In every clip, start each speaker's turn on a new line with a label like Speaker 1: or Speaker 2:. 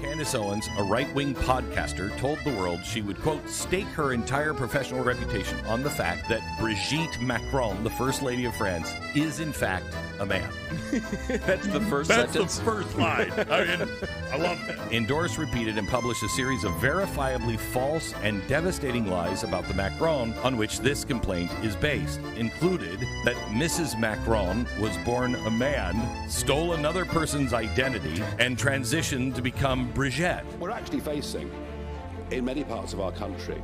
Speaker 1: Candace Owens, a right-wing podcaster, told the world she would, quote, stake her entire professional reputation on the fact that Brigitte Macron, the First Lady of France, is in fact a man.
Speaker 2: That's the first sentence?
Speaker 1: That's the first line. I mean, I love that. Endorse, repeated, and published a series of verifiably false and devastating lies about the Macron on which this complaint is based. Included that Mrs. Macron was born a man, stole another person's identity, and transitioned to become Brigette.
Speaker 3: We're actually facing, in many parts of our country,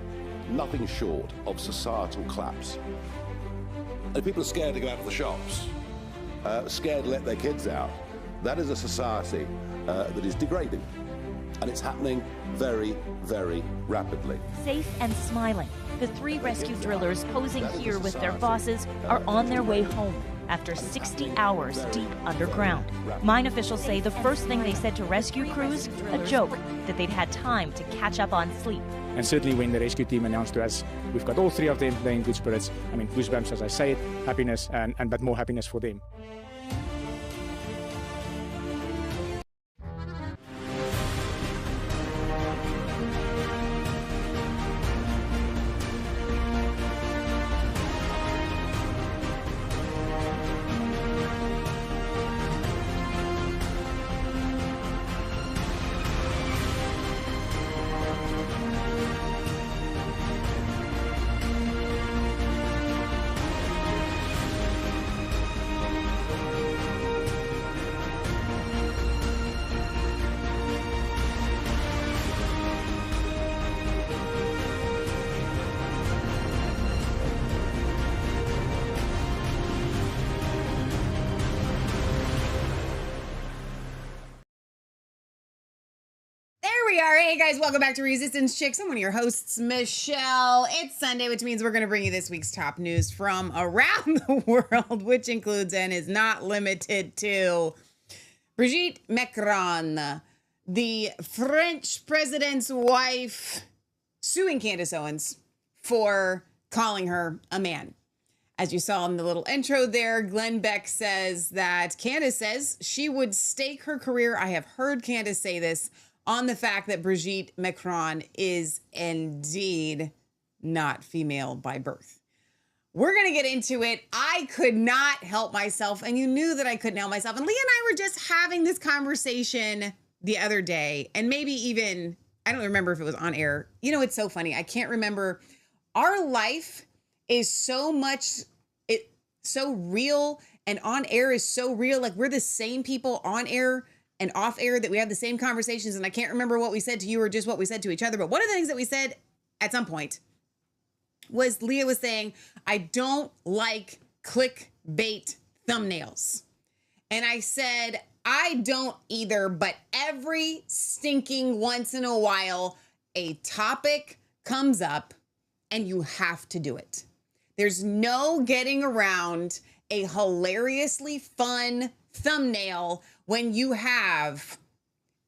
Speaker 3: nothing short of societal collapse. And people are scared to go out to the shops, scared to let their kids out. That is a society that is degrading. And it's happening very, very rapidly.
Speaker 4: Safe and smiling, the three rescue drillers posing here with their bosses are on their way home after 60 hours deep underground. Mine officials say the first thing they said to rescue crews, a joke, that they'd had time to catch up on sleep.
Speaker 5: And certainly when the rescue team announced to us, we've got all three of them, they're in good spirits. I mean, goosebumps as I say it, happiness, and but more happiness for them.
Speaker 6: Hey guys, welcome back to Resistance Chicks. I'm one of your hosts, Michelle. It's Sunday, which means we're going to bring you this week's top news from around the world, which includes and is not limited to Brigitte Macron, the French president's wife, suing Candace Owens for calling her a man. As you saw in the little intro there, Glenn Beck says that Candace says she would stake her career. I have heard Candace say this on the fact that Brigitte Macron is indeed not female by birth. We're going to get into it. I could not help myself, and you knew that I couldn't help myself. And Leah and I were just having this conversation the other day, and maybe even, I don't remember if it was on air. You know, it's so funny. I can't remember. Our life is so real, and on air is so real. Like, we're the same people on air and off air that we have the same conversations. And I can't remember what we said to you or just what we said to each other. But one of the things that we said at some point was Leah was saying, I don't like clickbait thumbnails. And I said, I don't either, but every stinking once in a while, a topic comes up and you have to do it. There's no getting around a hilariously fun thumbnail when you have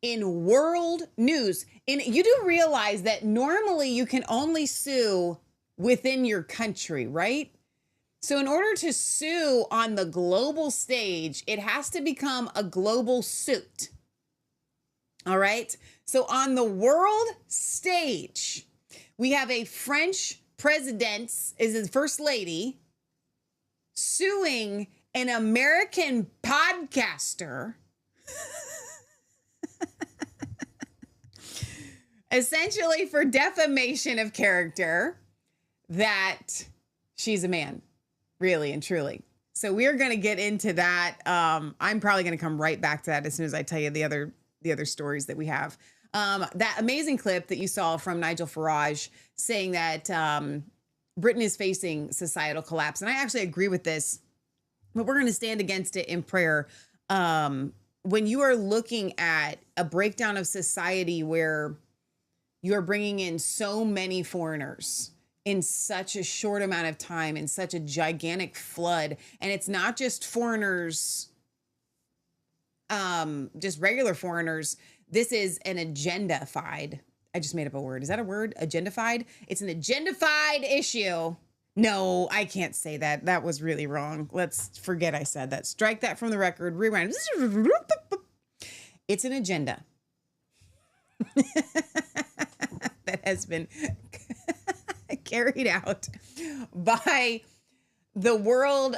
Speaker 6: in world news. And you do realize that normally you can only sue within your country, right? So in order to sue on the global stage, it has to become a global suit. All right. So on the world stage, we have a French president, is his first lady, suing an American podcaster essentially for defamation of character, that she's a man, really and truly. So we're going to get into that. I'm probably going to come right back to that as soon as I tell you the other stories that we have. That amazing clip that you saw from Nigel Farage saying that Britain is facing societal collapse. And I actually agree with this, but we're going to stand against it in prayer. When you are looking at a breakdown of society where you're bringing in so many foreigners in such a short amount of time, in such a gigantic flood, and it's not just foreigners, just regular foreigners. This is an agendafied, I just made up a word. Is that a word? Agendafied? It's an agendafied issue No, I can't say that. That was really wrong. Let's forget I said that. Strike that from the record. Rewind. It's an agenda that has been carried out by the world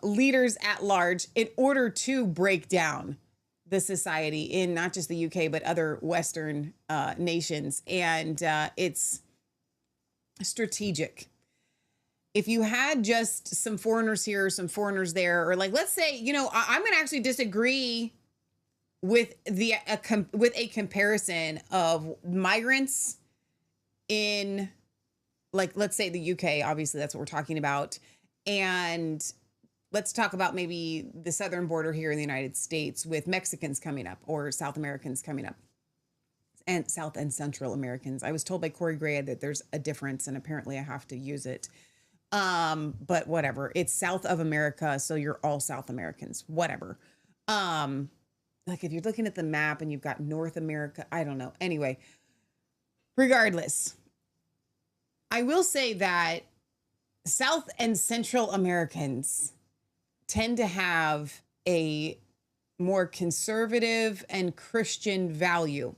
Speaker 6: leaders at large in order to break down the society in not just the UK, but other Western nations. And it's strategic. If you had just some foreigners here, some foreigners there, or like, let's say, you know, I'm going to actually disagree with with a comparison of migrants in, like, let's say the UK, obviously that's what we're talking about. And let's talk about maybe the southern border here in the United States with Mexicans coming up or South Americans coming up. And South and Central Americans. I was told by Corey Gray that there's a difference and apparently I have to use it. But whatever, it's South of America. So you're all South Americans, whatever. Like if you're looking at the map and you've got North America, I don't know. Anyway, regardless, I will say that South and Central Americans tend to have a more conservative and Christian value.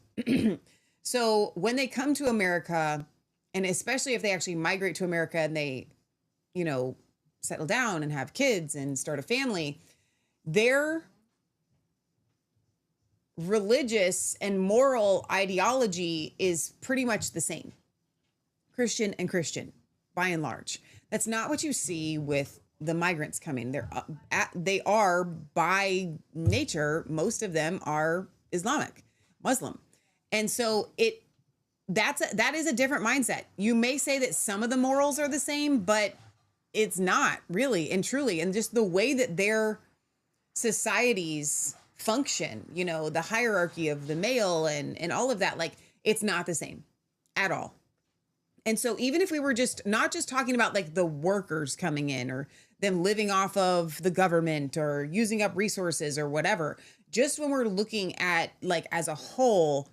Speaker 6: So when they come to America, and especially if they actually migrate to America and they, you know, settle down and have kids and start a family, their religious and moral ideology is pretty much the same. Christian and Christian, by and large. That's not what you see with the migrants coming. They are by nature, most of them are Islamic, Muslim. And so that is a different mindset. You may say that some of the morals are the same, but it's not really and truly. And just the way that their societies function, you know, the hierarchy of the male and all of that, like it's not the same at all. And so even if we were just not just talking about like the workers coming in or them living off of the government or using up resources or whatever, just when we're looking at like as a whole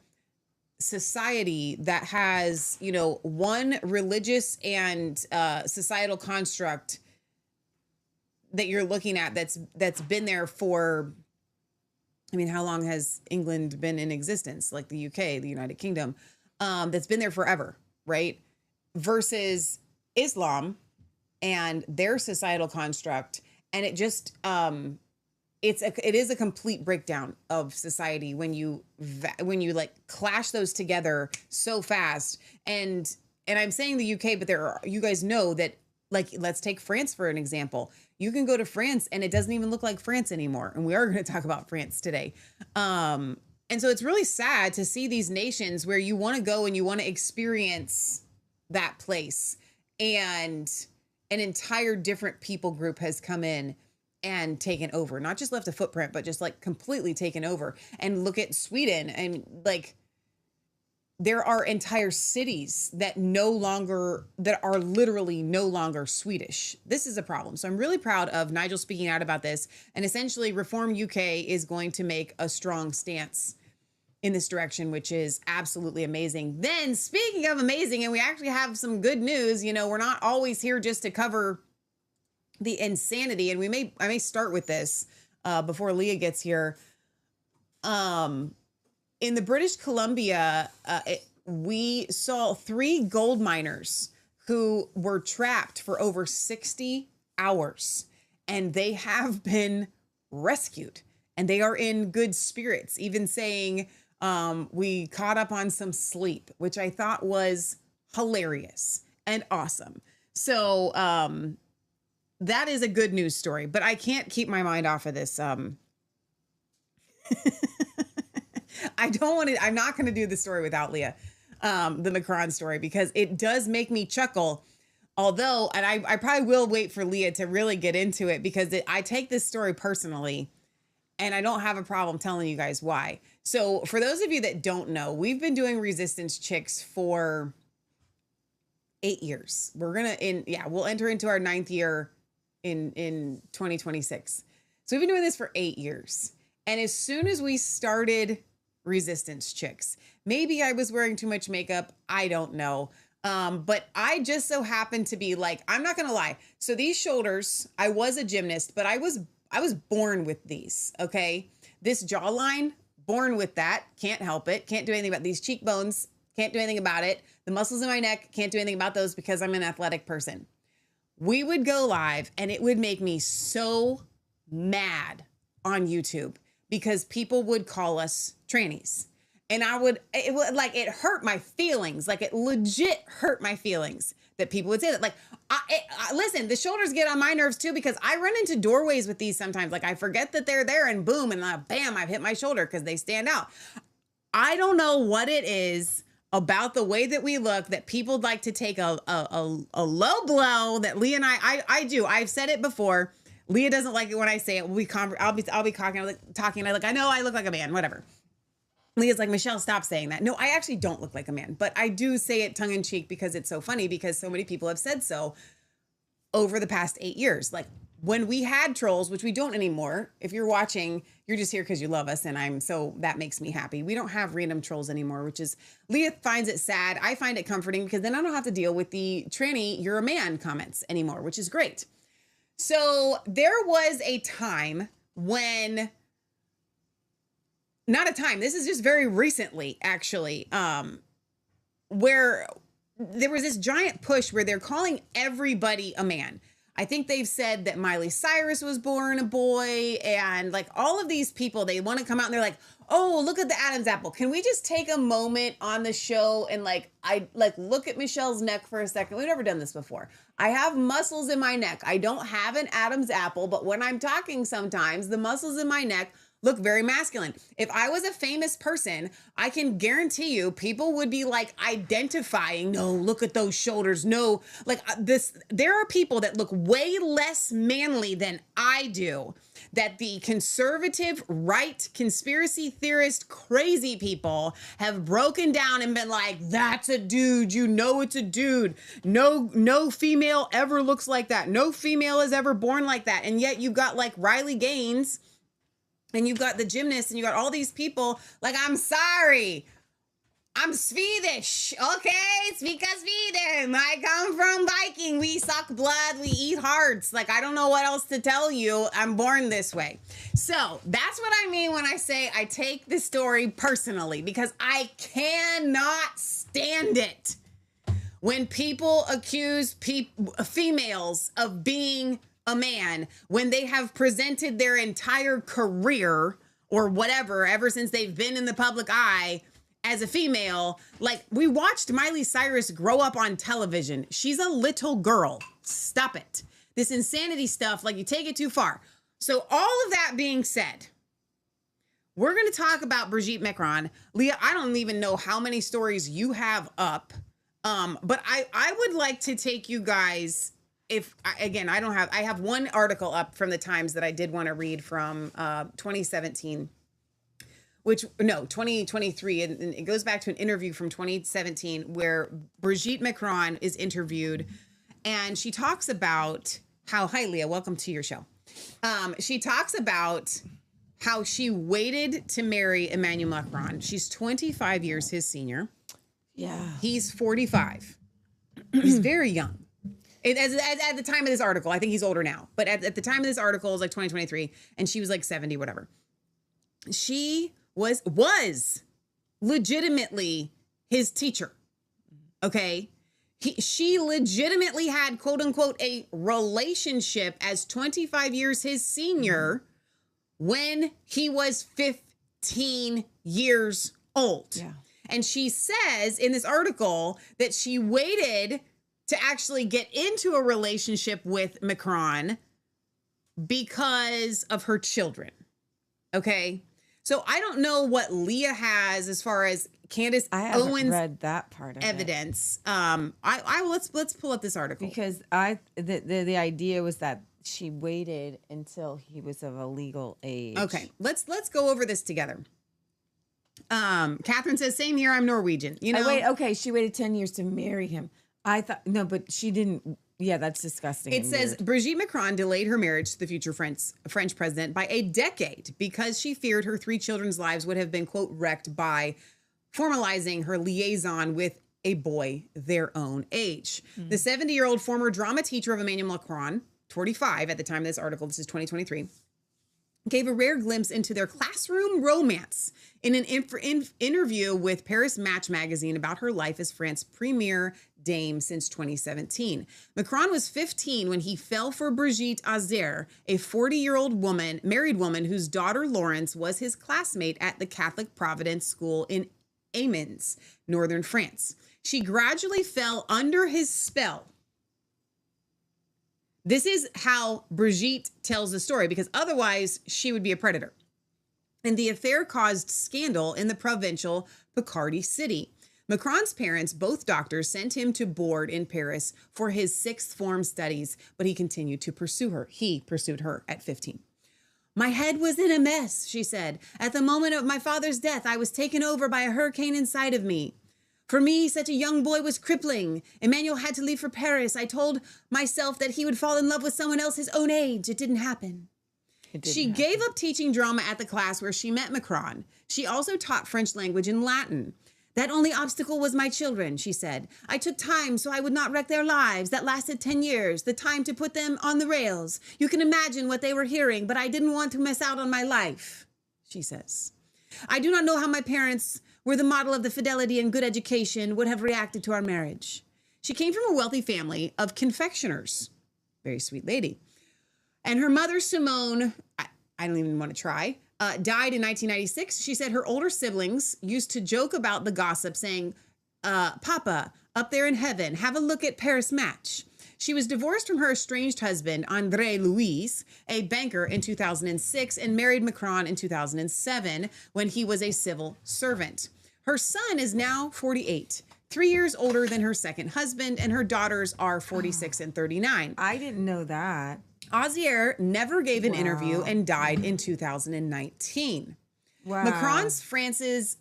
Speaker 6: society that has, you know, one religious and societal construct that you're looking at that's been there for, I mean, how long has England been in existence? Like the UK, the United Kingdom, that's been there forever, right? Versus Islam and their societal construct. And it just, it is a complete breakdown of society when you like clash those together so fast. And I'm saying the UK, but you guys know that, like, let's take France for an example. You can go to France and it doesn't even look like France anymore. And we are going to talk about France today. And so it's really sad to see these nations where you want to go and you want to experience that place, and an entire different people group has come in and taken over, not just left a footprint, but just like completely taken over. And look at Sweden, and like there are entire cities that are literally no longer Swedish. This is a problem. So I'm really proud of Nigel speaking out about this, and essentially Reform UK is going to make a strong stance in this direction, which is absolutely amazing. Then speaking of amazing, and we actually have some good news, you know, we're not always here just to cover the insanity. And I may start with this before Leah gets here. In the British Columbia, we saw 3 gold miners who were trapped for over 60 hours, and they have been rescued, and they are in good spirits, even saying, we caught up on some sleep, which I thought was hilarious and awesome. So that is a good news story, but I can't keep my mind off of this. I'm not going to do the story without Leah, the Macron story, because it does make me chuckle. Although, and I probably will wait for Leah to really get into it, because I take this story personally, and I don't have a problem telling you guys why. So for those of you that don't know, we've been doing Resistance Chicks for 8 years. We'll enter into our 9th year in 2026. So we've been doing this for 8 years. And as soon as we started Resistance Chicks, maybe I was wearing too much makeup, I don't know. But I just so happen to be like, I'm not gonna lie. So these shoulders, I was a gymnast, but I was born with these. Okay, this jawline, born with that. Can't help it. Can't do anything about these cheekbones. Can't do anything about it. The muscles in my neck, can't do anything about those because I'm an athletic person. We would go live, and it would make me so mad on YouTube because people would call us trannies. And it hurt my feelings. Like, it legit hurt my feelings that people would say that. Like, listen, the shoulders get on my nerves too, because I run into doorways with these sometimes. Like, I forget that they're there, and boom, and bam, I've hit my shoulder because they stand out. I don't know what it is about the way that we look that people like to take a low blow that Leah and I do. I've said it before. Leah doesn't like it when I say it. I'll be talking. I know I look like a man, whatever. Leah's like, Michelle, stop saying that. No, I actually don't look like a man, but I do say it tongue in cheek because it's so funny, because so many people have said so over the past 8 years. Like, when we had trolls, which we don't anymore. If you're watching, you're just here because you love us, and that makes me happy. We don't have random trolls anymore, which is, Leah finds it sad. I find it comforting because then I don't have to deal with the tranny, you're a man comments anymore, which is great. So there was a time when, not a time, this is just very recently, actually, where there was this giant push where they're calling everybody a man. I think they've said that Miley Cyrus was born a boy, and like all of these people, they want to come out and they're like, oh, look at the Adam's apple. Can we just take a moment on the show and look at Michelle's neck for a second? We've never done this before. I have muscles in my neck. I don't have an Adam's apple, but when I'm talking sometimes, the muscles in my neck look very masculine. If I was a famous person, I can guarantee you people would be like identifying, no, look at those shoulders. No, like this, there are people that look way less manly than I do, that the conservative right conspiracy theorist crazy people have broken down and been like, that's a dude. You know, it's a dude. No female ever looks like that. No female is ever born like that. And yet you've got like Riley Gaines, and you've got the gymnast, and you got all these people. Like, I'm sorry, I'm Swedish, okay? Speak Sweden. I come from Viking. We suck blood. We eat hearts. Like, I don't know what else to tell you. I'm born this way. So that's what I mean when I say I take this story personally, because I cannot stand it when people accuse females of being a man when they have presented their entire career or whatever, ever since they've been in the public eye as a female. Like, we watched Miley Cyrus grow up on television. She's a little girl. Stop it. This insanity stuff, like, you take it too far. So all of that being said, we're going to talk about Brigette Macron. Leah, I don't even know how many stories you have up. But I would like to take you guys, I have one article up from the Times that I did want to read from 2017, 2023. And it goes back to an interview from 2017 where Brigette Macron is interviewed, and she talks about how, hi, Leah, welcome to your show. She talks about how she waited to marry Emmanuel Macron. She's 25 years his senior.
Speaker 7: Yeah.
Speaker 6: He's 45. He's very young. At the time of this article, I think he's older now, but at the time of this article, it was like 2023, and she was like 70, whatever. She was legitimately his teacher. Okay. She legitimately had, quote unquote, a relationship as 25 years his senior when he was 15 years old. Yeah. And she says in this article that she waited to actually get into a relationship with Macron because of her children. Okay. So I don't know what Leah has as far as Candace Owens
Speaker 7: read that part of
Speaker 6: evidence. Let's pull up this article,
Speaker 7: because the idea was that she waited until he was of a legal age.
Speaker 6: Okay. Let's go over this together. Catherine says, same here. I'm Norwegian. You know,
Speaker 7: okay. She waited 10 years to marry him. I thought, no, but she didn't. Yeah, that's disgusting.
Speaker 6: It says Brigette Macron delayed her marriage to the future French president by a decade because she feared her 3 children's lives would have been, quote, wrecked by formalizing her liaison with a boy their own age. The 70-year-old former drama teacher of Emmanuel Macron, 45 at the time of this article, this is 2023, gave a rare glimpse into their classroom romance in an interview with Paris Match magazine about her life as France's premier dame since 2017. Macron was 15 when he fell for Brigitte Azer, a 40-year-old woman, married woman whose daughter Laurence was his classmate at the Catholic Providence School in Amiens, northern France. She gradually fell under his spell. This is how Brigitte tells the story, because otherwise she would be a predator. And the affair caused scandal in the provincial Picardy city. Macron's parents, both doctors, sent him to board in Paris for his sixth form studies, but he continued to pursue her. He pursued her at 15. My head was in a mess, she said. At the moment of my father's death, I was taken over by a hurricane inside of me. For me, such a young boy was crippling. Emmanuel had to leave for Paris. I told myself that he would fall in love with someone else his own age. It didn't happen. She gave up teaching drama at the class where she met Macron. She also taught French language and Latin. That only obstacle was my children, she said. I took time so I would not wreck their lives. That lasted 10 years, the time to put them on the rails. You can imagine what they were hearing, but I didn't want to miss out on my life, she says. I do not know how my parents were the model of the fidelity and good education would have reacted to our marriage. She came from a wealthy family of confectioners. Very sweet lady. And her mother, Simone, I don't even want to try, died in 1996. She said her older siblings used to joke about the gossip, saying, Papa, up there in heaven, have a look at Paris Match. She was divorced from her estranged husband, André Louis, a banker, in 2006, and married Macron in 2007 when he was a civil servant. Her son is now 48, 3 years older than her second husband, and her daughters are 46 and 39.
Speaker 7: I didn't know that.
Speaker 6: Azier never gave an interview and died in 2019.
Speaker 7: Wow.
Speaker 6: France's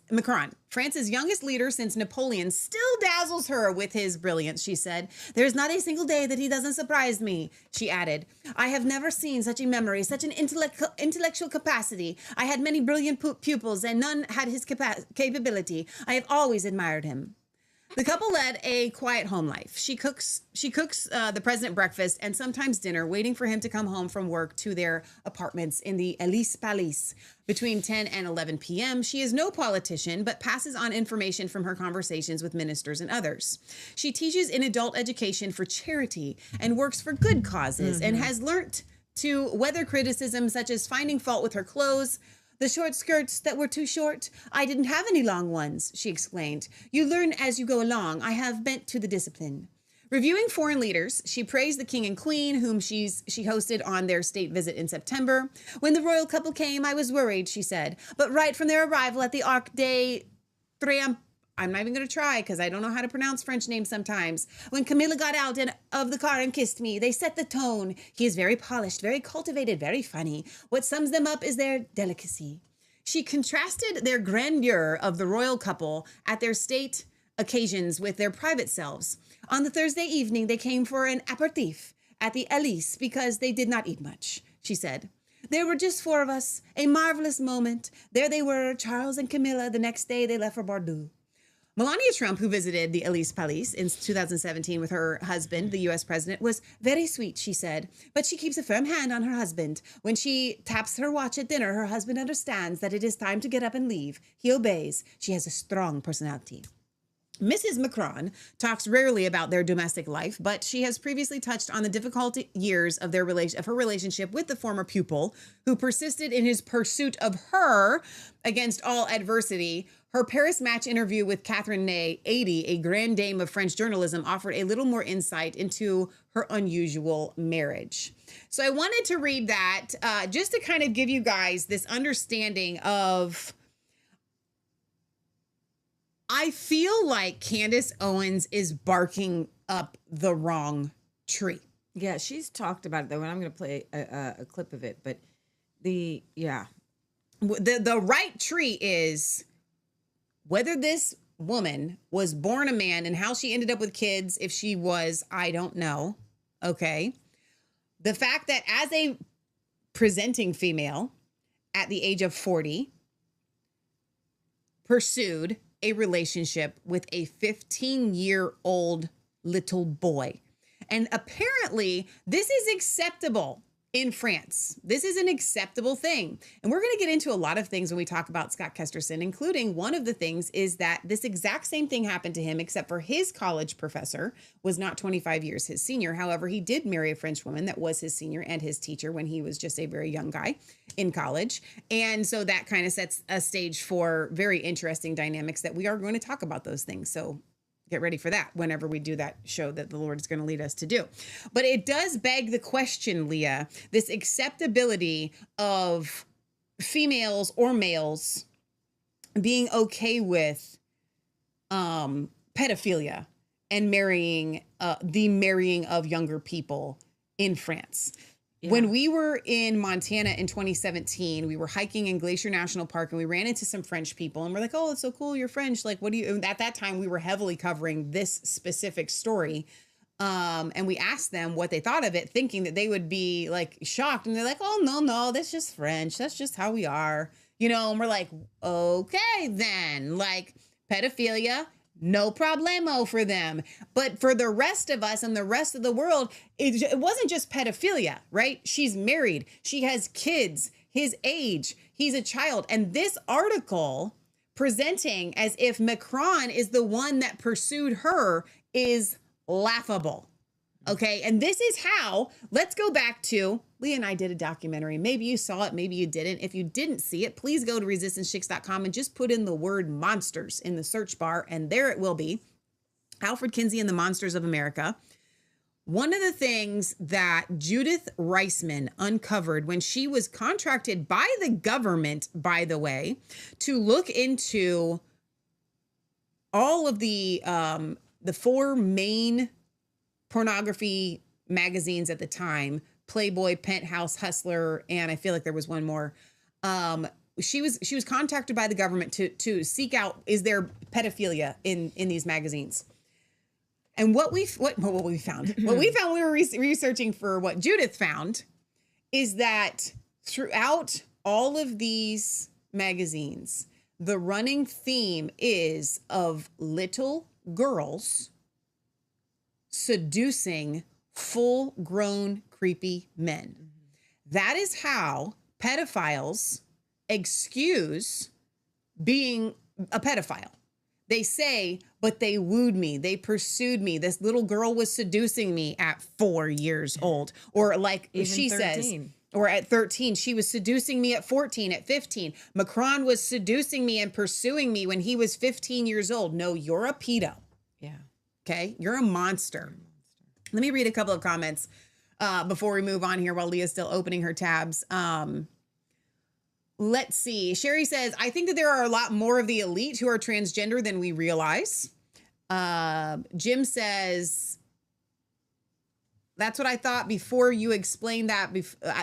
Speaker 6: youngest leader since Napoleon, still dazzles her with his brilliance, she said. There's not a single day that he doesn't surprise me, she added. I have never seen such a memory, such an intellectual capacity. I had many brilliant pupils and none had his capability. I have always admired him. The couple led a quiet home life. She cooks the president breakfast and sometimes dinner, waiting for him to come home from work to their apartments in the Elysée Palace between 10 and 11 p.m. She is no politician, but passes on information from her conversations with ministers and others. She teaches in adult education for charity and works for good causes and has learnt to weather criticism such as finding fault with her clothes, the short skirts that were too short. I didn't have any long ones, she explained. You learn as you go along. I have bent to the discipline. Reviewing foreign leaders, she praised the king and queen, whom she hosted on their state visit in September. When the royal couple came, I was worried, she said. But right from their arrival at the Arc de Triomphe, I'm not even going to try because I don't know how to pronounce French names sometimes. When Camilla got out of the car and kissed me, they set the tone. He is very polished, very cultivated, very funny. What sums them up is their delicacy. She contrasted their grandeur of the royal couple at their state occasions with their private selves. On the Thursday evening, they came for an apéritif at the Elysée because they did not eat much, she said. There were just four of us, a marvelous moment. There they were, Charles and Camilla. The next day, they left for Bordeaux. Melania Trump, who visited the Elysée Palace in 2017 with her husband, the U.S. president, was very sweet, she said. But she keeps a firm hand on her husband. When she taps her watch at dinner, her husband understands that it is time to get up and leave. He obeys. She has a strong personality. Mrs. Macron talks rarely about their domestic life, but she has previously touched on the difficult years of her relationship with the former pupil, who persisted in his pursuit of her against all adversity. Her Paris Match interview with Catherine Ney, 80, a grand dame of French journalism, offered a little more insight into her unusual marriage. So I wanted to read that just to kind of give you guys this understanding of, I feel like Candace Owens is barking up the wrong tree.
Speaker 7: Yeah, she's talked about it, though, and I'm going to play a clip of it. But the
Speaker 6: right tree is whether this woman was born a man and how she ended up with kids, if she was, I don't know. Okay. The fact that as a presenting female at the age of 40, pursued a relationship with a 15-year-old little boy. And apparently, this is acceptable in France. This is an acceptable thing. And we're going to get into a lot of things when we talk about Scott Kesterson, including one of the things is that this exact same thing happened to him, except for his college professor was not 25 years his senior. However, he did marry a French woman that was his senior and his teacher when he was just a very young guy in college. And so that kind of sets a stage for very interesting dynamics that we are going to talk about those things. So get ready for that whenever we do that show that the Lord is going to lead us to do. But it does beg the question, Leah, this acceptability of females or males being okay with pedophilia and marrying the marrying of younger people in France. Yeah. When we were in Montana in 2017, we were hiking in Glacier National Park and we ran into some French people and we're like, oh, it's so cool. You're French. Like, what do you, at that time we were heavily covering this specific story. And we asked them what they thought of it, thinking that they would be like shocked. And they're like, oh, no, that's just French. That's just how we are, you know? And we're like, okay, then like pedophilia, no problemo for them. But for the rest of us and the rest of the world, it wasn't just pedophilia, right? She's married. She has kids, his age. He's a child. And this article presenting as if Macron is the one that pursued her is laughable. Okay. And this is how, let's go back to, Leah and I did a documentary. Maybe you saw it, maybe you didn't. If you didn't see it, please go to resistancechicks.com and just put in the word monsters in the search bar. And there it will be. Alfred Kinsey and the Monsters of America. One of the things that Judith Reisman uncovered when she was contracted by the government, by the way, to look into all of the four main pornography magazines at the time, Playboy, Penthouse, Hustler, and I feel like there was one more. She was contacted by the government to seek out, is there pedophilia in these magazines? And what we found when we were researching for what Judith found is that throughout all of these magazines, the running theme is of little girls seducing full-grown creepy men. That is how pedophiles excuse being a pedophile. They say, but they wooed me. They pursued me. This little girl was seducing me at 4 years old. Or like even she 13. Says, or at 13, she was seducing me at 14, at 15. Macron was seducing me and pursuing me when he was 15 years old. No, you're a pedo. Yeah. Okay. You're a monster. Let me read a couple of comments before we move on here while Leah's still opening her tabs. Let's see. Sherry says, I think that there are a lot more of the elite who are transgender than we realize. Jim says, that's what I thought before you explained that.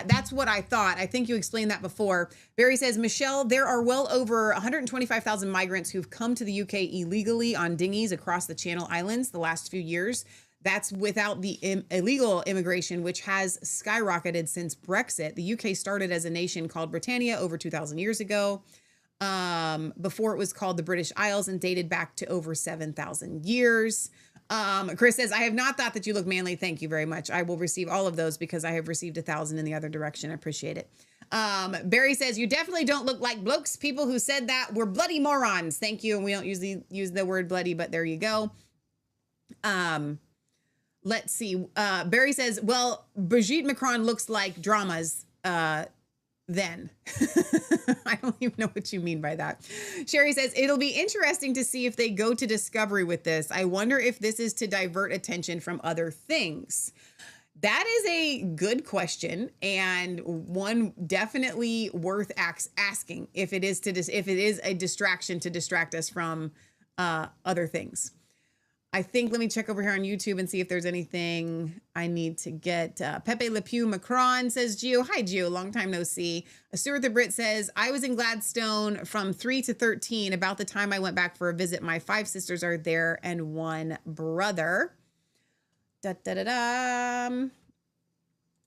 Speaker 6: That's what I thought. I think you explained that before. Barry says, Michelle, there are well over 125,000 migrants who've come to the UK illegally on dinghies across the Channel Islands the last few years. That's without the illegal immigration, which has skyrocketed since Brexit. The UK started as a nation called Britannia over 2,000 years ago, before it was called the British Isles, and dated back to over 7,000 years. Chris says, I have not thought that you look manly. Thank you very much. I will receive all of those because I have received 1,000 in the other direction. I appreciate it. Barry says, you definitely don't look like blokes. People who said that were bloody morons. Thank you. And we don't usually use the word bloody, but there you go. Let's see. Barry says, well, Brigitte Macron looks like dramas then. I don't even know what you mean by that. Sherry says, it'll be interesting to see if they go to Discovery with this. I wonder if this is to divert attention from other things. That is a good question, and one definitely worth asking if it is a distraction to distract us from other things. I think, let me check over here on YouTube and see if there's anything I need to get. Pepe Le Pew Macron says, Gio. Hi, Gio. Long time no see. Stuart the Brit says, I was in Gladstone from 3 to 13. About the time I went back for a visit, my 5 sisters are there and 1 brother.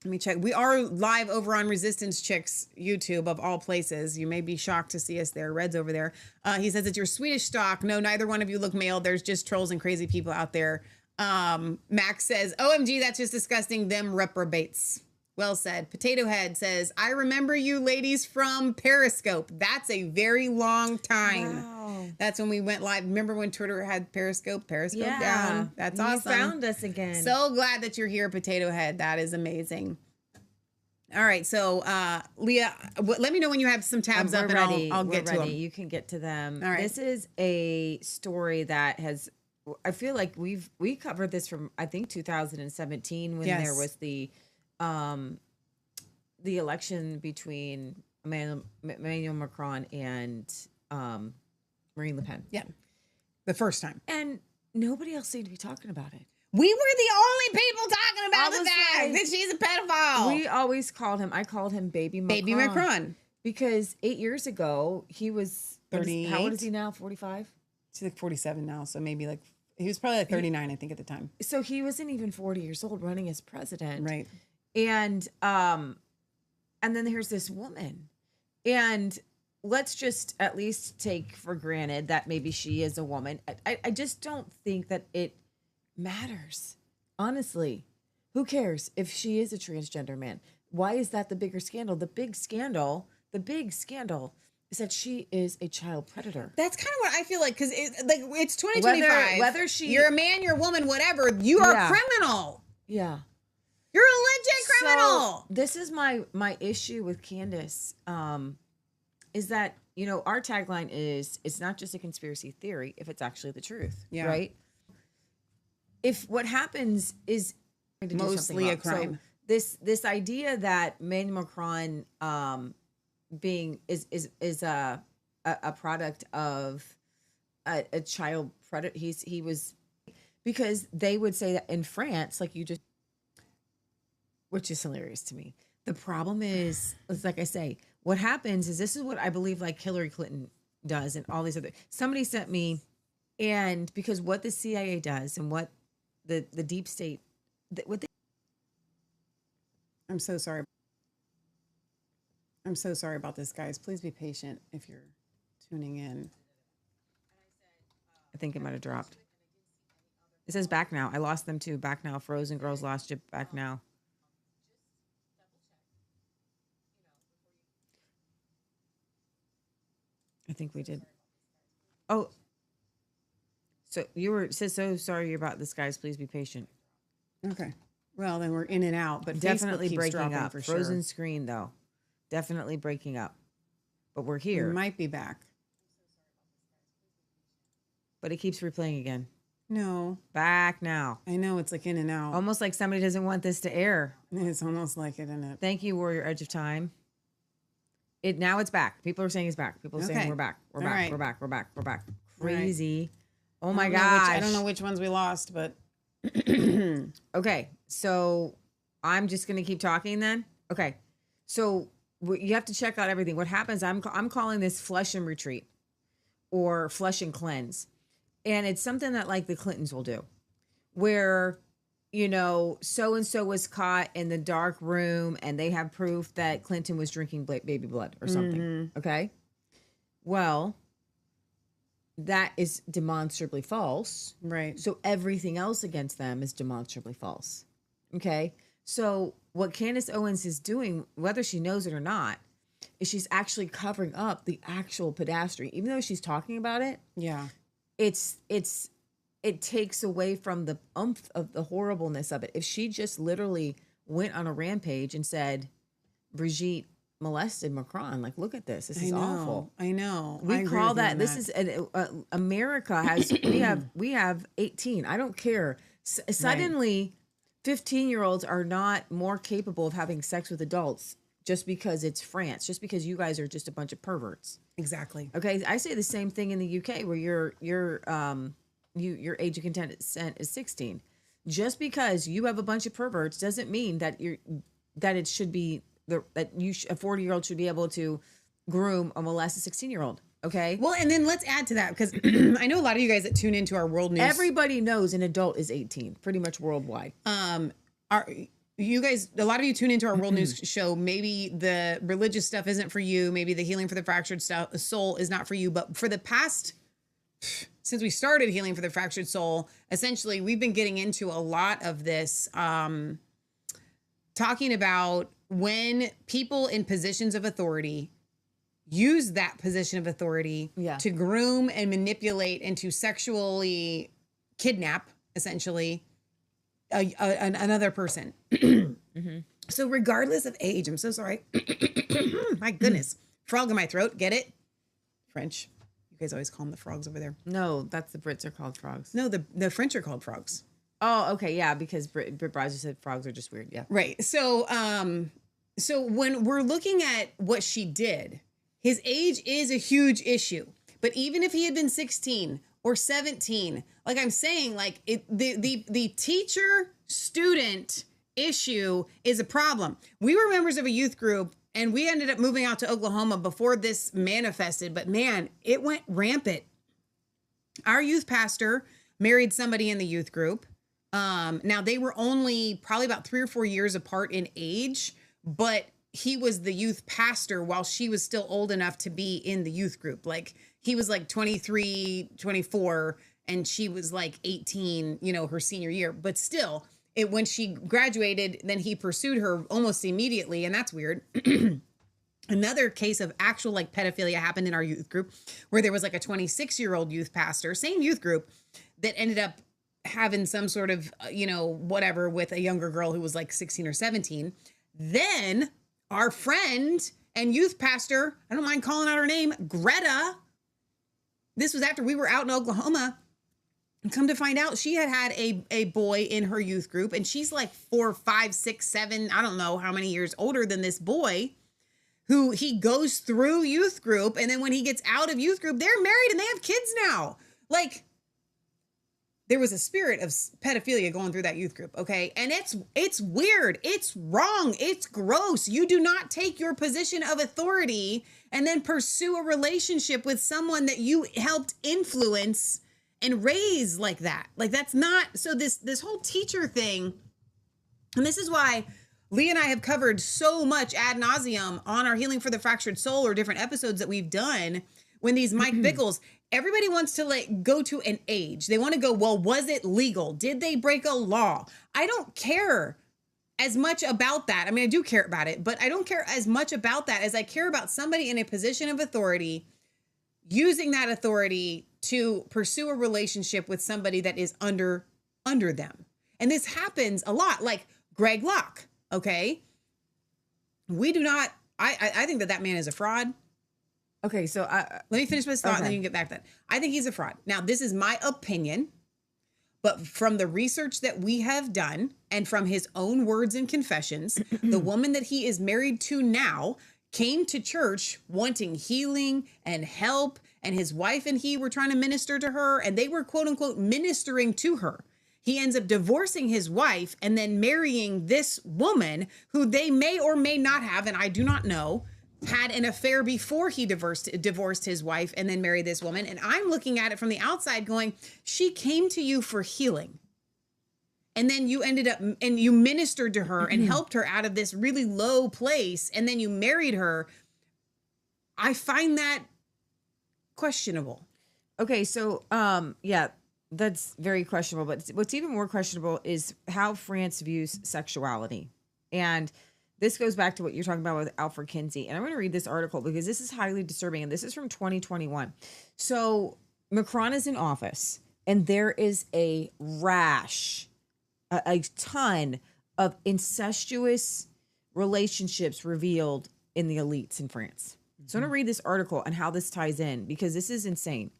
Speaker 6: Let me check. We are live over on Resistance Chicks YouTube, of all places. You may be shocked to see us there. Red's over there. He says it's your Swedish stock. No, neither one of you look male. There's just trolls and crazy people out there. Max says, OMG, that's just disgusting. Them reprobates. Well said. Potato Head says, I remember you ladies from Periscope. That's a very long time.
Speaker 7: Wow.
Speaker 6: That's when we went live. Remember when Twitter had Periscope? Periscope
Speaker 7: Yeah.
Speaker 6: down. That's awesome.
Speaker 7: You found us again.
Speaker 6: So glad that you're here, Potato Head. That is amazing. All right. So, Leah, let me know when you have some tabs up, and I'll get to them.
Speaker 7: You can get to them.
Speaker 6: All right.
Speaker 7: This is a story that has, I feel like we covered this from, I think, 2017 when there was the election between Emmanuel Macron and Marine Le Pen.
Speaker 6: Yeah. The first time.
Speaker 7: And nobody else seemed to be talking about it.
Speaker 6: We were the only people talking about the fact that she's a pedophile.
Speaker 7: We always called him, I called him Baby Macron.
Speaker 6: Baby Macron.
Speaker 7: Because 8 years ago, he was
Speaker 6: 38.
Speaker 7: How old is he now? 45?
Speaker 6: She's like 47 now. So maybe like, he was probably like 39, I think, at the time.
Speaker 7: So he wasn't even 40 years old running as president.
Speaker 6: Right.
Speaker 7: And then there's this woman. And let's just at least take for granted that maybe she is a woman. I just don't think that it matters. Honestly, who cares if she is a transgender man? Why is that the bigger scandal? The big scandal is that she is a child predator.
Speaker 6: That's kind of what I feel like, because it's 2025.
Speaker 7: Whether
Speaker 6: you're a man, you're a woman, whatever, you are a criminal.
Speaker 7: Yeah.
Speaker 6: You're a legit criminal.
Speaker 7: So this is my issue with Candace, is that, you know, our tagline is, it's not just a conspiracy theory if it's actually the truth, right? If what happens is
Speaker 6: mostly a crime.
Speaker 7: So this idea that Emmanuel Macron is a product of a child predator, he was, because they would say that in France, like you just, which is hilarious to me. The problem is like I say, what happens is, this is what I believe like Hillary Clinton does and all these other, somebody sent me, and because what the CIA does and what the deep state,
Speaker 6: I'm so sorry. I'm so sorry about this, guys. Please be patient if you're tuning in.
Speaker 7: I think it might have dropped. It says back now. I lost them too. Back now. Frozen Girls lost you. Back now. I think we did. Oh. So you were so sorry about this, guys. Please be patient.
Speaker 6: Okay. Well, then we're in and out, but
Speaker 7: definitely
Speaker 6: Facebook keeps
Speaker 7: breaking
Speaker 6: dropping
Speaker 7: up.
Speaker 6: for
Speaker 7: Frozen
Speaker 6: sure.
Speaker 7: screen though. Definitely breaking up. But we're here.
Speaker 6: We might be back.
Speaker 7: But it keeps replaying again.
Speaker 6: No.
Speaker 7: Back now.
Speaker 6: I know, it's like in and out.
Speaker 7: Almost like somebody doesn't want this to air.
Speaker 6: It's almost like it, isn't it?
Speaker 7: Thank you, Warrior Edge of Time. Now it's back. People are saying it's back. People are saying we're back. We're
Speaker 6: All
Speaker 7: back.
Speaker 6: right.
Speaker 7: We're back. We're back. We're back. Crazy. Oh my
Speaker 6: gosh.
Speaker 7: gosh.
Speaker 6: I don't know which ones we lost, but
Speaker 7: okay. So I'm just going to keep talking then. Okay. So you have to check out everything. What happens, I'm calling this flush and retreat or flush and cleanse. And it's something that like the Clintons will do, where, you know, so-and-so was caught in the dark room and they have proof that Clinton was drinking baby blood or something.
Speaker 6: Mm-hmm.
Speaker 7: Okay. Well, that is demonstrably false.
Speaker 6: right.
Speaker 7: So everything else against them is demonstrably false. Okay. So what Candace Owens is doing, whether she knows it or not, is she's actually covering up the actual pedastry. Even though she's talking about it,
Speaker 6: Yeah.
Speaker 7: it takes away from the umph of the horribleness of it. If she just literally went on a rampage and said, Brigitte molested Macron, like, look at this. This is awful.
Speaker 6: I know.
Speaker 7: We
Speaker 6: I agree
Speaker 7: call
Speaker 6: with you
Speaker 7: that,
Speaker 6: on
Speaker 7: this is, America has, we have 18. I don't care. Suddenly, 15-year-olds are not more capable of having sex with adults just because it's France, just because you guys are just a bunch of perverts.
Speaker 6: Exactly.
Speaker 7: Okay, I say the same thing in the UK where your age of consent is 16. Just because you have a bunch of perverts doesn't mean that it should be a 40-year-old should be able to groom or molest a 16-year-old. Okay.
Speaker 6: Well, and then let's add to that, because I know a lot of you guys that tune into our world news.
Speaker 7: Everybody knows an adult is 18, pretty much worldwide.
Speaker 6: you guys, a lot of you tune into our world news show. Maybe the religious stuff isn't for you. Maybe the healing for the fractured soul is not for you. But for the past, since we started Healing for the Fractured Soul, essentially we've been getting into a lot of this, talking about when people in positions of authority use that position of authority to groom and manipulate and to sexually kidnap, essentially, another person. So regardless of age, I'm so sorry. My goodness. Frog in my throat. Get it? French. You guys always call them the frogs over there.
Speaker 7: No, that's the Brits are called frogs.
Speaker 6: No, the French are called frogs.
Speaker 7: Oh, okay. Yeah, because Brit Bros said frogs are just weird. Yeah.
Speaker 6: Right. So, so when we're looking at what she did, his age is a huge issue. But even if he had been 16 or 17, like I'm saying, like the teacher student issue is a problem. We were members of a youth group and we ended up moving out to Oklahoma before this manifested, but man, it went rampant. Our youth pastor married somebody in the youth group. Now they were only probably about 3 or 4 years apart in age, but he was the youth pastor while she was still old enough to be in the youth group. Like he was like 23, 24, and she was like 18, her senior year. But still, when she graduated, then he pursued her almost immediately. And that's weird. Another case of actual like pedophilia happened in our youth group where there was like a 26-year-old youth pastor, same youth group, that ended up having some sort of, whatever with a younger girl who was like 16 or 17. Then our friend and youth pastor, I don't mind calling out her name, Greta. This was after we were out in Oklahoma. And come to find out, she had a boy in her youth group, and she's like 4, 5, 6, 7, I don't know how many years older than this boy, who he goes through youth group. And then when he gets out of youth group, they're married and they have kids now. Like, there was a spirit of pedophilia going through that youth group, okay? And it's weird. It's wrong. It's gross. You do not take your position of authority and then pursue a relationship with someone that you helped influence and raise like that. Like, that's not... So this whole teacher thing, and this is why Lee and I have covered so much ad nauseum on our Healing for the Fractured Soul or different episodes that we've done when these Mike Bickles... Everybody wants to go to an age. They want to go, well, was it legal? Did they break a law? I don't care as much about that. I mean, I do care about it, but I don't care as much about that as I care about somebody in a position of authority using that authority to pursue a relationship with somebody that is under them. And this happens a lot, like Greg Locke, okay? We do not, I think that man is a fraud.
Speaker 7: Okay, so
Speaker 6: let me finish this thought and then you can get back to that. I think he's a fraud. Now, this is my opinion, but from the research that we have done and from his own words and confessions, the woman that he is married to now came to church wanting healing and help, and his wife and he were trying to minister to her, and they were quote unquote ministering to her. He ends up divorcing his wife and then marrying this woman who they may or may not have, and I do not know, had an affair before he divorced his wife and then married this woman. And I'm looking at it from the outside going, she came to you for healing. And then you ended up and you ministered to her and helped her out of this really low place. And then you married her. I find that questionable.
Speaker 7: Okay. So, yeah, that's very questionable. But what's even more questionable is how France views sexuality. And this goes back to what you're talking about with Alfred Kinsey. And I'm going to read this article because this is highly disturbing. And this is from 2021. So Macron is in office and there is a rash, a ton of incestuous relationships revealed in the elites in France. So I'm going to read this article and how this ties in because this is insane.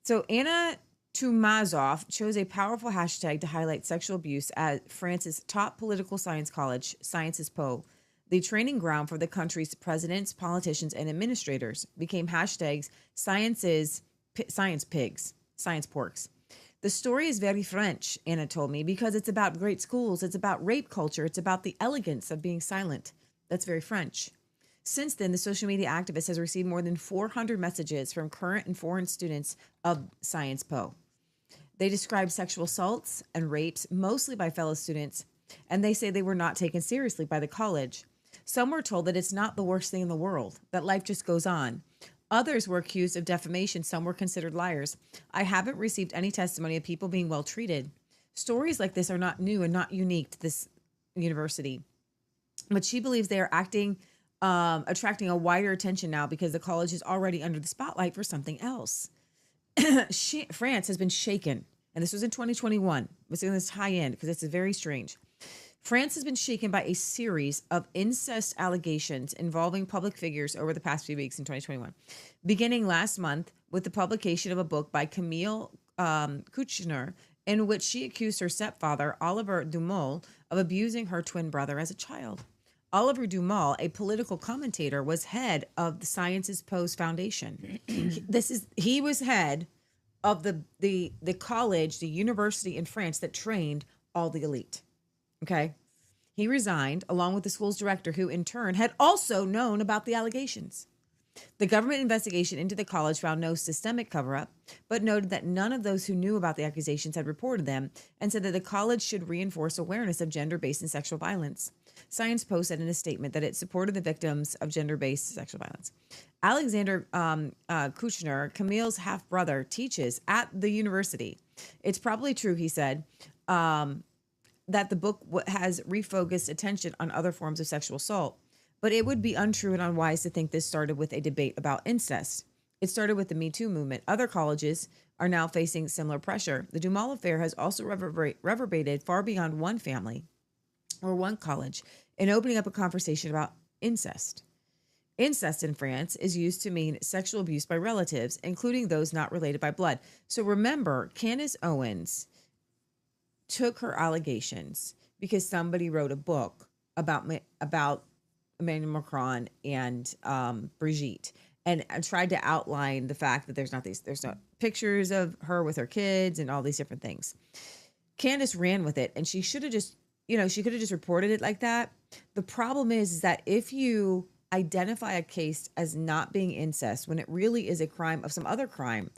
Speaker 7: So Anna Tumazov chose a powerful hashtag to highlight sexual abuse at France's top political science college, Sciences Po. The training ground for the country's presidents, politicians, and administrators became hashtags science porks. The story is very French, Anna told me, because it's about great schools, it's about rape culture, it's about the elegance of being silent. That's very French. Since then, the social media activist has received more than 400 messages from current and foreign students of Sciences Po. They describe sexual assaults and rapes, mostly by fellow students, and they say they were not taken seriously by the college. Some were told that it's not the worst thing in the world, that life just goes on. Others were accused of defamation. Some were considered liars. I haven't received any testimony of people being well treated. Stories like this are not new and not unique to this university. But she believes they are attracting a wider attention now because the college is already under the spotlight for something else. France has been shaken, and this was in 2021. We're going to tie in because it's very strange. France has been shaken by a series of incest allegations involving public figures over the past few weeks in 2021, beginning last month with the publication of a book by Camille Kouchner, in which she accused her stepfather, Oliver Dumont, of abusing her twin brother as a child. Oliver Dumont, a political commentator, was head of the Sciences Po Foundation. He was head of the college, the university in France that trained all the elite. Okay. He resigned along with the school's director, who in turn had also known about the allegations. The government investigation into the college found no systemic cover-up, but noted that none of those who knew about the accusations had reported them, and said that the college should reinforce awareness of gender-based and sexual violence. Science Po said in a statement that it supported the victims of gender-based sexual violence. Alexander Kouchner, Camille's half-brother, teaches at the university. It's probably true, he said, that the book has refocused attention on other forms of sexual assault, but it would be untrue and unwise to think this started with a debate about incest. It started with the Me Too movement. Other colleges are now facing similar pressure. The Dumont affair has also reverberated far beyond one family or one college in opening up a conversation about incest. Incest in France is used to mean sexual abuse by relatives, including those not related by blood. So remember, Candace Owens took her allegations because somebody wrote a book about Emmanuel Macron and Brigitte, and tried to outline the fact that there's no pictures of her with her kids and all these different things. Candace ran with it, and she should have just, she could have just reported it like that. The problem is that if you identify a case as not being incest when it really is a crime of some other crime,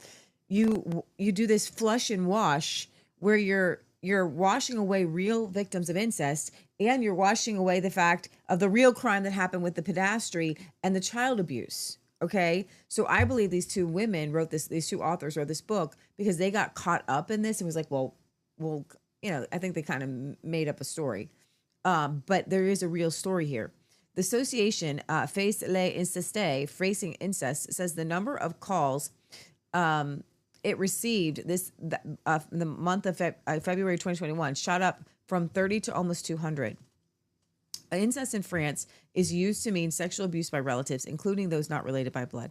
Speaker 7: you do this flush and wash where you're washing away real victims of incest, and you're washing away the fact of the real crime that happened with the pedastry and the child abuse. Okay. So I believe these two women these two authors wrote this book because they got caught up in this and was like, well, I think they kind of made up a story. But there is a real story here. The association, Face les Incestes, Facing Incest, says the number of calls it received the month of February 2021 shot up from 30 to almost 200. Incest in France is used to mean sexual abuse by relatives, including those not related by blood.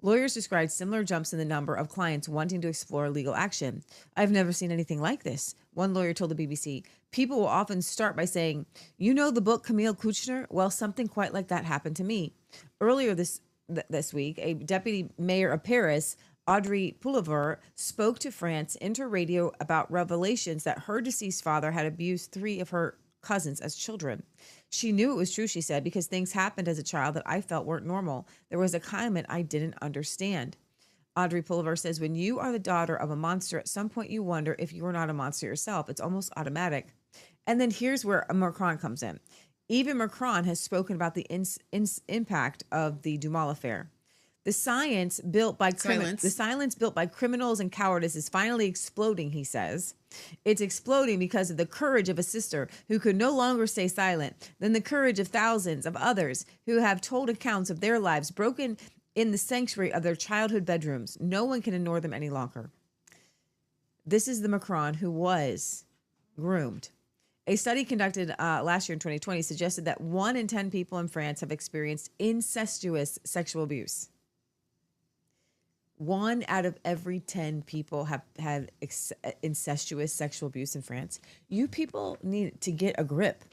Speaker 7: Lawyers described similar jumps in the number of clients wanting to explore legal action. I've never seen anything like this. One lawyer told the BBC, people will often start by saying, the book Camille Kouchner? Well, something quite like that happened to me. Earlier this week, a deputy mayor of Paris, Audrey Pullover, spoke to France Interradio about revelations that her deceased father had abused 3 of her cousins as children. She knew it was true, she said, because things happened as a child that I felt weren't normal. There was a climate I didn't understand. Audrey Pullover says, when you are the daughter of a monster, at some point you wonder if you are not a monster yourself. It's almost automatic. And then here's where Macron comes in. Even Macron has spoken about the impact of the Dumont affair. The silence built by criminals and cowardice is finally exploding, he says. It's exploding because of the courage of a sister who could no longer stay silent, than the courage of thousands of others who have told accounts of their lives broken in the sanctuary of their childhood bedrooms. No one can ignore them any longer. This is the Macron who was groomed. A study conducted last year in 2020 suggested that 1 in 10 people in France have experienced incestuous sexual abuse. 1 out of every 10 people have had incestuous sexual abuse in France. You people need to get a grip.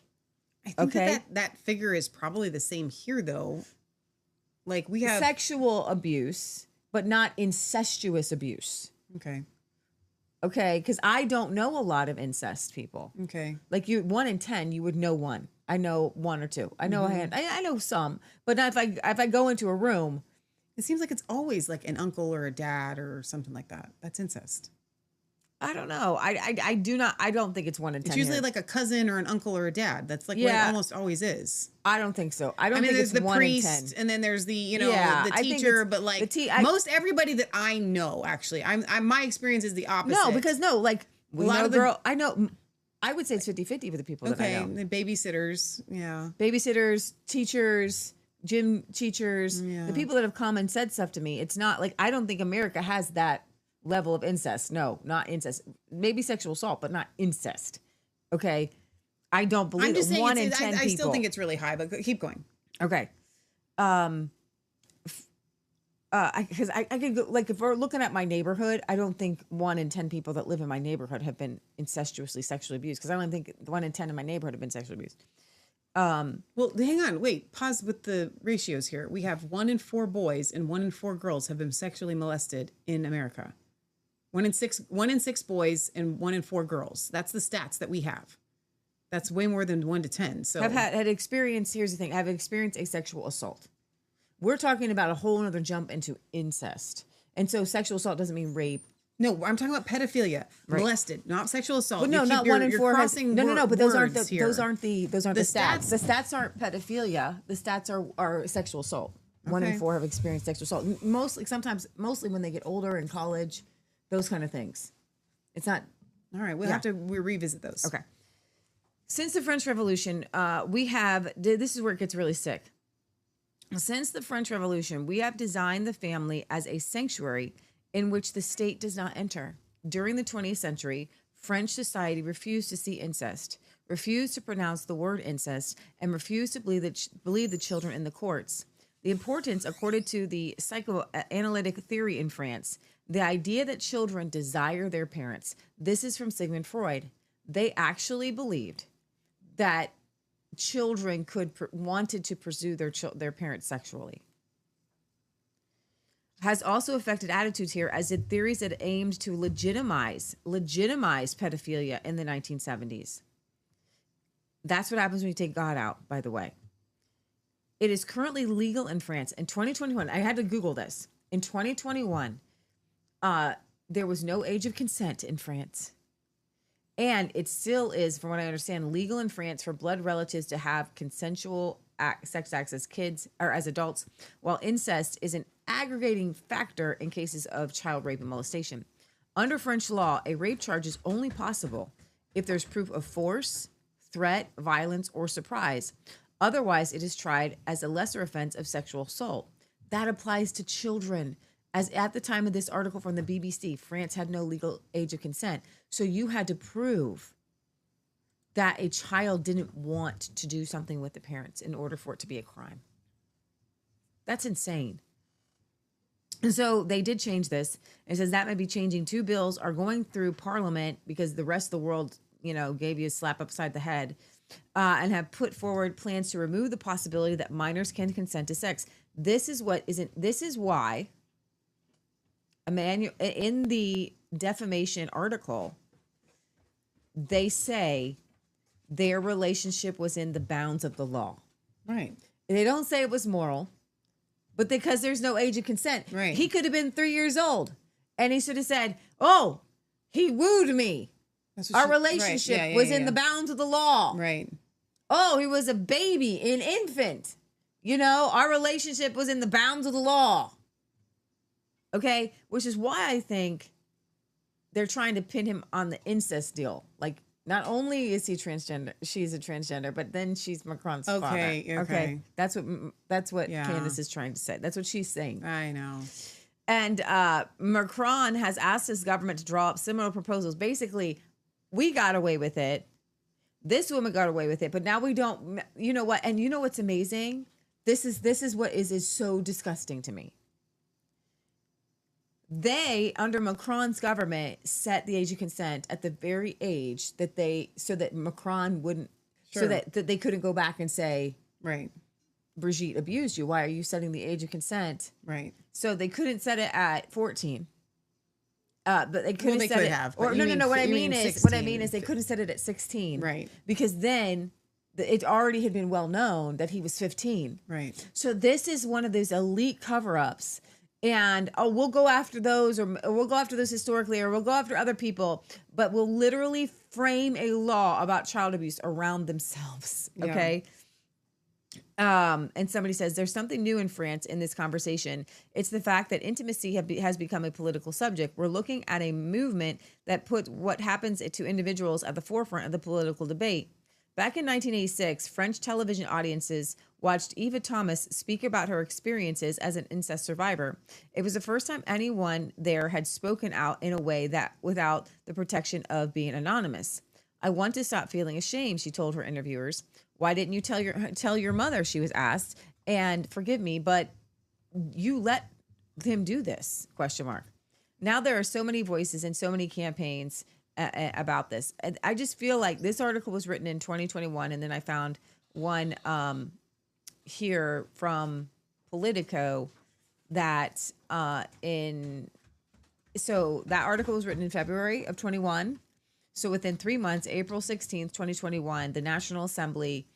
Speaker 6: I think that figure is probably the same here, though. Like we have
Speaker 7: sexual abuse, but not incestuous abuse.
Speaker 6: Okay.
Speaker 7: Because I don't know a lot of incest people.
Speaker 6: Okay.
Speaker 7: Like 1 in 10, you would know one. I know 1 or 2. I know I know some, but not if I go into a room.
Speaker 6: It seems like it's always like an uncle or a dad or something like that. That's incest.
Speaker 7: I don't know. I do not. I don't think it's 1 in 10.
Speaker 6: It's usually
Speaker 7: here.
Speaker 6: like a cousin or an uncle or a dad. That's like what it almost always is.
Speaker 7: I don't think so. I don't
Speaker 6: mean,
Speaker 7: think
Speaker 6: there's
Speaker 7: it's
Speaker 6: the
Speaker 7: 1
Speaker 6: priest,
Speaker 7: in 10.
Speaker 6: and then there's the
Speaker 7: Yeah,
Speaker 6: the
Speaker 7: I think
Speaker 6: teacher.
Speaker 7: it's
Speaker 6: But like
Speaker 7: the
Speaker 6: most everybody that I know, actually, I'm my experience is the opposite.
Speaker 7: No, because like we
Speaker 6: A lot
Speaker 7: know
Speaker 6: of the-
Speaker 7: girl. I know. I would say it's 50-50 for the people that I
Speaker 6: okay,
Speaker 7: know.
Speaker 6: the babysitters, yeah.
Speaker 7: Babysitters, teachers, gym teachers, the people that have come and said stuff to me. It's not like I don't think America has that level of incest. No, not incest. Maybe sexual assault, but not incest. Okay, I don't believe
Speaker 6: I'm just saying
Speaker 7: 1 in 10 people.
Speaker 6: I still think it's really high, but keep going.
Speaker 7: Okay. Because I could go, like, if we're looking at my neighborhood, I don't think 1 in 10 people that live in my neighborhood have been incestuously sexually abused. Because I don't think 1 in 10 in my neighborhood have been sexually abused.
Speaker 6: Well, hang on, wait, pause with the ratios here. We have 1 in 4 boys and 1 in 4 girls have been sexually molested in America. 1 in 6 boys and 1 in 4 girls. That's the stats that we have. That's way more than 1 to 10. So
Speaker 7: I've had experience. Here's the thing: I've experienced a sexual assault. We're talking about a whole other jump into incest, and so sexual assault doesn't mean rape.
Speaker 6: No, I'm talking about pedophilia,
Speaker 7: Right.
Speaker 6: molested, not sexual assault.
Speaker 7: But no, not 1 in 4 has. No. But those aren't the stats. The stats aren't pedophilia. The stats are sexual assault. 1 in
Speaker 6: Okay.
Speaker 7: 4 have experienced sexual assault. Mostly when they get older in college, those kind of things. It's not.
Speaker 6: All right, we'll have to revisit those.
Speaker 7: Okay. Since the French Revolution, this is where it gets really sick. Since the French Revolution, we have designed the family as a sanctuary in which the state does not enter. During the 20th century, French society refused to see incest, refused to pronounce the word incest, and refused to believe the children in the courts. The importance, according to the psychoanalytic theory in France, the idea that children desire their parents. This is from Sigmund Freud. They actually believed that children wanted to pursue their parents sexually. Has also affected attitudes here, as did theories that aimed to legitimize pedophilia in the 1970s. That's what happens when you take God out, by the way. It is currently legal in France. In 2021, I had to Google this. In 2021, there was no age of consent in France. And it still is, from what I understand, legal in France for blood relatives to have consensual sex acts as kids or as adults, while incest is an aggregating factor in cases of child rape and molestation. Under French law, a rape charge is only possible if there's proof of force, threat, violence, or surprise. Otherwise, it is tried as a lesser offense of sexual assault. That applies to children. As at the time of this article from the BBC, France had no legal age of consent. So you had to prove that a child didn't want to do something with the parents in order for it to be a crime. That's insane. And so they did change this. It says that may be changing. 2 bills are going through Parliament because the rest of the world, gave you a slap upside the head, and have put forward plans to remove the possibility that minors can consent to sex. This is why in the defamation article, they say their relationship was in the bounds of the law.
Speaker 6: Right.
Speaker 7: They don't say it was moral, but because there's no age of consent.
Speaker 6: Right.
Speaker 7: He could have been 3 years old, and he should have said, "Oh, he wooed me. Our relationship was in the bounds of the law."
Speaker 6: Right.
Speaker 7: Oh, he was a baby, an infant. Our relationship was in the bounds of the law. Okay, which is why I think they're trying to pin him on the incest deal. Like, not only is he transgender, she's a transgender, but then she's Macron's father. Okay. That's what Candace is trying to say. That's what she's saying.
Speaker 6: I know.
Speaker 7: And Macron has asked his government to draw up similar proposals. Basically, we got away with it. This woman got away with it, but now we don't. You know what? And you know what's amazing? This is what is so disgusting to me. They, under Macron's government, set the age of consent at the very age so that Macron wouldn't, so that they couldn't go back and say,
Speaker 6: right,
Speaker 7: Brigitte abused you. Why are you setting the age of consent?
Speaker 6: Right.
Speaker 7: So they couldn't set it at 14. But they couldn't
Speaker 6: they
Speaker 7: set
Speaker 6: could
Speaker 7: it.
Speaker 6: have.
Speaker 7: Or no. What I mean is they could have set it at 16.
Speaker 6: Right.
Speaker 7: Because then it already had been well known that he was 15.
Speaker 6: Right.
Speaker 7: So this is one of those elite cover-ups And we'll go after those, or we'll go after those historically, or we'll go after other people, but we'll literally frame a law about child abuse around themselves. Okay. And somebody says there's something new in France in this conversation. It's the fact that intimacy has become a political subject. We're looking at a movement that put what happens to individuals at the forefront of the political debate. Back in 1986, French television audiences watched Eva Thomas speak about her experiences as an incest survivor. It was the first time anyone there had spoken out in a way that without the protection of being anonymous. I want to stop feeling ashamed, she told her interviewers. Why didn't you tell your mother, she was asked. And forgive me, but you let him do this, ? Now there are so many voices and so many campaigns about this. And I just feel like this article was written in 2021, and then I found one here from Politico that so that article was written in February of 21. So within 3 months, April 16th, 2021, the National Assembly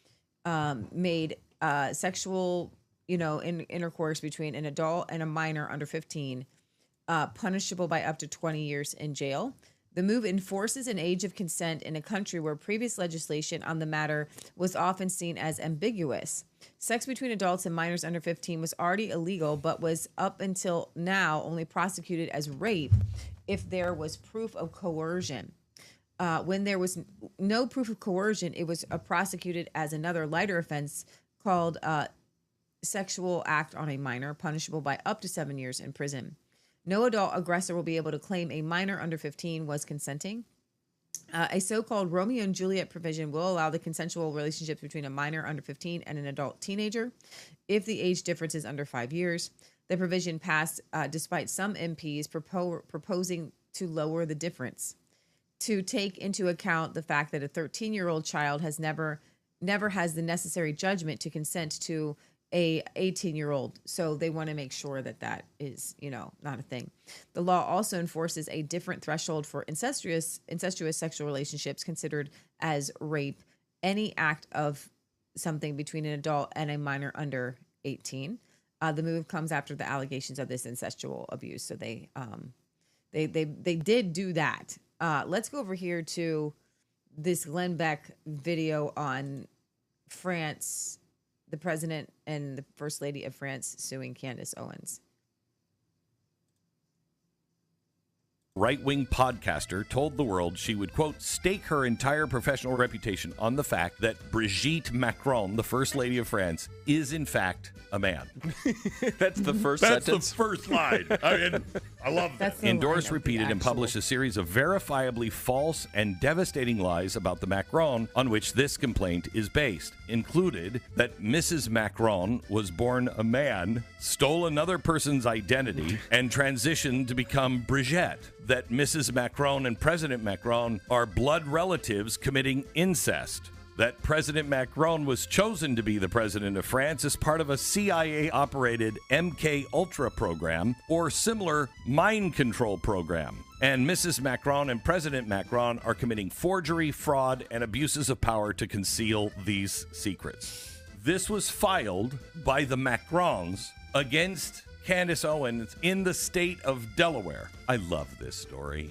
Speaker 7: made sexual, intercourse between an adult and a minor under 15 punishable by up to 20 years in jail. The move enforces an age of consent in a country where previous legislation on the matter was often seen as ambiguous. Sex between adults and minors under 15 was already illegal, but was up until now only prosecuted as rape if there was proof of coercion. When there was no proof of coercion, it was prosecuted as another lighter offense called sexual act on a minor, punishable by up to 7 years in prison. No adult aggressor will be able to claim a minor under 15 was consenting. A so-called Romeo and Juliet provision will allow the consensual relationships between a minor under 15 and an adult teenager if the age difference is under 5 years. The provision passed despite some MPs proposing to lower the difference, to take into account the fact that a 13-year-old child has never has the necessary judgment to consent to a 18-year-old. So they want to make sure that that is, not a thing. The law also enforces a different threshold for incestuous sexual relationships considered as rape, any act of something between an adult and a minor under 18. The move comes after the allegations of this incestual abuse. So they did do that. Let's go over here to this Glenn Beck video on France, the president and the first lady of France suing Candace Owens.
Speaker 1: Right-wing podcaster told the world she would, quote, stake her entire professional reputation on the fact that Brigitte Macron, the first lady of France, is in fact a man.
Speaker 2: That's the first
Speaker 1: That's
Speaker 2: sentence.
Speaker 1: the first line. I mean, I love that. Endorsed, repeated, and published a series of verifiably false and devastating lies about the Macron on which this complaint is based. Included that Mrs. Macron was born a man, stole another person's identity, and transitioned to become Brigette. That Mrs. Macron and President Macron are blood relatives committing incest. That President Macron was chosen to be the president of France as part of a CIA-operated MK Ultra program or similar mind control program. And Mrs. Macron and President Macron are committing forgery, fraud, and abuses of power to conceal these secrets. This was filed by the Macrons against Candace Owens in the state of Delaware. I love this story.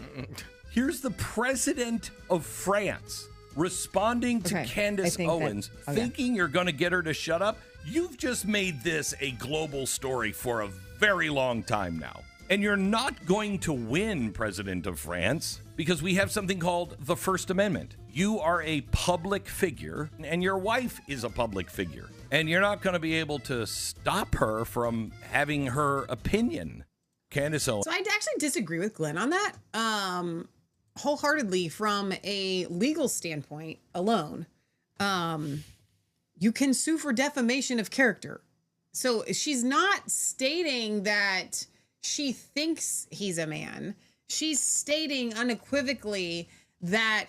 Speaker 1: Here's the president of France responding to Candace Owens, thinking you're going to get her to shut up. You've just made this a global story for a very long time now. And you're not going to win, President of France, because we have something called the First Amendment. You are a public figure, and your wife is a public figure. And you're not going to be able to stop her from having her opinion. Candace Owens.
Speaker 6: So I actually disagree with Glenn on that. Wholeheartedly, from a legal standpoint alone, you can sue for defamation of character. So she's not stating that she thinks he's a man. She's stating unequivocally that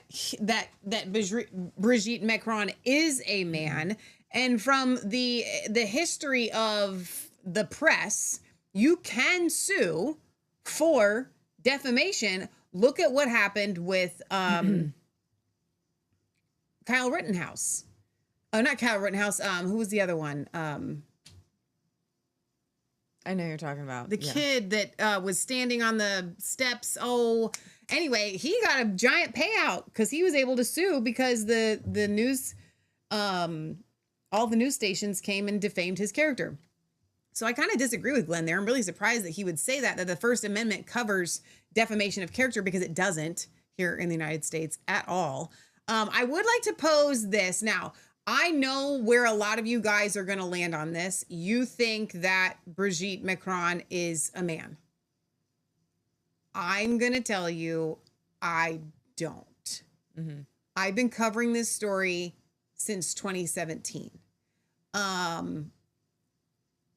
Speaker 6: Brigitte Macron is a man. And from the history of the press, you can sue for defamation. Look at what happened with Kyle Rittenhouse. Oh, not Kyle Rittenhouse. Who was the other one?
Speaker 7: I know you're talking about.
Speaker 6: The kid that was standing on the steps. Oh, anyway, he got a giant payout because he was able to sue because the news, all the news stations came and defamed his character. So I kind of disagree with Glenn there. I'm really surprised that he would say that the First Amendment covers defamation of character, because it doesn't here in the United States at all. I would like to pose this. Now, I know where a lot of you guys are going to land on this. You think that Brigitte Macron is a man. I'm going to tell you, I don't.
Speaker 7: Mm-hmm.
Speaker 6: I've been covering this story since 2017.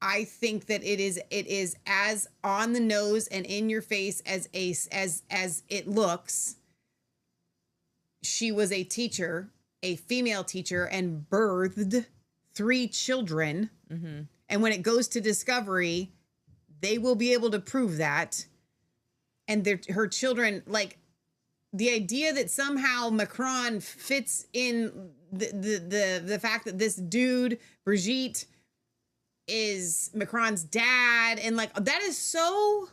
Speaker 6: I think that it is as on the nose and in your face as it looks. She was a teacher, a female teacher, and birthed 3 children.
Speaker 7: Mm-hmm.
Speaker 6: And when it goes to discovery, they will be able to prove that. And her children, like, the idea that somehow Macron fits in the fact that this dude, Brigitte, is Macron's dad, and like, that is so,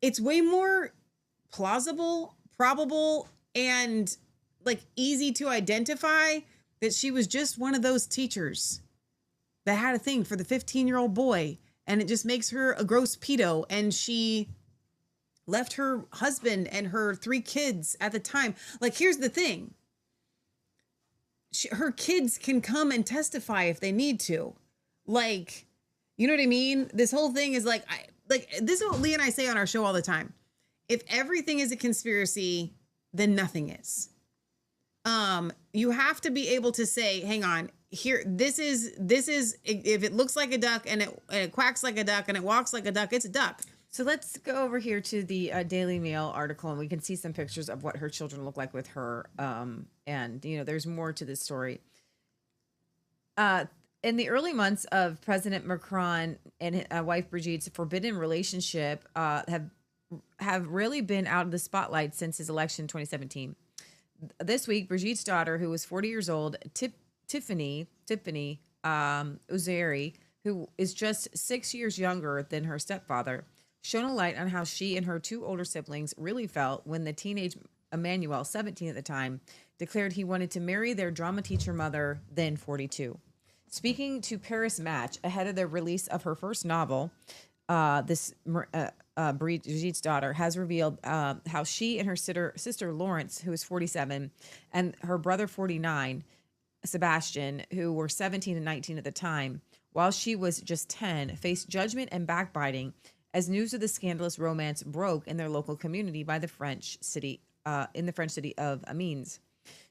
Speaker 6: it's way more plausible, probable, and like easy to identify that she was just one of those teachers that had a thing for the 15-year-old boy, and it just makes her a gross pedo, and she left her husband and her 3 kids at the time. Like, here's the thing. Her kids can come and testify if they need to. Like, you know what I mean? This whole thing is like, this is what Lee and I say on our show all the time. If everything is a conspiracy, then nothing is. You have to be able to say, hang on, here, this is, if it looks like a duck and it quacks like a duck and it walks like a duck, it's a duck.
Speaker 7: So let's go over here to the Daily Mail article, and we can see some pictures of what her children look like with her. And, you know, there's more to this story. In the early months of President Macron and his wife Brigitte's forbidden relationship have really been out of the spotlight since his election in 2017. This week, Brigitte's daughter, who was 40 years old, Tiffany Ozeri, who is just 6 years younger than her stepfather, shone a light on how she and her 2 older siblings really felt when the teenage Emmanuel, 17 at the time, declared he wanted to marry their drama teacher mother, then 42. Speaking to Paris Match ahead of the release of her first novel, Brigitte's daughter has revealed how she and her sister Lawrence, who is 47, and her brother 49, Sebastian, who were 17 and 19 at the time, while she was just 10, faced judgment and backbiting as news of the scandalous romance broke in their local community by the French city of Amiens.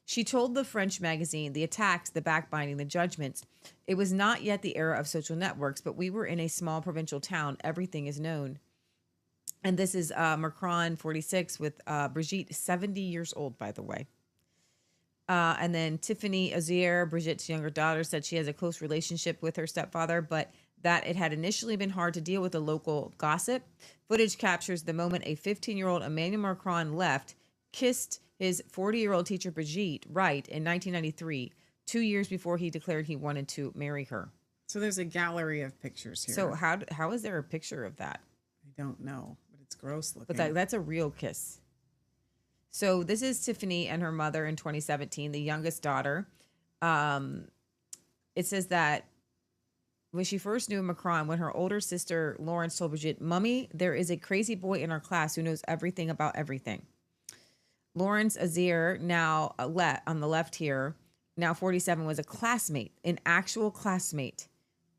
Speaker 7: She told the French magazine, "The attacks, the backbiting, the judgments. It was not yet the era of social networks, but we were in a small provincial town. Everything is known." And this is Macron, 46, with Brigitte, 70 years old, by the way. And then Tiffany Ozeri, Brigitte's younger daughter, said she has a close relationship with her stepfather, but that it had initially been hard to deal with the local gossip. Footage captures the moment a 15-year-old Emmanuel Macron kissed his 40-year-old teacher Brigitte Wright in 1993, 2 years before he declared he wanted to marry her.
Speaker 6: So there's a gallery of pictures here.
Speaker 7: So how is there a picture of that?
Speaker 6: I don't know, but it's gross looking.
Speaker 7: But that's a real kiss. So this is Tiffany and her mother in 2017, the youngest daughter. It says that when she first knew Macron, when her older sister Lawrence told Brigitte, "Mummy, there is a crazy boy in our class who knows everything about everything." Lawrence Ozeri, now on the left here, now 47, was a classmate, an actual classmate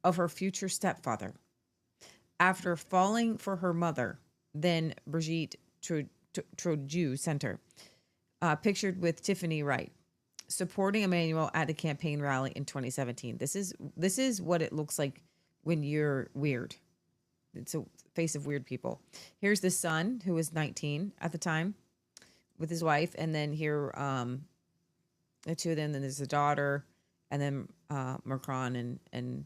Speaker 7: of her future stepfather. After falling for her mother, then Brigitte Troju Center, pictured with Tiffany Wright, supporting Emmanuel at a campaign rally in 2017. This is what it looks like when you're weird. It's a face of weird people. Here's the son, who was 19 at the time, with his wife, and then here the two of them. Then there's the daughter, and then Macron, and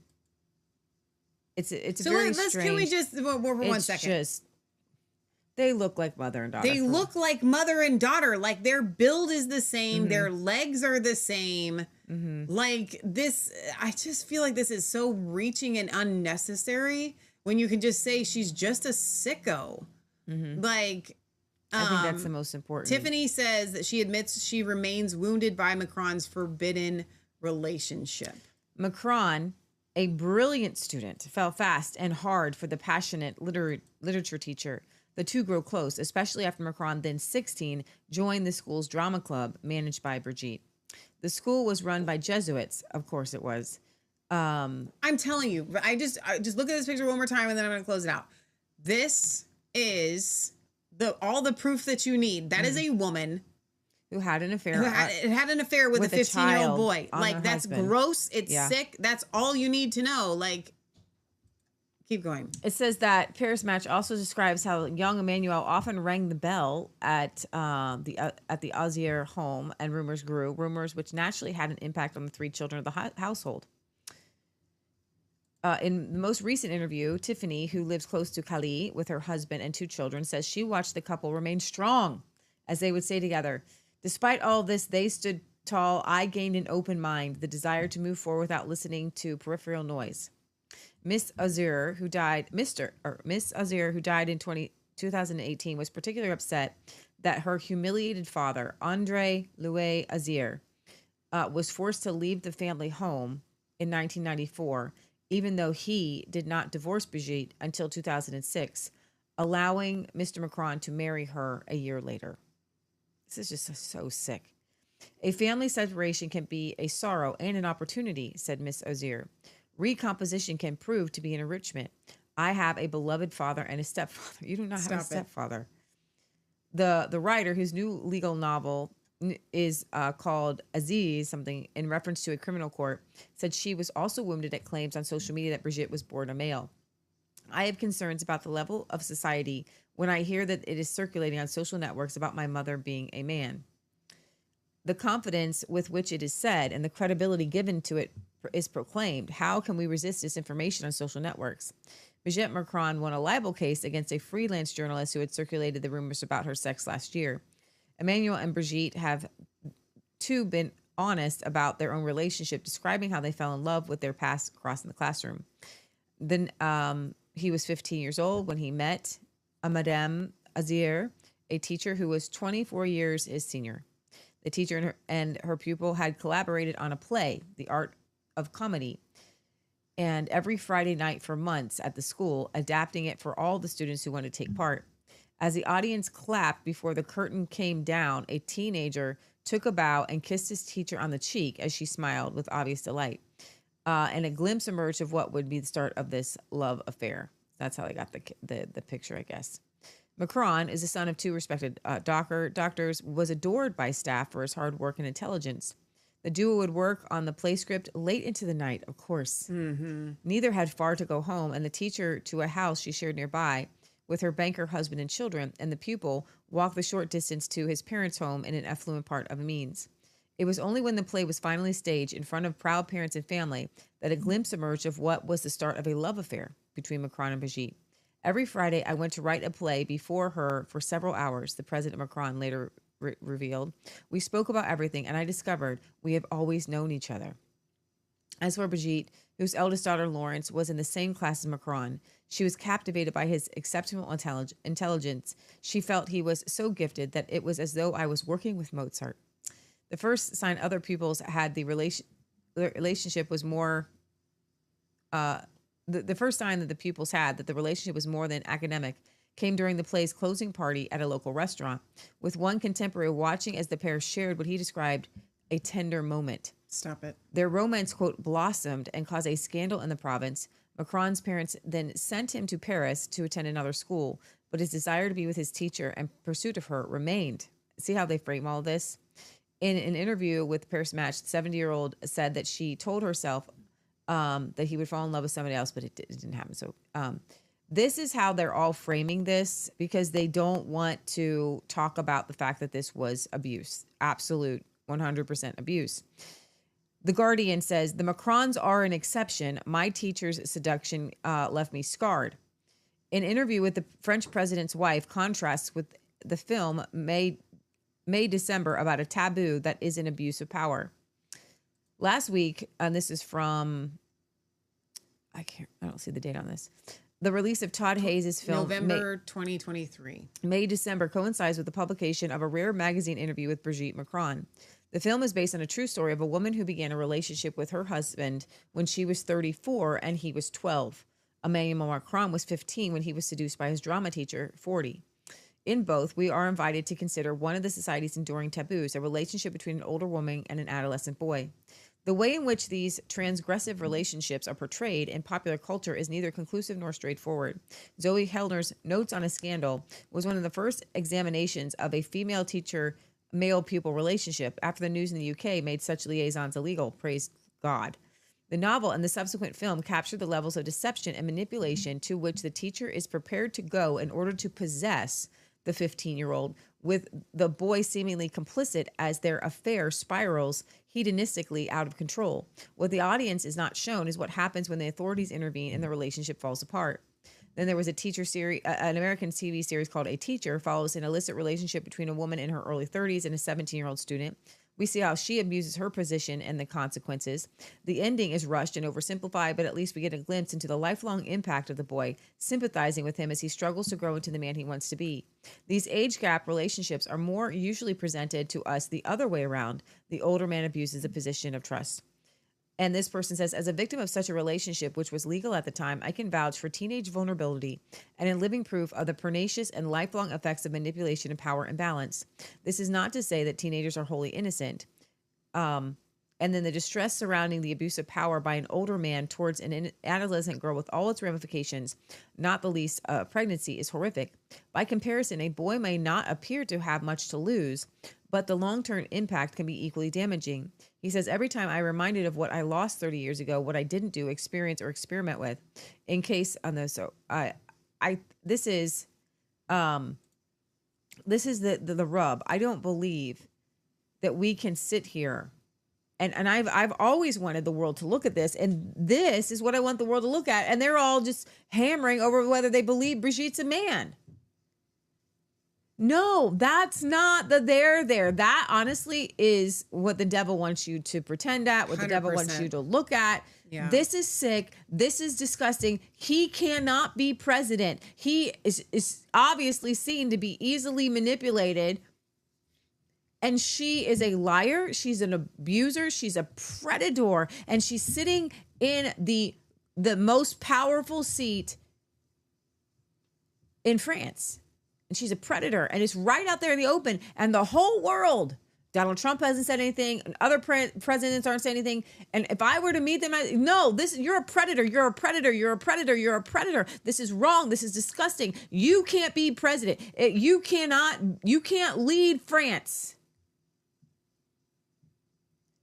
Speaker 7: it's
Speaker 6: so
Speaker 7: very strange.
Speaker 6: Can we just for 1 second?
Speaker 7: Just they look like mother and daughter.
Speaker 6: They look like mother and daughter. Like their build is the same. Mm-hmm. Their legs are the same. Like this, I just feel like this is so reaching and unnecessary when you can just say she's just a sicko. Like,
Speaker 7: I think that's the most important.
Speaker 6: Tiffany says that she admits she remains wounded by Macron's forbidden relationship.
Speaker 7: Macron, a brilliant student, fell fast and hard for the passionate literature teacher. The two grow close, especially after Macron, then 16, joined the school's drama club managed by Brigette. The school was run by Jesuits, of course it was.
Speaker 6: I'm telling you, I just look at this picture one more time and then I'm going to close it out. This is all the proof that you need. That is a woman
Speaker 7: who had an affair.
Speaker 6: Who had an affair with a 15-year-old boy. Like, that's
Speaker 7: husband.
Speaker 6: gross. It's sick. That's all you need to know. Like, keep going.
Speaker 7: It says that Paris Match also describes how young Emmanuel often rang the bell at the Azier home, and rumors grew. Rumors which naturally had an impact on the three children of the household. In the most recent interview, Tiffany, who lives close to Calais with her husband and two children, says she watched the couple remain strong, as they would say together. Despite all this, they stood tall. I gained an open mind, the desire to move forward without listening to peripheral noise. Miss Azier, who died in 2018, was particularly upset that her humiliated father, André Louis Azier, was forced to leave the family home in 1994, even though he did not divorce Brigitte until 2006, allowing Mr. Macron to marry her a year later. This is just so sick. A family separation can be a sorrow and an opportunity, said Miss Azier. Recomposition can prove to be an enrichment. I have a beloved father and a stepfather. You do not have a stepfather. The writer, whose new legal novel is called Aziz, something in reference to a criminal court, said she was also wounded at claims on social media that Brigette was born a male. I have concerns about the level of society when I hear that it is circulating on social networks about my mother being a man. The confidence with which it is said and the credibility given to it is proclaimed. How can we resist disinformation on social networks? Brigitte Macron won a libel case against a freelance journalist who had circulated the rumors about her sex last year. Emmanuel and Brigette have too been honest about their own relationship, describing how they fell in love with their past crossing the classroom. Then he was 15 years old when he met Madame Azier, a teacher who was 24 years his senior. The teacher and her pupil had collaborated on a play, The Art of Comedy, and every Friday night for months at the school, adapting it for all the students who wanted to take part. As the audience clapped before the curtain came down, a teenager took a bow and kissed his teacher on the cheek as she smiled with obvious delight. And a glimpse emerged of what would be the start of this love affair. That's how they got the picture, I guess. Macron is the son of two respected doctors, was adored by staff for his hard work and intelligence. The duo would work on the play script late into the night, of course. Neither had far to go home, and the teacher to a house she shared nearby with her banker husband and children, and the pupil walked the short distance to his parents' home in an affluent part of Amiens. It was only when the play was finally staged in front of proud parents and family that a glimpse emerged of what was the start of a love affair between Macron and Brigitte. Every Friday, I went to write a play before her for several hours, the President Macron later revealed. We spoke about everything, and I discovered we have always known each other. As for Brigitte, whose eldest daughter, Laurence, was in the same class as Macron, she was captivated by his exceptional intelligence. She felt he was so gifted that it was as though I was working with Mozart. The first sign other pupils had the relationship was more... The first sign that the pupils had that the relationship was more than academic came during the play's closing party at a local restaurant, with one contemporary watching as the pair shared what he described a tender moment.
Speaker 6: Stop it.
Speaker 7: Their romance, quote, blossomed and caused a scandal in the province. Macron's parents then sent him to Paris to attend another school, but his desire to be with his teacher and pursuit of her remained. See how they frame all this? In an interview with Paris Match, the 70-year-old said that she told herself that he would fall in love with somebody else, but it didn't happen. So this is how they're all framing this, because they don't want to talk about the fact that this was abuse, absolute 100% abuse. The Guardian says, the Macrons are an exception. My teacher's seduction left me scarred. An interview with the French president's wife contrasts with the film May December about a taboo that is an abuse of power. Last week, and this is from, I don't see the date on this. The release of Todd Hayes' film
Speaker 6: November 2023.
Speaker 7: May-December coincides with the publication of a rare magazine interview with Brigitte Macron. The film is based on a true story of a woman who began a relationship with her husband when she was 34 and he was 12. Emmanuel Macron was 15 when he was seduced by his drama teacher, 40. In both, we are invited to consider one of the society's enduring taboos, a relationship between an older woman and an adolescent boy. The way in which these transgressive relationships are portrayed in popular culture is neither conclusive nor straightforward. Zoe Heldner's Notes on a Scandal was one of the first examinations of a female teacher-male pupil relationship after the news in the UK made such liaisons illegal. Praise God. The novel and the subsequent film captured the levels of deception and manipulation to which the teacher is prepared to go in order to possess the 15-year-old, with the boy seemingly complicit as their affair spirals hedonistically out of control. What the audience is not shown is what happens when the authorities intervene and the relationship falls apart. Then there was a teacher series, an American TV series called A Teacher, follows an illicit relationship between a woman in her early 30s and a 17-year-old student. We see how she abuses her position and the consequences. The ending is rushed and oversimplified, but at least we get a glimpse into the lifelong impact of the boy, sympathizing with him as he struggles to grow into the man he wants to be. These age gap relationships are more usually presented to us the other way around. The older man abuses a position of trust. And this person says, as a victim of such a relationship, which was legal at the time, I can vouch for teenage vulnerability and in living proof of the pernicious and lifelong effects of manipulation and power imbalance. This is not to say that teenagers are wholly innocent. And then the distress surrounding the abuse of power by an older man towards an adolescent girl with all its ramifications, not the least pregnancy, is horrific. By comparison, a boy may not appear to have much to lose, but the long-term impact can be equally damaging. He says, every time I'm reminded of what I lost 30 years ago, what I didn't do, experience, or experiment with, in case on this, so this is the rub. I don't believe that we can sit here, and I've always wanted the world to look at this, and this is what I want the world to look at, and they're all just hammering over whether they believe Brigitte's a man. No, that's not the there. That honestly is what the devil wants you to pretend at, what 100%. The devil wants you to look at. Yeah. This is sick. This is disgusting. He cannot be president. He is obviously seen to be easily manipulated. And she is a liar. She's an abuser. She's a predator. And she's sitting in the most powerful seat in France. And she's a predator, and it's right out there in the open. And the whole world, Donald Trump hasn't said anything, and other presidents aren't saying anything. And if I were to meet them, you're a predator. You're a predator. You're a predator. You're a predator. This is wrong. This is disgusting. You can't be president. You can't lead France.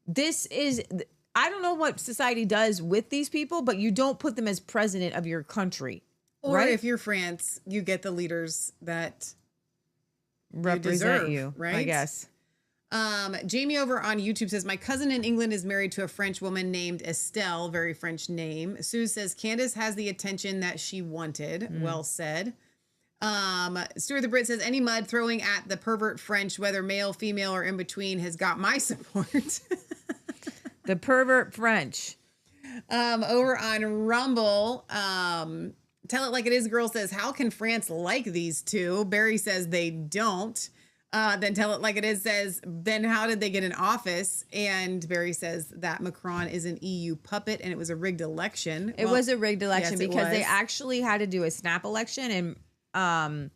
Speaker 7: This is, I don't know what society does with these people, but you don't put them as president of your country.
Speaker 6: Or right? If you're France, you get the leaders that
Speaker 7: represent you,
Speaker 6: right?
Speaker 7: I guess.
Speaker 6: Jamie over on YouTube says, my cousin in England is married to a French woman named Estelle, very French name. Sue says, Candace has the attention that she wanted. Well said. Stuart the Brit says, any mud throwing at the pervert French, whether male, female, or in between, has got my support.
Speaker 7: The pervert French.
Speaker 6: Over on Rumble, Tell It Like It Is girl says, how can France like these two? Barry says they don't. Then Tell It Like It Is says, then how did they get in office? And Barry says that Macron is an EU puppet and it was a rigged election.
Speaker 7: It was a rigged election,
Speaker 6: yes,
Speaker 7: because they actually had to do a snap election, and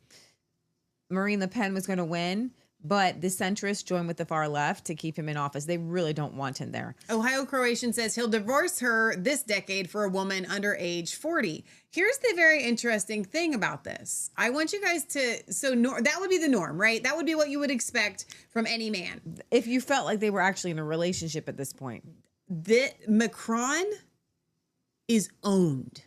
Speaker 7: Marine Le Pen was going to win. But the centrists joined with the far left to keep him in office. They really don't want him there.
Speaker 6: Ohio Croatian says he'll divorce her this decade for a woman under age 40. Here's the very interesting thing about this. I want you guys to, that would be the norm, right? That would be what you would expect from any man.
Speaker 7: If you felt like they were actually in a relationship at this point.
Speaker 6: Macron is owned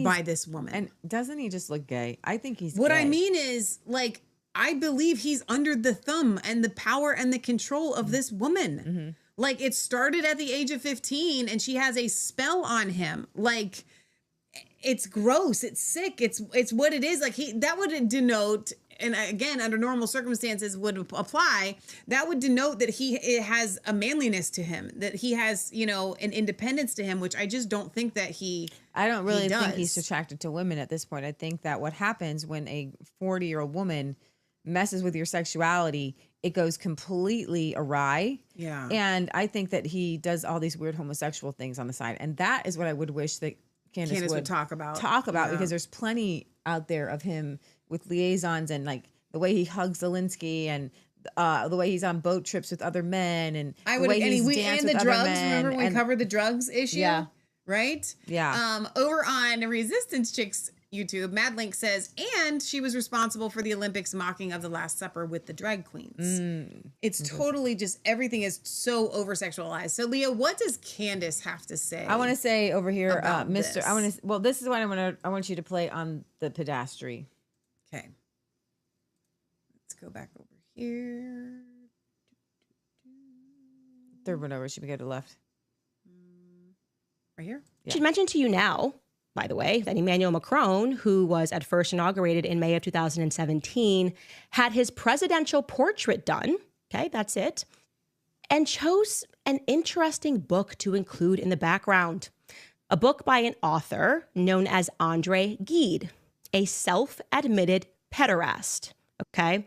Speaker 6: by this woman.
Speaker 7: And doesn't he just look gay? I think he's
Speaker 6: What
Speaker 7: gay.
Speaker 6: I mean is, like, I believe he's under the thumb and the power and the control of this woman. Mm-hmm. Like, it started at the age of 15 and she has a spell on him. Like, it's gross. It's sick. It's what it is. Like, that would denote and again, under normal circumstances would apply, that would denote that it has a manliness to him, that he has, an independence to him, which I just don't think that
Speaker 7: I don't really think
Speaker 6: does.
Speaker 7: he's attracted to women at this point. I think that what happens when a 40-year-old woman messes with your sexuality, it goes completely awry.
Speaker 6: Yeah.
Speaker 7: And I think that he does all these weird homosexual things on the side. And that is what I would wish that Candace would
Speaker 6: talk about.
Speaker 7: Because there's plenty out there of him with liaisons and like the way he hugs Zelensky and the way he's on boat trips with other men and the way he's danced with
Speaker 6: the
Speaker 7: other
Speaker 6: drugs.
Speaker 7: men.
Speaker 6: Remember we covered the drugs issue?
Speaker 7: Yeah.
Speaker 6: Right?
Speaker 7: Yeah.
Speaker 6: Over on Resistance Chicks YouTube, Madlink says, and she was responsible for the Olympics mocking of the Last Supper with the drag queens. It's totally just, everything is so over-sexualized. So, Leah, what does Candace have to say?
Speaker 7: I want to say over here, Mr.
Speaker 6: this?
Speaker 7: This is what I want you to play on the pedastry.
Speaker 6: Okay. Let's go back over here.
Speaker 7: Third one over. Should we go to the left?
Speaker 6: Right here?
Speaker 8: I should mention to you now, by the way, that Emmanuel Macron, who was at first inaugurated in May of 2017, had his presidential portrait done. Okay, that's it. And chose an interesting book to include in the background. A book by an author known as Andre Gide, a self-admitted pederast. Okay.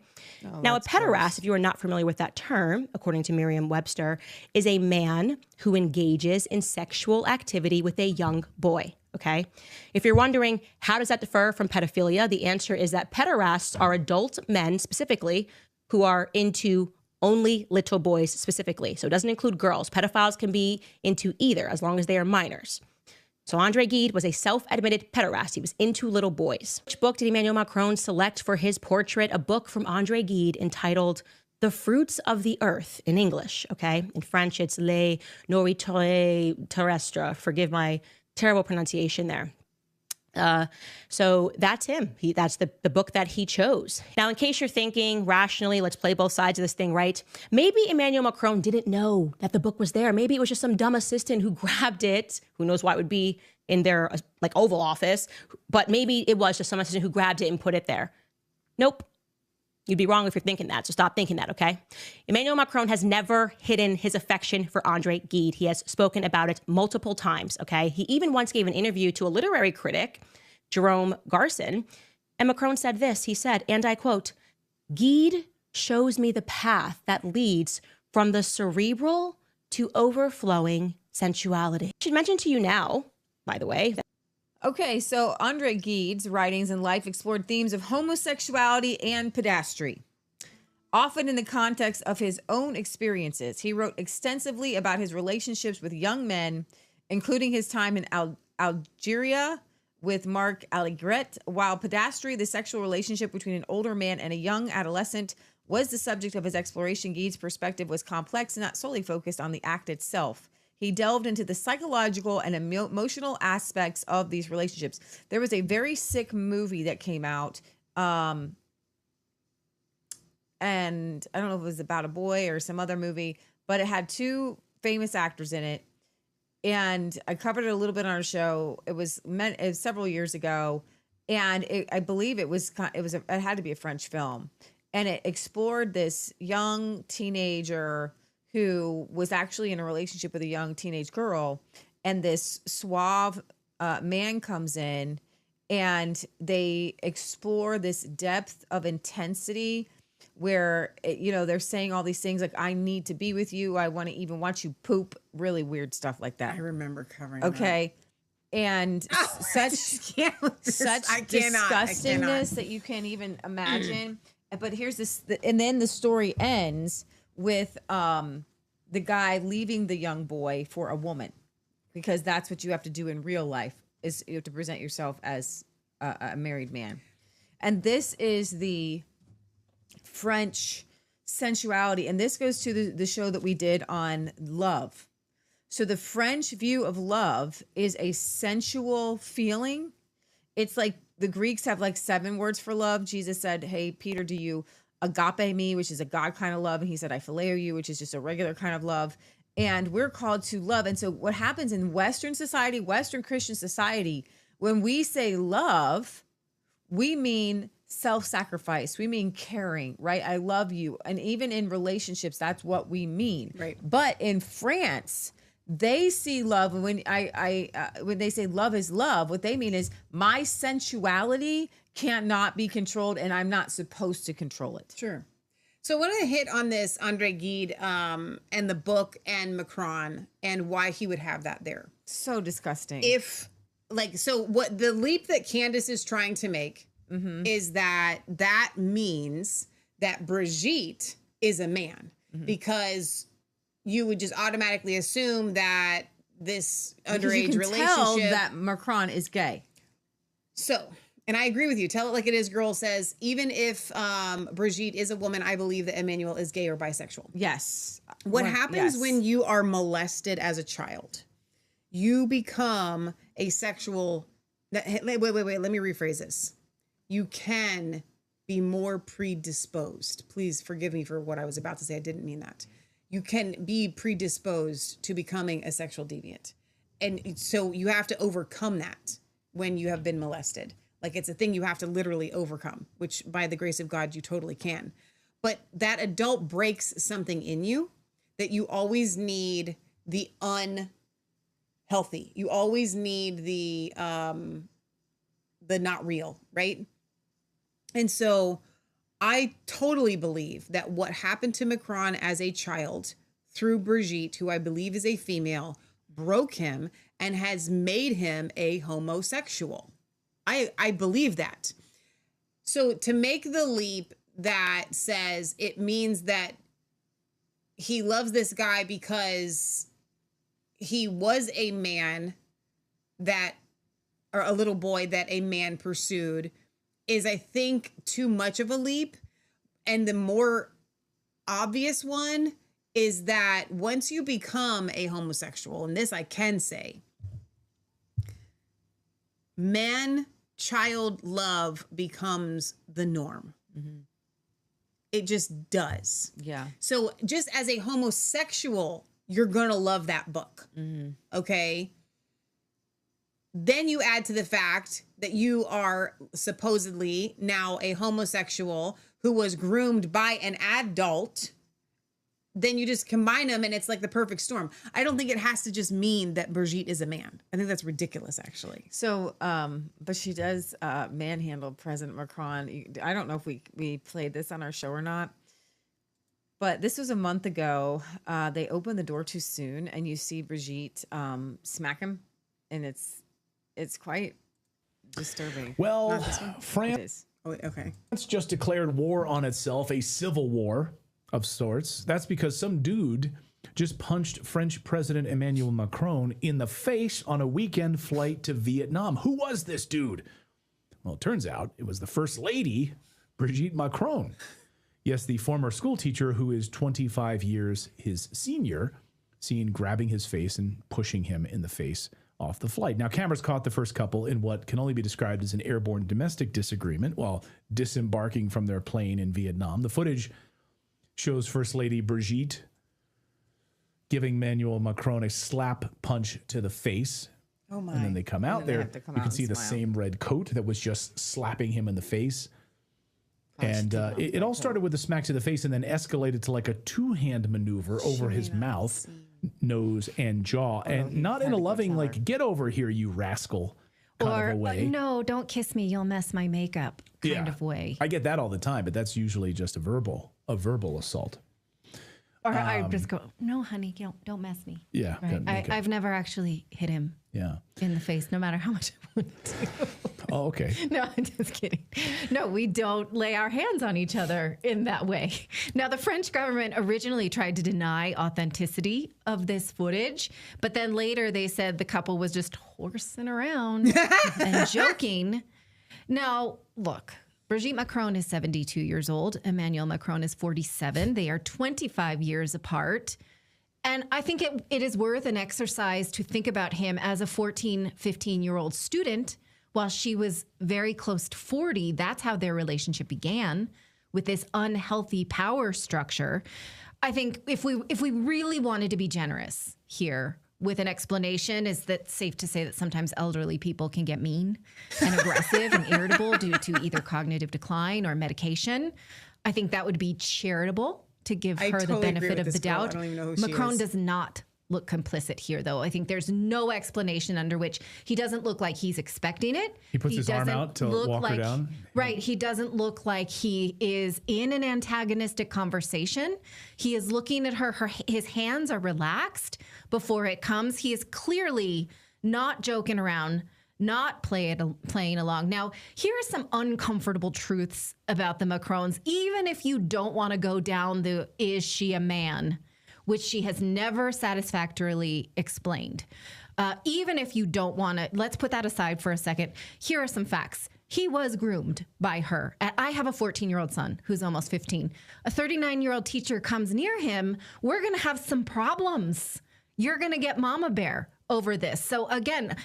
Speaker 8: Now, a pederast, if you are not familiar with that term, according to Merriam-Webster, is a man who engages in sexual activity with a young boy. Okay. If you're wondering, how does that differ from pedophilia? The answer is that pederasts are adult men specifically who are into only little boys specifically. So it doesn't include girls. Pedophiles can be into either as long as they are minors. So Andre Gide was a self-admitted pederast. He was into little boys. Which book did Emmanuel Macron select for his portrait? A book from Andre Gide entitled The Fruits of the Earth in English, okay? In French, it's Les Nourritures Terrestres. Forgive my terrible pronunciation there. So that's him. That's the book that he chose. Now, in case you're thinking rationally, let's play both sides of this thing, right? Maybe Emmanuel Macron didn't know that the book was there. Maybe it was just some dumb assistant who grabbed it. Who knows why it would be in their Oval Office, but maybe it was just some assistant who grabbed it and put it there. Nope. You'd be wrong if you're thinking that, so stop thinking that, okay? Emmanuel Macron has never hidden his affection for Andre Gide. He has spoken about it multiple times, okay? He even once gave an interview to a literary critic, Jerome Garson, and Macron said this. He said, and I quote, "Gide shows me the path that leads from the cerebral to overflowing sensuality." I should mention to you now, by the way, that
Speaker 7: Okay, so Andre Gide's writings and life explored themes of homosexuality and pedastry. Often in the context of his own experiences, he wrote extensively about his relationships with young men, including his time in Algeria with Marc Allegret, while pedastry, the sexual relationship between an older man and a young adolescent, was the subject of his exploration. Gide's perspective was complex and not solely focused on the act itself. He delved into the psychological and emotional aspects of these relationships. There was a very sick movie that came out, and I don't know if it was about a boy or some other movie, but it had two famous actors in it. And I covered it a little bit on our show. It was several years ago, and I believe it had to be a French film, and it explored this young teenager who was actually in a relationship with a young teenage girl, and this suave man comes in, and they explore this depth of intensity where, they're saying all these things like, I need to be with you. I want to even watch you poop. Really weird stuff like that.
Speaker 6: I remember covering
Speaker 7: Okay. And such disgustingness that you can't even imagine. But here's this, and then the story ends with the guy leaving the young boy for a woman, because that's what you have to do in real life, is you have to present yourself as a married man. And this is the French sensuality. And this goes to the show that we did on love. So the French view of love is a sensual feeling. It's like the Greeks have like 7 words for love. Jesus said, hey, Peter, do you agape me, which is a God kind of love? And he said, I phileo you, which is just a regular kind of love. And we're called to love. And so what happens in Western society, Western Christian society, when we say love, we mean self-sacrifice. We mean caring, right? I love you. And even in relationships, that's what we mean.
Speaker 6: Right.
Speaker 7: But in France, they see love when they say love is love, what they mean is my sensuality cannot be controlled and I'm not supposed to control it.
Speaker 6: Sure. So I want to hit on this Andre Gide and the book and Macron and why he would have that there.
Speaker 7: So disgusting.
Speaker 6: So what the leap that Candace is trying to make is that means that Brigette is a man, because you would just automatically assume that this underage relationship,
Speaker 7: tell that Macron is gay.
Speaker 6: So, and I agree with you. Tell it like it is. Girl says, even if Brigette is a woman, I believe that Emmanuel is gay or bisexual.
Speaker 7: Yes.
Speaker 6: What happens when you are molested as a child? You become a sexual. Wait. Let me rephrase this. You can be more predisposed. Please forgive me for what I was about to say. I didn't mean that. You can be predisposed to becoming a sexual deviant. And so you have to overcome that when you have been molested. Like, it's a thing you have to literally overcome, which by the grace of God, you totally can. But that adult breaks something in you that you always need the unhealthy. You always need the not real, right? And so I totally believe that what happened to Macron as a child through Brigette, who I believe is a female, broke him and has made him a homosexual. I believe that. So to make the leap that says it means that he loves this guy because he was a man or a little boy that a man pursued, is, I think, too much of a leap. And the more obvious one is that once you become a homosexual, and this I can say, man-child love becomes the norm. Mm-hmm. It just does.
Speaker 7: Yeah.
Speaker 6: So just as a homosexual, you're going to love that book.
Speaker 7: Mm-hmm.
Speaker 6: Okay. Then you add to the fact that you are supposedly now a homosexual who was groomed by an adult. Then you just combine them and it's like the perfect storm. I don't think it has to just mean that Brigette is a man. I think that's ridiculous, actually.
Speaker 7: So, but she does manhandle President Macron. I don't know if we played this on our show or not, but this was a month ago. They opened the door too soon and you see Brigette smack him, and it's quite disturbing.
Speaker 9: Well, France just declared war on itself, a civil war of sorts. That's because some dude just punched French President Emmanuel Macron in the face on a weekend flight to Vietnam. Who was this dude? Well, it turns out it was the First Lady, Brigitte Macron. Yes, the former school teacher who is 25 years his senior, seen grabbing his face and pushing him in the face off the flight. Now, cameras caught the first couple in what can only be described as an airborne domestic disagreement while disembarking from their plane in Vietnam. The footage shows First Lady Brigitte giving Emmanuel Macron a slap punch to the face.
Speaker 6: Oh my.
Speaker 9: And then they come out there. You can see the same red coat that was just slapping him in the face. And it all started with a smack to the face and then escalated to like a two-hand maneuver over his mouth, nose, and jaw. And not in a loving, like, get over here, you rascal kind of a way.
Speaker 10: No, don't kiss me, you'll mess my makeup kind of way.
Speaker 9: I get that all the time, but that's usually just a verbal assault.
Speaker 10: Or I just go, no, honey, don't mess me.
Speaker 9: Yeah.
Speaker 10: Right? I've never actually hit him in the face, no matter how much I want to.
Speaker 9: Oh, okay.
Speaker 10: No, I'm just kidding. No, we don't lay our hands on each other in that way. Now, the French government originally tried to deny authenticity of this footage, but then later they said the couple was just horsing around and joking. Now, look, Brigitte Macron is 72 years old. Emmanuel Macron is 47. They are 25 years apart. And I think it is worth an exercise to think about him as a 14, 15-year-old student while she was very close to 40. That's how their relationship began, with this unhealthy power structure. I think if we really wanted to be generous here, with an explanation. Is that safe to say that sometimes elderly people can get mean and aggressive and irritable due to either cognitive decline or medication? I think that would be charitable to give her the benefit of the doubt. Macron does not look complicit here, though. I think there's no explanation under which he doesn't look like he's expecting it.
Speaker 9: He puts his arm out to walk her down.
Speaker 10: Right. He doesn't look like he is in an antagonistic conversation. He is looking at her. His hands are relaxed before it comes. He is clearly not joking around, not playing along. Now, here are some uncomfortable truths about the Macrons, even if you don't want to go down the is she a man, which she has never satisfactorily explained. Even if you don't want to, let's put that aside for a second. Here are some facts. He was groomed by her. I have a 14-year-old son who's almost 15. A 39-year-old teacher comes near him. We're going to have some problems. You're going to get mama bear over this. So again,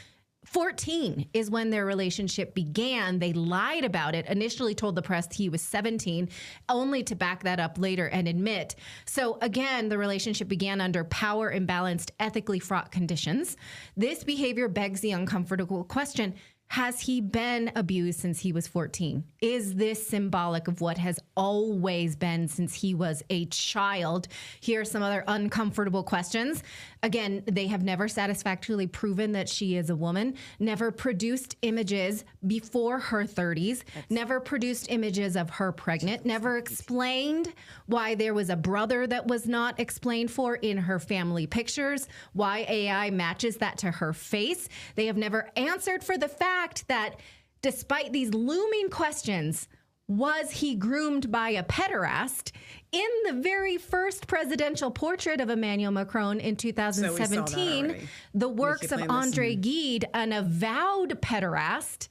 Speaker 10: 14 is when their relationship began. They lied about it, initially told the press he was 17, only to back that up later and admit. So again, the relationship began under power imbalanced, ethically fraught conditions. This behavior begs the uncomfortable question: has he been abused since he was 14? Is this symbolic of what has always been since he was a child? Here are some other uncomfortable questions. Again, they have never satisfactorily proven that she is a woman, never produced images before her 30s, never produced images of her pregnant, never explained why there was a brother that was not explained for in her family pictures, why AI matches that to her face. They have never answered for the fact that despite these looming questions, was he groomed by a pederast? In the very first presidential portrait of Emmanuel Macron in 2017, the works of André Gide, an avowed pederast,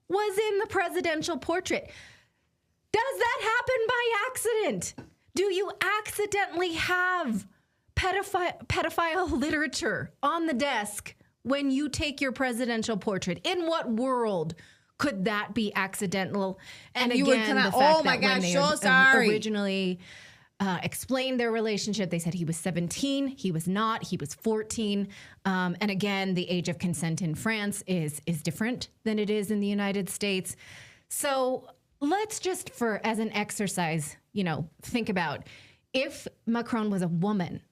Speaker 10: was in the presidential portrait. Does that happen by accident? Do you accidentally have pedophile literature on the desk when you take your presidential portrait? In what world could that be accidental? And
Speaker 7: you
Speaker 10: again,
Speaker 7: would come out,
Speaker 10: the fact
Speaker 7: oh my
Speaker 10: that when
Speaker 7: gosh,
Speaker 10: they
Speaker 7: so sorry.
Speaker 10: originally explained their relationship, they said he was 17. He was not. He was 14. And again, the age of consent in France is different than it is in the United States. So let's just, as an exercise, think about if Macron was a woman,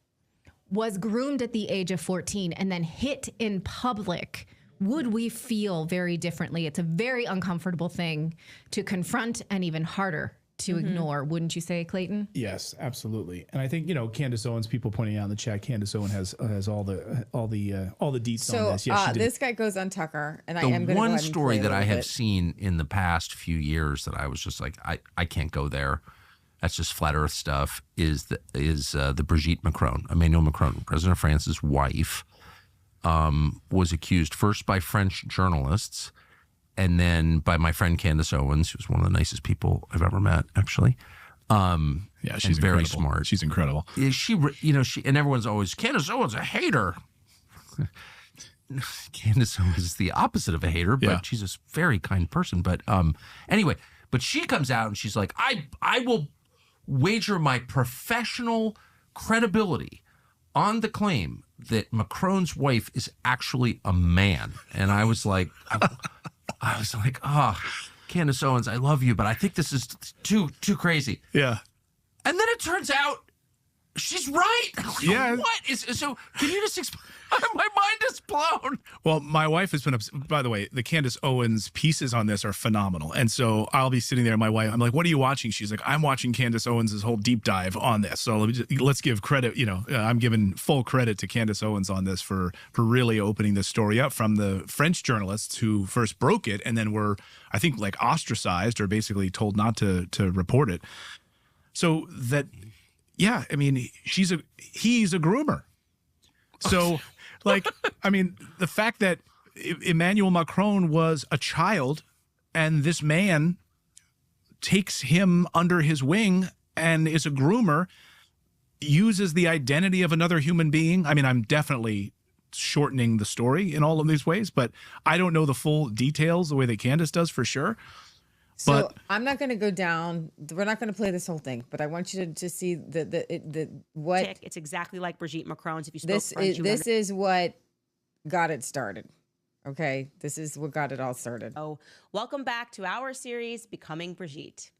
Speaker 10: was groomed at the age of 14, and then hit in public, would we feel very differently? It's a very uncomfortable thing to confront and even harder to ignore. Wouldn't you say, Clayton?
Speaker 9: Yes, absolutely. And I think, Candace Owens, people pointing out in the chat, Candace Owens has all the deets on this. Yes,
Speaker 7: this guy goes on Tucker, and I am going to
Speaker 11: The
Speaker 7: go
Speaker 11: one
Speaker 7: ahead and
Speaker 11: story
Speaker 7: play
Speaker 11: that
Speaker 7: a
Speaker 11: I
Speaker 7: little
Speaker 11: have
Speaker 7: bit.
Speaker 11: seen in the past few years that I was just like, I can't go there. That's just flat earth stuff. Is the Brigitte Macron, Emmanuel Macron, President of France's wife, was accused first by French journalists and then by my friend Candace Owens, who's one of the nicest people I've ever met, actually.
Speaker 9: Yeah, she's
Speaker 11: very
Speaker 9: incredible.
Speaker 11: smart.
Speaker 9: She's incredible.
Speaker 11: She and everyone's always, Candace Owens a hater. Candace Owens is the opposite of a hater, but she's a very kind person. But anyway, but she comes out and she's like, I will wager my professional credibility on the claim that Macron's wife is actually a man. And I was like, oh, Candace Owens, I love you, but I think this is too crazy.
Speaker 9: Yeah.
Speaker 11: And then it turns out she's right.
Speaker 9: Yeah.
Speaker 11: What is so? Can you just explain? My mind is blown.
Speaker 9: Well, my wife has been, by the way, the Candace Owens pieces on this are phenomenal. And so I'll be sitting there, my wife, I'm like, what are you watching? She's like, I'm watching Candace Owens' whole deep dive on this. So let's give credit, I'm giving full credit to Candace Owens on this for really opening this story up from the French journalists who first broke it and then were, I think, like ostracized or basically told not to report it. So that, yeah, I mean, he's a groomer. So, the fact that Emmanuel Macron was a child and this man takes him under his wing and is a groomer, uses the identity of another human being. I mean, I'm definitely shortening the story in all of these ways, but I don't know the full details the way that Candace does for sure.
Speaker 7: So I'm not going to go down. We're not going to play this whole thing, but I want you to see what
Speaker 8: Tick, it's exactly like Brigitte Macron's. If you spoke
Speaker 7: this
Speaker 8: French,
Speaker 7: is what got it started. Okay, this is what got it all started.
Speaker 8: Oh, welcome back to our series, Becoming Brigitte.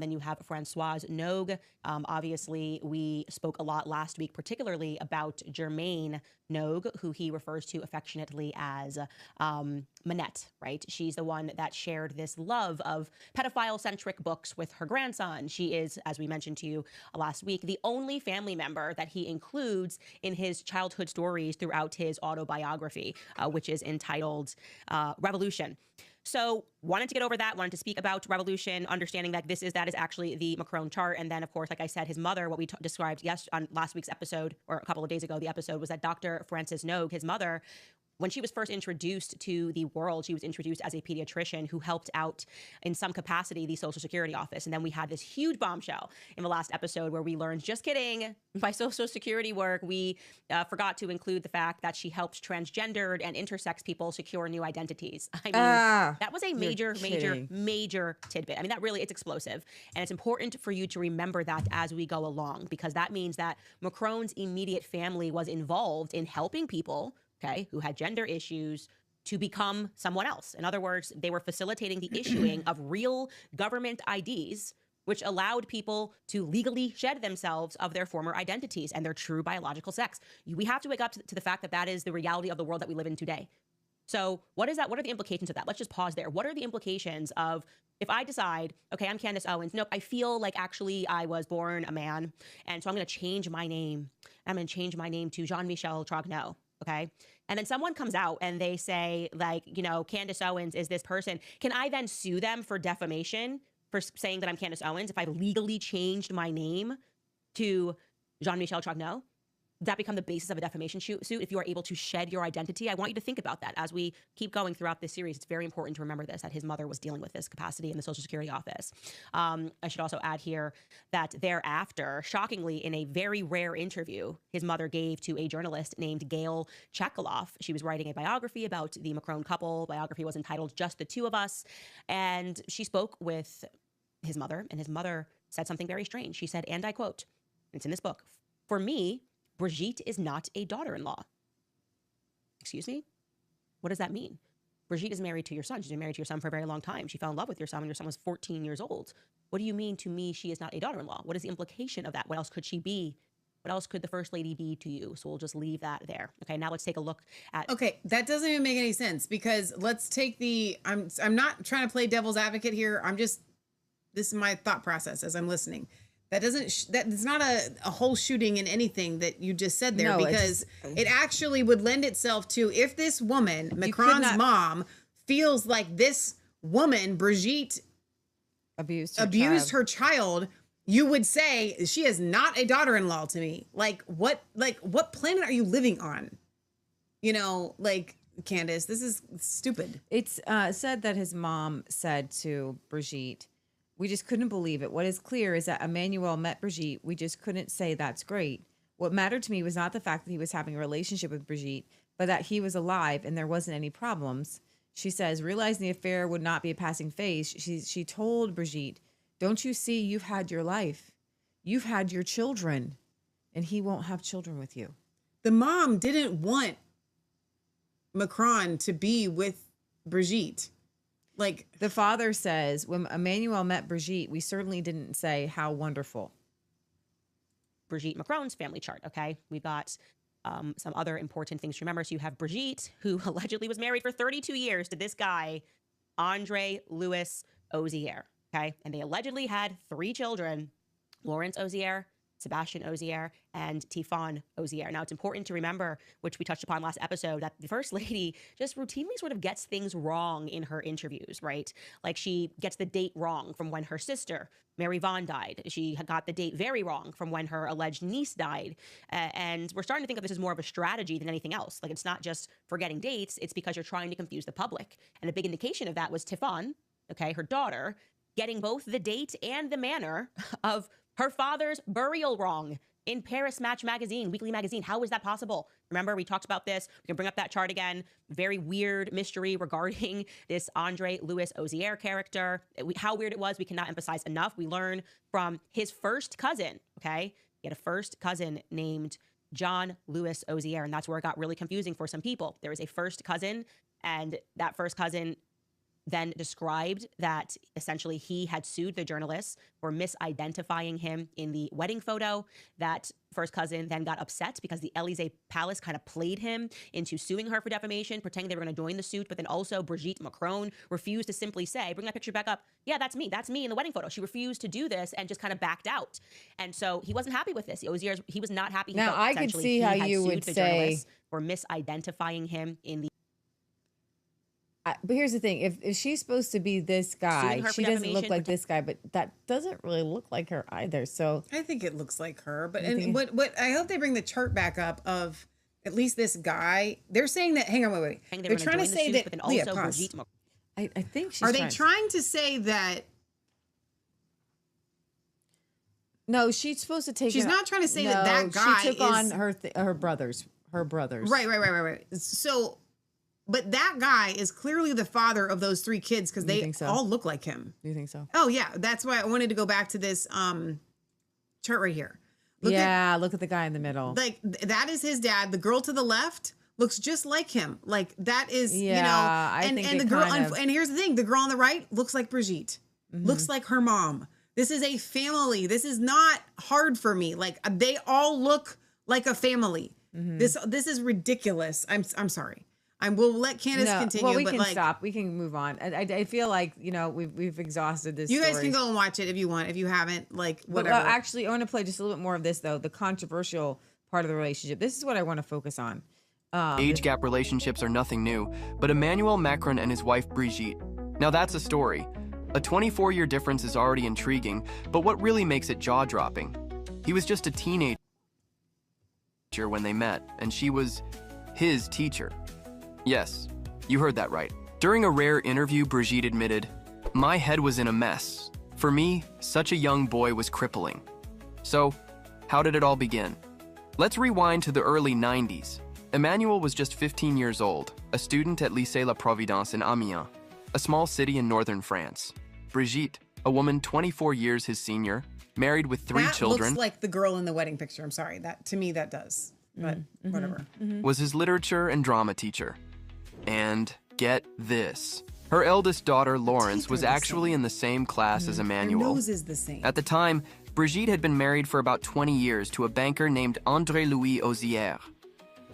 Speaker 8: Then you have Françoise Nogue. Obviously, we spoke a lot last week, particularly about Germaine Nogue, who he refers to affectionately as Manette, right? She's the one that shared this love of pedophile-centric books with her grandson. She is, as we mentioned to you last week, the only family member that he includes in his childhood stories throughout his autobiography, which is entitled Revolution. So wanted to get over that, wanted to speak about revolution, understanding that that is actually the Macron chart. And then, of course, like I said, his mother, what we described on last week's episode, or a couple of days ago, the episode was that Dr. Frances Nogue, his mother, when she was first introduced to the world, she was introduced as a pediatrician who helped out in some capacity the Social Security office. And then we had this huge bombshell in the last episode where we learned, just kidding, by Social Security work, we forgot to include the fact that she helped transgendered and intersex people secure new identities. I mean, that was a major tidbit. I mean, that really, it's explosive. And it's important for you to remember that as we go along, because that means that Macron's immediate family was involved in helping people, okay, who had gender issues to become someone else. In other words, they were facilitating the issuing of real government IDs, which allowed people to legally shed themselves of their former identities and their true biological sex. We have to wake up to the fact that that is the reality of the world that we live in today. So what is that? What are the implications of that? Let's just pause there. What are the implications of if I decide, okay, I'm Candace Owens. Nope, I feel like actually I was born a man. And so I'm going to change my name. I'm going to change my name to Jean-Michel Trogneau. Okay. And then someone comes out and they say, like, you know, Candace Owens is this person. Can I then sue them for defamation for saying that I'm Candace Owens if I legally changed my name to Jean-Michel Trogneau? Does that become the basis of a defamation suit if you are able to shed your identity? I want you to think about that as we keep going throughout this series. It's very important to remember this, that his mother was dealing with this capacity in the Social Security office. I should also add here that thereafter, shockingly, in a very rare interview his mother gave to a journalist named Gail Chekaloff, she was writing a biography about the Macron couple. Biography was entitled Just the Two of Us. And she spoke with his mother, and his mother said something very strange. She said, and I quote, it's in this book, "For me, Brigitte is not a daughter-in-law." Excuse me? What does that mean? Brigitte is married to your son. She's been married to your son for a very long time. She fell in love with your son when your son was 14 years old. What do you mean to me she is not a daughter-in-law? What is the implication of that? What else could she be? What else could the First Lady be to you? So we'll just leave that there. Okay, now let's take a look at...
Speaker 6: Okay, that doesn't even make any sense because let's take the... I'm not trying to play devil's advocate here. This is my thought process as I'm listening. That doesn't, that's not a whole shooting in anything that you just said there, because it actually would lend itself to, if this woman, Macron's mom, feels like this woman, Brigitte, abused her child, you would say she is not a daughter-in-law to me. Like what planet are you living on? You know, like, Candace, this is stupid.
Speaker 7: It's said that his mom said to Brigitte, "We just couldn't believe it. What is clear is that Emmanuel met Brigitte. We just couldn't say that's great. What mattered to me was not the fact that he was having a relationship with Brigitte, but that he was alive and there wasn't any problems." She says, realizing the affair would not be a passing phase, she told Brigitte, "Don't you see, you've had your life. You've had your children, and he won't have children with you."
Speaker 6: The mom didn't want Macron to be with Brigitte. Like,
Speaker 7: the father says, when Emmanuel met Brigitte, we certainly didn't say how wonderful.
Speaker 8: Brigitte Macron's family chart, okay? We've got some other important things to remember. So you have Brigitte, who allegedly was married for 32 years to this guy, Andre Louis Ozier, okay? And they allegedly had 3 children, Laurence Ozier, Sebastian Ozier, and Tifon Ozier. Now, it's important to remember, which we touched upon last episode, that the First Lady just routinely sort of gets things wrong in her interviews, right? Like, she gets the date wrong from when her sister, Mary Vaughan, died. She got the date very wrong from when her alleged niece died. And we're starting to think of this as more of a strategy than anything else. Like, it's not just forgetting dates, it's because you're trying to confuse the public. And a big indication of that was Tifon, okay, her daughter, getting both the date and the manner of her father's burial wrong. in Paris Match magazine, weekly magazine. How is that possible? Remember, we talked about this. We can bring up that chart again. Very weird mystery regarding this Andre Louis Ozier character. How weird it was, we cannot emphasize enough. We learn from his first cousin, okay? He had a first cousin named John Louis Ozier, and that's where it got really confusing for some people. There was a first cousin, and that first cousin then described that essentially he had sued the journalists for misidentifying him in the wedding photo. That first cousin then got upset because the Élysée Palace kind of played him into suing her for defamation, pretending they were going to join the suit. But then also Brigitte Macron refused to simply say, bring that picture back up. Yeah, that's me in the wedding photo. She refused to do this and just kind of backed out. And so he wasn't happy with this. He was not happy.
Speaker 7: Now I could see how you would say
Speaker 8: for misidentifying him in the.
Speaker 7: But here's the thing: if she's supposed to be this guy, she doesn't look like this guy. But that doesn't really look like her either. So
Speaker 6: I think it looks like her. But and what I hope they bring the chart back up of at least this guy. They're saying that. Hang on, wait. They're trying to say that. I think she's. Are they trying to say that?
Speaker 7: No, she's supposed to take.
Speaker 6: She's not trying to say that guy.
Speaker 7: She took on her brothers.
Speaker 6: Right. So. But that guy is clearly the father of those three kids because they all look like him.
Speaker 7: Do you think so?
Speaker 6: Oh, yeah. That's why I wanted to go back to this chart right here.
Speaker 7: Look at the guy in the middle.
Speaker 6: Like, that is his dad. The girl to the left looks just like him. Like, that is,
Speaker 7: I think and the girl,
Speaker 6: and here's the thing. The girl on the right looks like Brigitte. Looks like her mom. This is a family. This is not hard for me. Like, they all look like a family. This is ridiculous. I'm sorry. We'll let Candace continue.
Speaker 7: Well, we can stop. We can move on. I feel like we've exhausted this.
Speaker 6: You guys can go and watch it if you want. If you haven't, whatever.
Speaker 7: But, actually, I want to play just a little bit more of this though. The controversial part of the relationship. This is what I want to focus on.
Speaker 12: Age gap relationships are nothing new, but Emmanuel Macron and his wife Brigitte. Now that's a story. A 24-year difference is already intriguing, but what really makes it jaw-dropping? He was just a teenager when they met, and she was his teacher. Yes, you heard that right. During a rare interview, Brigitte admitted, "My head was in a mess. For me, such a young boy was crippling." So, how did it all begin? Let's rewind to the early 90s. Emmanuel was just 15 years old, a student at Lycée La Providence in Amiens, a small city in northern France. Brigitte, a woman 24 years his senior, married with three children.
Speaker 6: That looks like the girl in the wedding picture. I'm sorry. To me, that does. But whatever.
Speaker 12: Was his literature and drama teacher. And get this. Her eldest daughter, Laurence, was actually in the same class as Emmanuel.
Speaker 6: Their nose is the same.
Speaker 12: At the time, Brigitte had been married for about 20 years to a banker named Andre Louis Ozier.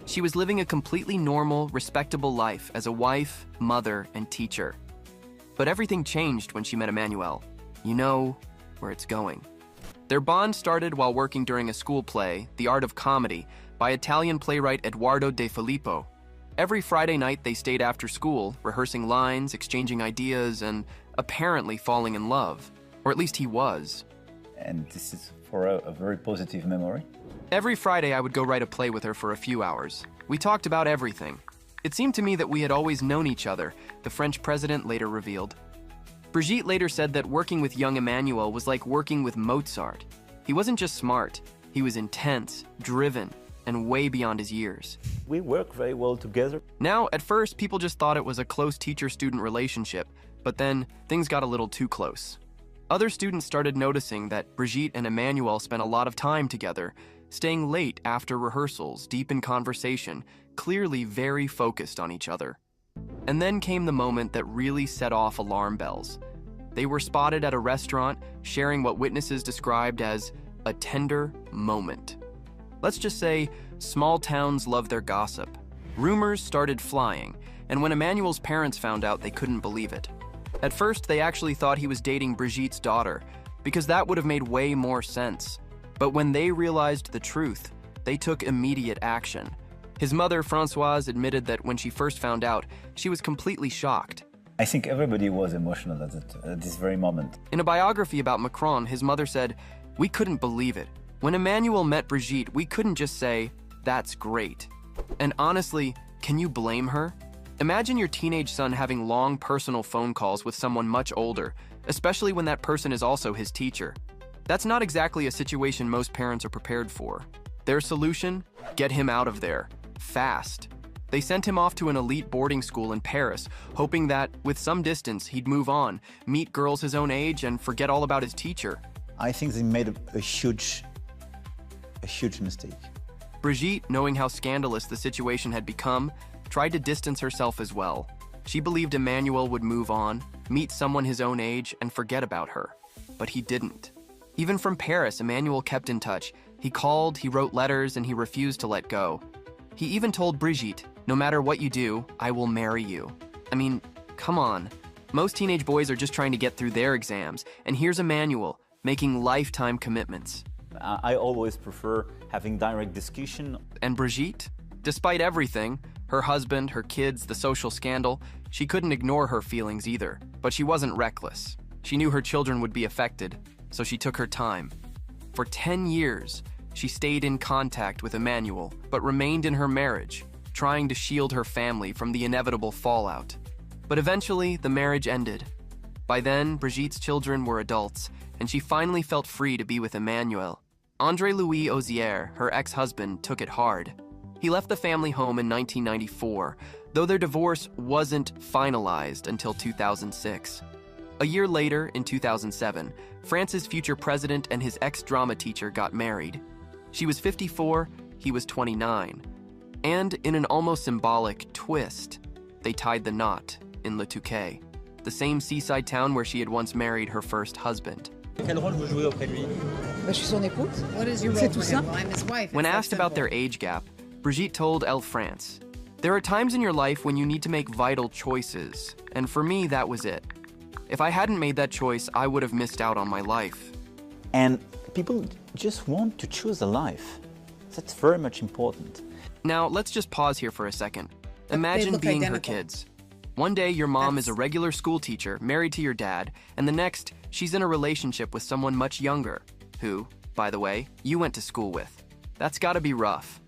Speaker 12: She was living a completely normal, respectable life as a wife, mother, and teacher. But everything changed when she met Emmanuel. You know where it's going. Their bond started while working during a school play, The Art of Comedy, by Italian playwright Edoardo De Filippo. Every Friday night they stayed after school, rehearsing lines, exchanging ideas, and apparently falling in love. Or at least he was.
Speaker 13: And this is for a very positive memory.
Speaker 12: Every Friday I would go write a play with her for a few hours. We talked about everything. It seemed to me that we had always known each other, the French president later revealed. Brigitte later said that working with young Emmanuel was like working with Mozart. He wasn't just smart, he was intense, driven, and way beyond his years.
Speaker 13: We work very well together.
Speaker 12: Now, at first, people just thought it was a close teacher-student relationship, but then things got a little too close. Other students started noticing that Brigitte and Emmanuel spent a lot of time together, staying late after rehearsals, deep in conversation, clearly very focused on each other. And then came the moment that really set off alarm bells. They were spotted at a restaurant, sharing what witnesses described as a tender moment. Let's just say, small towns love their gossip. Rumors started flying, and when Emmanuel's parents found out, they couldn't believe it. At first, they actually thought he was dating Brigitte's daughter, because that would have made way more sense. But when they realized the truth, they took immediate action. His mother, Françoise, admitted that when she first found out, she was completely shocked.
Speaker 13: I think everybody was emotional at this very moment.
Speaker 12: In a biography about Macron, his mother said, "We couldn't believe it. When Emmanuel met Brigitte, we couldn't just say, 'That's great.'" And honestly, can you blame her? Imagine your teenage son having long personal phone calls with someone much older, especially when that person is also his teacher. That's not exactly a situation most parents are prepared for. Their solution? Get him out of there. Fast. They sent him off to an elite boarding school in Paris, hoping that, with some distance, he'd move on, meet girls his own age, and forget all about his teacher.
Speaker 13: I think they made a huge mistake.
Speaker 12: Brigette, knowing how scandalous the situation had become, tried to distance herself as well. She believed Emmanuel would move on, meet someone his own age, and forget about her. But he didn't. Even from Paris, Emmanuel kept in touch. He called, he wrote letters, and he refused to let go. He even told Brigette, "No matter what you do, I will marry you." I mean, come on. Most teenage boys are just trying to get through their exams, and here's Emmanuel, making lifetime commitments.
Speaker 13: I always prefer having direct discussion.
Speaker 12: And Brigette? Despite everything, her husband, her kids, the social scandal, she couldn't ignore her feelings either. But she wasn't reckless. She knew her children would be affected, so she took her time. For 10 years, she stayed in contact with Emmanuel, but remained in her marriage, trying to shield her family from the inevitable fallout. But eventually, the marriage ended. By then, Brigitte's children were adults, and she finally felt free to be with Emmanuel. André-Louis Ozier, her ex-husband, took it hard. He left the family home in 1994, though their divorce wasn't finalized until 2006. A year later, in 2007, France's future president and his ex-drama teacher got married. She was 54, he was 29. And in an almost symbolic twist, they tied the knot in Le Touquet, the same seaside town where she had once married her first husband.
Speaker 6: What is your role for him? Well, I'm his wife.
Speaker 12: When asked about their age gap, Brigette told Elle France, "There are times in your life when you need to make vital choices, and for me, that was it. If I hadn't made that choice, I would have missed out on my life."
Speaker 13: And people just want to choose a life. That's very much important.
Speaker 12: Now, let's just pause here for a second. Imagine being her kids. One day, your mom is a regular school teacher, married to your dad, and the next, she's in a relationship with someone much younger, who, by the way, you went to school with. That's gotta be rough.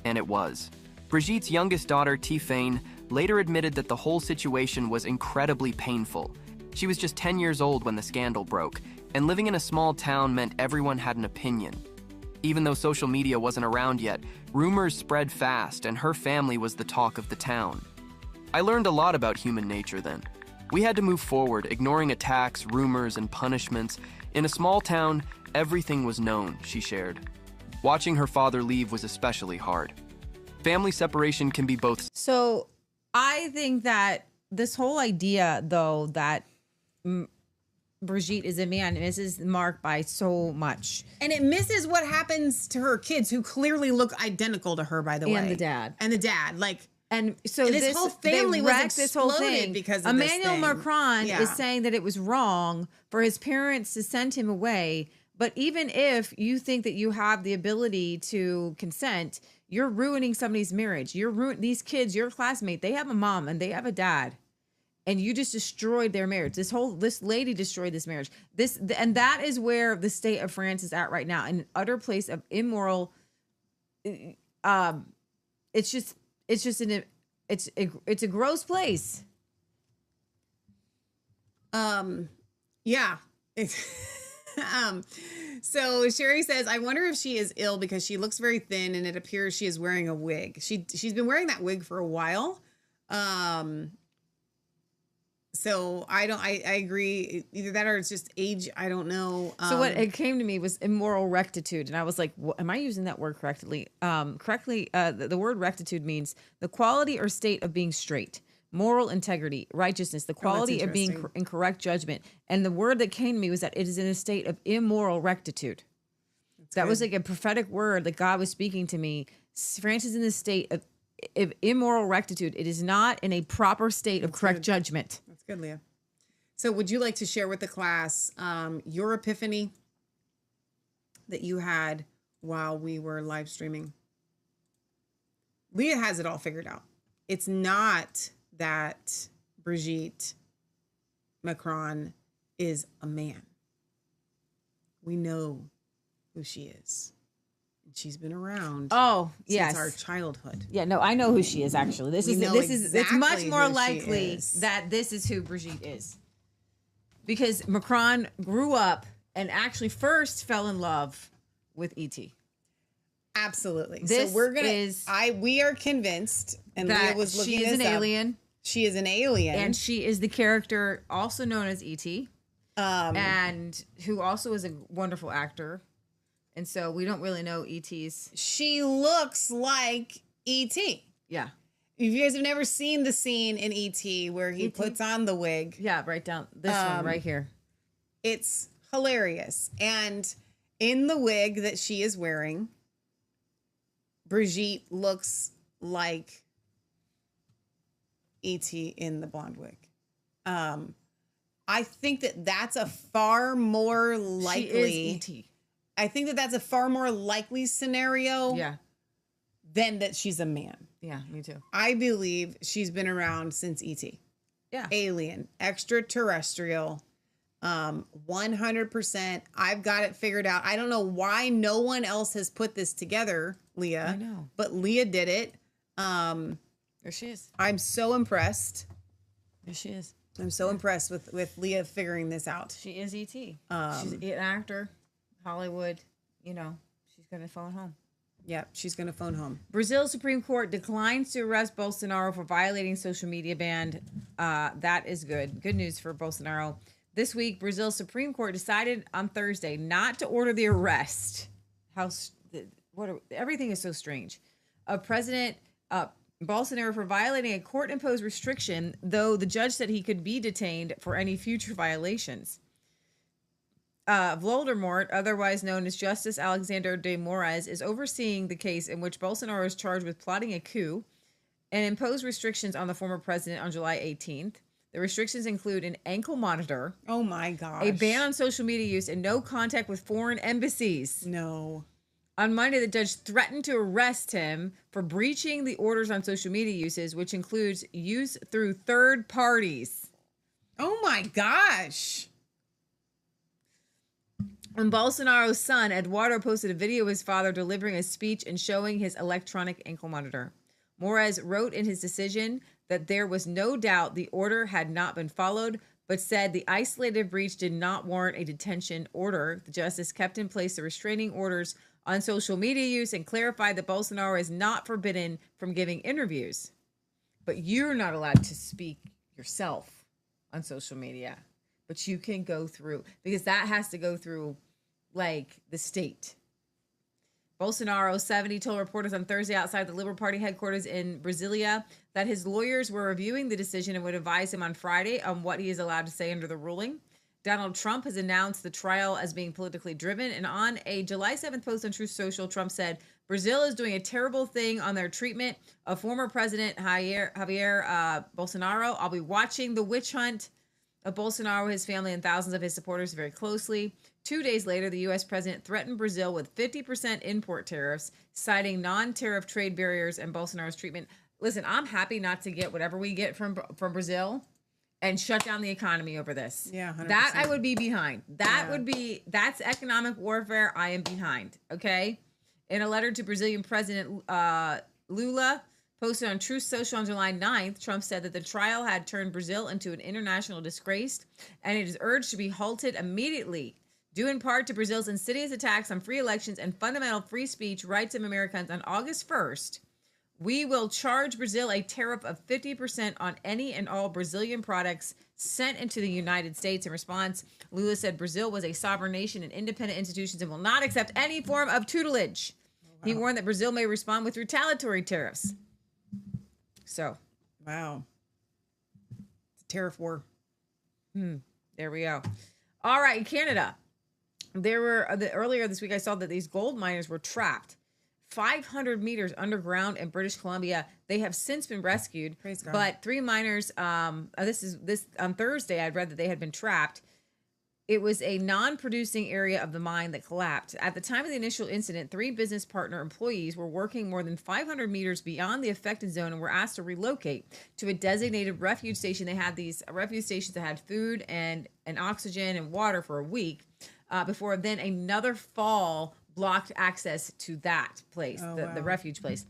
Speaker 12: And it was. Brigitte's youngest daughter, Tiffaine, later admitted that the whole situation was incredibly painful. She was just 10 years old when the scandal broke, and living in a small town meant everyone had an opinion. Even though social media wasn't around yet, rumors spread fast, and her family was the talk of the town. I learned a lot about human nature then. We had to move forward, ignoring attacks, rumors, and punishments. In a small town, everything was known, she shared. Watching her father leave was especially hard. Family separation can be both.
Speaker 7: So I think that this whole idea, though, that Brigette is a man misses the mark by so much.
Speaker 6: And it misses what happens to her kids, who clearly look identical to her, by the way.
Speaker 7: And the dad.
Speaker 6: And the dad. Like,
Speaker 7: and so
Speaker 6: this whole family was exploded because of
Speaker 7: Emmanuel
Speaker 6: this thing.
Speaker 7: Macron is saying that it was wrong for his parents to send him away. But even if you think that you have the ability to consent, you're ruining somebody's marriage. You're these kids, your classmate, they have a mom and they have a dad. And you just destroyed their marriage. This lady destroyed this marriage. And that is where the state of France is at right now, an utter place of immoral. It's a gross place.
Speaker 6: Yeah. So Sherry says, I wonder if she is ill because she looks very thin and it appears she is wearing a wig. She's been wearing that wig for a while. So I agree. Either that or it's just age. I don't know.
Speaker 7: So what it came to me was immoral rectitude. And I was like, am I using that word correctly? The word rectitude means the quality or state of being straight, moral integrity, righteousness, the quality of being in correct judgment. And the word that came to me was that it is in a state of immoral rectitude. That was like a prophetic word that God was speaking to me. France is in the state of immoral rectitude. It is not in a proper state of correct judgment.
Speaker 6: That's good, Leah. So would you like to share with the class your epiphany that you had while we were live streaming? Leah has it all figured out. It's not that Brigette Macron is a man. We know who she is. She's been around.
Speaker 7: Since
Speaker 6: our childhood.
Speaker 7: Yeah, no, I know who she is. Actually, it's much more likely
Speaker 6: is.
Speaker 7: that this is who Brigette is, because Macron grew up and actually first fell in love with E.T.
Speaker 6: Absolutely.
Speaker 7: This
Speaker 6: so we're gonna.
Speaker 7: is
Speaker 6: we are convinced, and Leah
Speaker 7: that
Speaker 6: was looking
Speaker 7: she is
Speaker 6: this
Speaker 7: an
Speaker 6: up.
Speaker 7: alien.
Speaker 6: She is an alien,
Speaker 7: And she is the character also known as E.T., and who also is a wonderful actor. And so we don't really know E.T.'s.
Speaker 6: she looks like E.T.
Speaker 7: Yeah.
Speaker 6: If you guys have never seen the scene in E.T. where he puts on the wig,
Speaker 7: Yeah, right down this one right here.
Speaker 6: it's hilarious. And in the wig that she is wearing, Brigitte looks like E.T. in the blonde wig. I think that that's a far more likely.
Speaker 7: She is E.T.
Speaker 6: I think that that's a far more likely scenario
Speaker 7: Yeah.
Speaker 6: than that she's a man.
Speaker 7: Yeah, me too.
Speaker 6: I believe she's been around since E.T.
Speaker 7: Yeah.
Speaker 6: Alien, extraterrestrial, 100%. I've got it figured out. I don't know why no one else has put this together, Leah.
Speaker 7: I know.
Speaker 6: But Leah did it.
Speaker 7: There she is.
Speaker 6: I'm so impressed.
Speaker 7: There she is.
Speaker 6: I'm so impressed with Leah figuring this out.
Speaker 7: She is E.T. She's an actor, Hollywood. You know, she's going to phone home.
Speaker 6: Yeah, she's going to phone home.
Speaker 7: Brazil's Supreme Court declines to arrest Bolsonaro for violating social media ban. That is good. Good news for Bolsonaro. This week, Brazil's Supreme Court decided on Thursday not to order the arrest. Everything is so strange. President Bolsonaro for violating a court-imposed restriction, though the judge said he could be detained for any future violations. Voldemort, otherwise known as Justice Alexander de Moraes, is overseeing the case in which Bolsonaro is charged with plotting a coup and imposed restrictions on the former president on July 18th. The restrictions include an ankle monitor.
Speaker 6: Oh my gosh.
Speaker 7: A ban on social media use and no contact with foreign embassies.
Speaker 6: No.
Speaker 7: On Monday, the judge threatened to arrest him for breaching the orders on social media uses, which includes use through third parties.
Speaker 6: Oh my gosh.
Speaker 7: And Bolsonaro's son, Eduardo, posted a video of his father delivering a speech and showing his electronic ankle monitor. Moraes wrote in his decision that there was no doubt the order had not been followed, but said the isolated breach did not warrant a detention order. The justice kept in place the restraining orders on social media use and clarified that Bolsonaro is not forbidden from giving interviews. But you're not allowed to speak yourself on social media. But you can go through, because that has to go through, like, the state. Bolsonaro, 70, told reporters on Thursday outside the Liberal Party headquarters in Brasilia that his lawyers were reviewing the decision and would advise him on Friday on what he is allowed to say under the ruling. Donald Trump has announced the trial as being politically driven. And on a July 7th post on Truth Social, Trump said, Brazil is doing a terrible thing on their treatment of former President Jair Bolsonaro. I'll be watching the witch hunt of Bolsonaro, his family, and thousands of his supporters very closely. 2 days later, the U.S. president threatened Brazil with 50% import tariffs, citing non-tariff trade barriers and Bolsonaro's treatment. Listen, I'm happy not to get whatever we get from Brazil and shut down the economy over this.
Speaker 6: Yeah, 100%.
Speaker 7: That I would be behind. That's economic warfare I am behind, okay? In a letter to Brazilian President Lula, posted on Truth Social on July 9th, Trump said that the trial had turned Brazil into an international disgrace, and it is urged to be halted immediately, due in part to Brazil's insidious attacks on free elections and fundamental free speech rights of Americans. On August 1st, we will charge Brazil a tariff of 50% on any and all Brazilian products sent into the United States. In response, Lula said Brazil was a sovereign nation and independent institutions and will not accept any form of tutelage. Oh, wow. He warned that Brazil may respond with retaliatory tariffs. So,
Speaker 6: wow. It's a tariff war.
Speaker 7: There we go. All right, Canada. There were earlier this week I saw that these gold miners were trapped 500 meters underground in British Columbia. They have since been rescued.
Speaker 6: Praise God.
Speaker 7: But 3 miners, this on Thursday, I'd read that they had been trapped. It was a non-producing area of the mine that collapsed. At the time of the initial incident, 3 business partner employees were working more than 500 meters beyond the affected zone and were asked to relocate to a designated refuge station. They had these refuge stations that had food and oxygen and water for a week before then another fall blocked access to that place, the refuge place.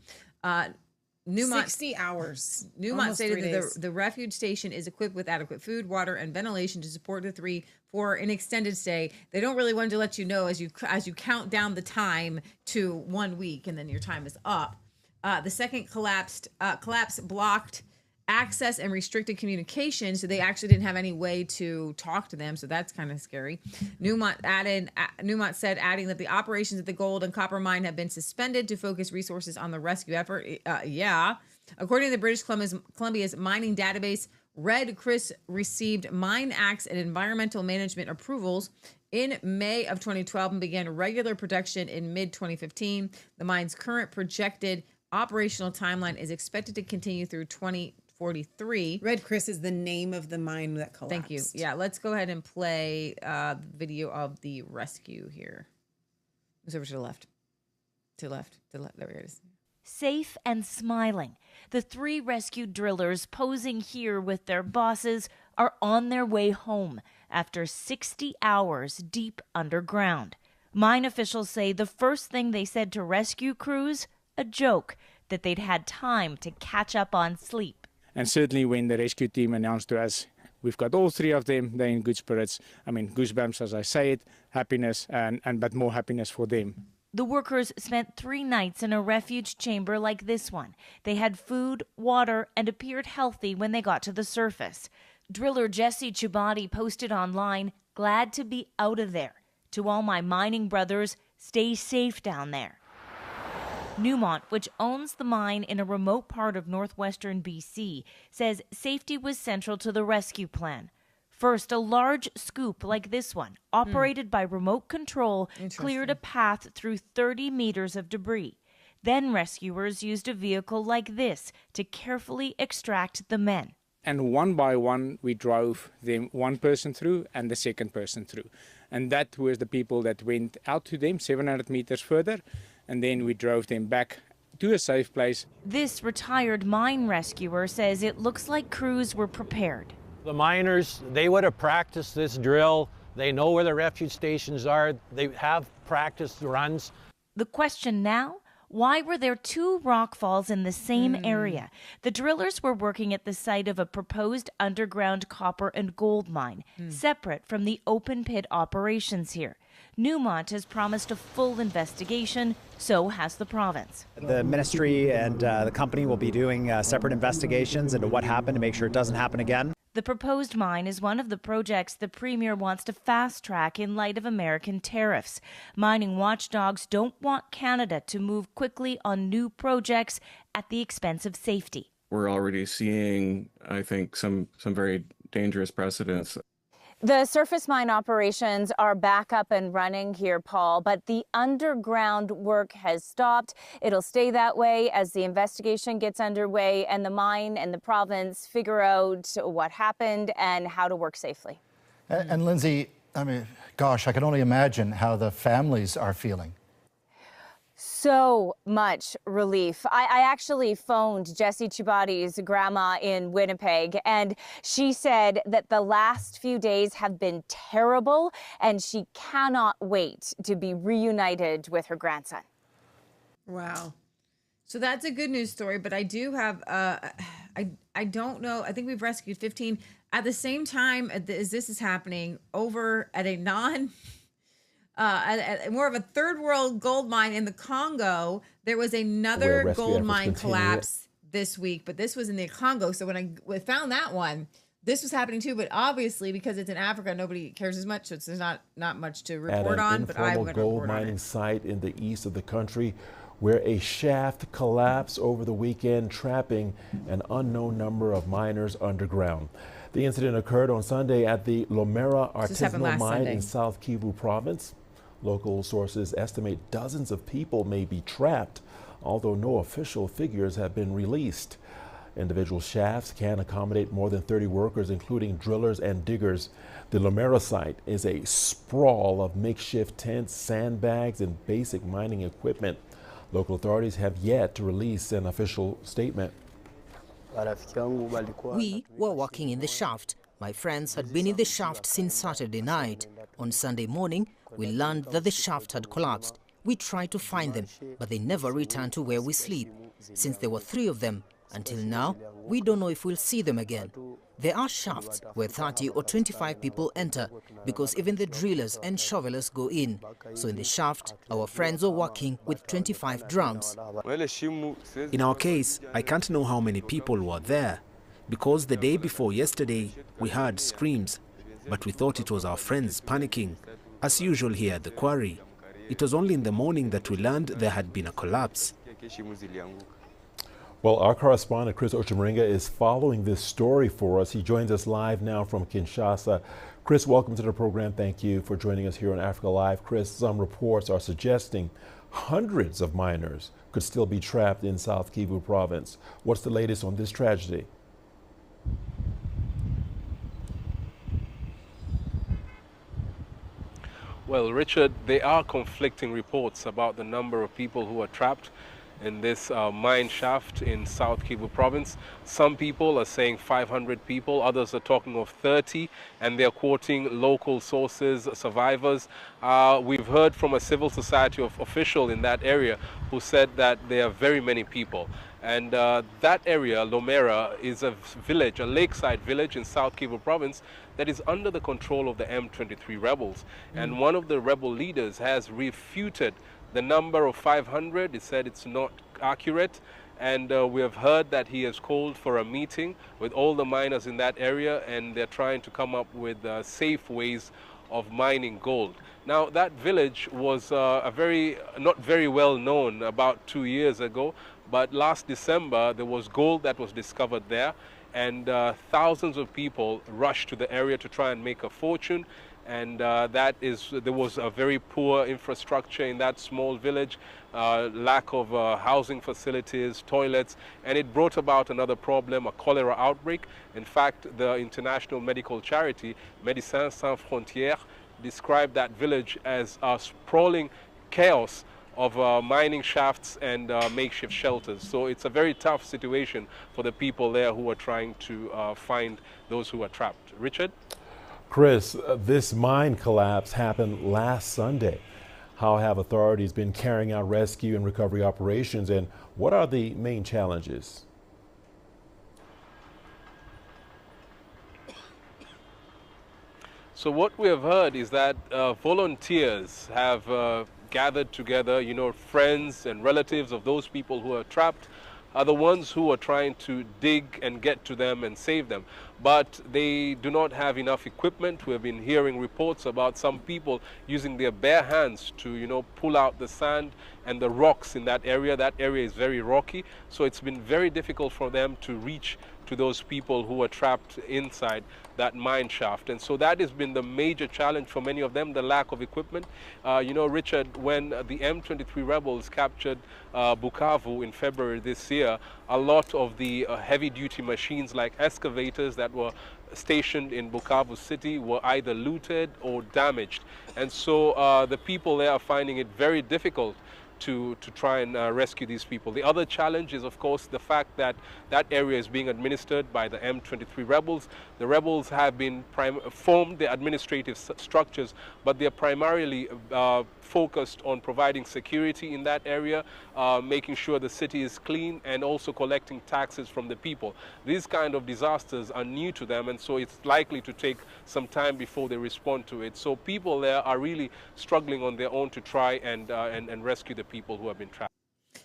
Speaker 7: Newmont
Speaker 6: 60 hours.
Speaker 7: Newmont
Speaker 6: Almost
Speaker 7: stated
Speaker 6: 3
Speaker 7: that
Speaker 6: days.
Speaker 7: the refuge station is equipped with adequate food, water, and ventilation to support the three for an extended stay. They don't really want to let you know as you count down the time to 1 week and then your time is up. The second collapse blocked access and restricted communication, so they actually didn't have any way to talk to them, so that's kind of scary. Newmont said, adding that the operations at the gold and copper mine have been suspended to focus resources on the rescue effort. According to the British Columbia's mining database, Red Chris received Mine Acts and environmental management approvals in May of 2012 and began regular production in mid-2015. The mine's current projected operational timeline is expected to continue through 2043.
Speaker 6: Red Chris is the name of the mine that collapsed.
Speaker 7: Thank you. Yeah, let's go ahead and play the video of the rescue here. It's over to the left. To the left. To the left. There it is.
Speaker 4: Safe and smiling, the 3 rescued drillers posing here with their bosses are on their way home after 60 hours deep underground. Mine officials say the first thing they said to rescue crews, a joke, that they'd had time to catch up on sleep.
Speaker 5: And certainly when the rescue team announced to us, we've got all 3 of them, they're in good spirits. I mean, goosebumps as I say it, happiness, and but more happiness for them.
Speaker 4: The workers spent 3 nights in a refuge chamber like this one. They had food, water, and appeared healthy when they got to the surface. Driller Jesse Chibati posted online, "Glad to be out of there. To all my mining brothers, stay safe down there." Newmont, which owns the mine in a remote part of northwestern BC, says safety was central to the rescue plan. First, a large scoop like this one, operated by remote control, cleared a path through 30 meters of debris. Then rescuers used a vehicle like this to carefully extract the men.
Speaker 5: And one by one, we drove them, one person through and the second person through. And that was the people that went out to them 700 meters further. And then we drove them back to a safe place.
Speaker 4: This retired mine rescuer says it looks like crews were prepared.
Speaker 14: The miners, they would have practiced this drill. They know where the refuge stations are. They have practiced runs.
Speaker 4: The question now, why were there 2 rock falls in the same area? The drillers were working at the site of a proposed underground copper and gold mine, separate from the open pit operations here. Newmont has promised a full investigation, so has the province.
Speaker 15: The ministry and the company will be doing separate investigations into what happened to make sure it doesn't happen again.
Speaker 4: The proposed mine is one of the projects the Premier wants to fast-track in light of American tariffs. Mining watchdogs don't want Canada to move quickly on new projects at the expense of safety.
Speaker 2: We're already seeing, I think, some very dangerous precedents.
Speaker 16: The surface mine operations are back up and running here, Paul, but the underground work has stopped. It'll stay that way as the investigation gets underway and the mine and the province figure out what happened and how to work safely.
Speaker 17: And Lindsay, I mean, gosh, I can only imagine how the families are feeling.
Speaker 16: So much relief. I actually phoned Jesse Chibati's grandma in Winnipeg, and she said that the last few days have been terrible, and she cannot wait to be reunited with her grandson.
Speaker 7: Wow. So that's a good news story, but I do have, I don't know, I think we've rescued 15. At the same time as this is happening, over at a more of a third world gold mine in the Congo, there was another gold mine collapse this week, but this was in the Congo. So when I found that one, this was happening too, but obviously because it's in Africa, nobody cares as much, so there's not much to report on, but I'm going to report on it.
Speaker 18: At an informal gold mining site in the east of the country where a shaft collapsed over the weekend, trapping an unknown number of miners underground. The incident occurred on Sunday at the Lomera artisanal mine in South Kivu province. Local sources estimate dozens of people may be trapped, although no official figures have been released. Individual shafts can accommodate more than 30 workers, including drillers and diggers. The Lomera site is a sprawl of makeshift tents, sandbags, and basic mining equipment. Local authorities have yet to release an official statement.
Speaker 19: We were walking in the shaft. My friends had been in the shaft since Saturday night. On Sunday morning, we learned that the shaft had collapsed. We tried to find them, but they never returned to where we sleep. since there were 3 of them. Until now, we don't know if we'll see them again. There are shafts where 30 or 25 people enter because even the drillers and shovelers go in. So in the shaft, our friends are working with 25 drums.
Speaker 20: In our case, I can't know how many people were there because the day before yesterday, we heard screams, but we thought it was our friends panicking, as usual here at the quarry. It was only in the morning that we learned there had been a collapse.
Speaker 18: Well, our correspondent, Chris Ochimuringa, is following this story for us. He joins us live now from Kinshasa. Chris, welcome to the program. Thank you for joining us here on Africa Live. Chris, some reports are suggesting hundreds of miners could still be trapped in South Kivu province. What's the latest on this tragedy?
Speaker 21: Well, Richard, there are conflicting reports about the number of people who are trapped in this mine shaft in South Kivu province. Some people are saying 500 people, others are talking of 30, and they're quoting local sources, survivors. We've heard from a civil society official in that area who said that there are very many people. And that area, Lomera, is a village, a lakeside village in South Kivu province that is under the control of the M23 rebels. And one of the rebel leaders has refuted the number of 500. He said it's not accurate. And we have heard that he has called for a meeting with all the miners in that area, and they're trying to come up with safe ways of mining gold. Now, that village was not very well known about 2 years ago, but last December there was gold that was discovered there, and thousands of people rushed to the area to try and make a fortune. And there was a very poor infrastructure in that small village, lack of housing facilities, toilets, and it brought about another problem, a cholera outbreak. In fact, the international medical charity, Médecins Sans Frontières, described that village as a sprawling chaos of mining shafts and makeshift shelters. So it's a very tough situation for the people there who are trying to find those who are trapped. Richard?
Speaker 18: Chris, this mine collapse happened last Sunday. How have authorities been carrying out rescue and recovery operations, and what are the main challenges?
Speaker 21: So what we have heard is that volunteers have gathered together, friends and relatives of those people who are trapped are the ones who are trying to dig and get to them and save them. But they do not have enough equipment. We have been hearing reports about some people using their bare hands to, pull out the sand and the rocks in that area. That area is very rocky, so it's been very difficult for them to reach to those people who are trapped inside that mine shaft. And so that has been the major challenge for many of them, the lack of equipment. Richard, when the M23 rebels captured Bukavu in February this year, a lot of the heavy-duty machines like excavators that were stationed in Bukavu city were either looted or damaged. And so the people there are finding it very difficult to try and rescue these people. The other challenge is, of course, the fact that that area is being administered by the M23 rebels. The rebels have been formed the administrative structures, but they're primarily focused on providing security in that area, making sure the city is clean, and also collecting taxes from the people. These kind of disasters are new to them, and so it's likely to take some time before they respond to it. So people there are really struggling on their own to try and rescue the people who have been trapped.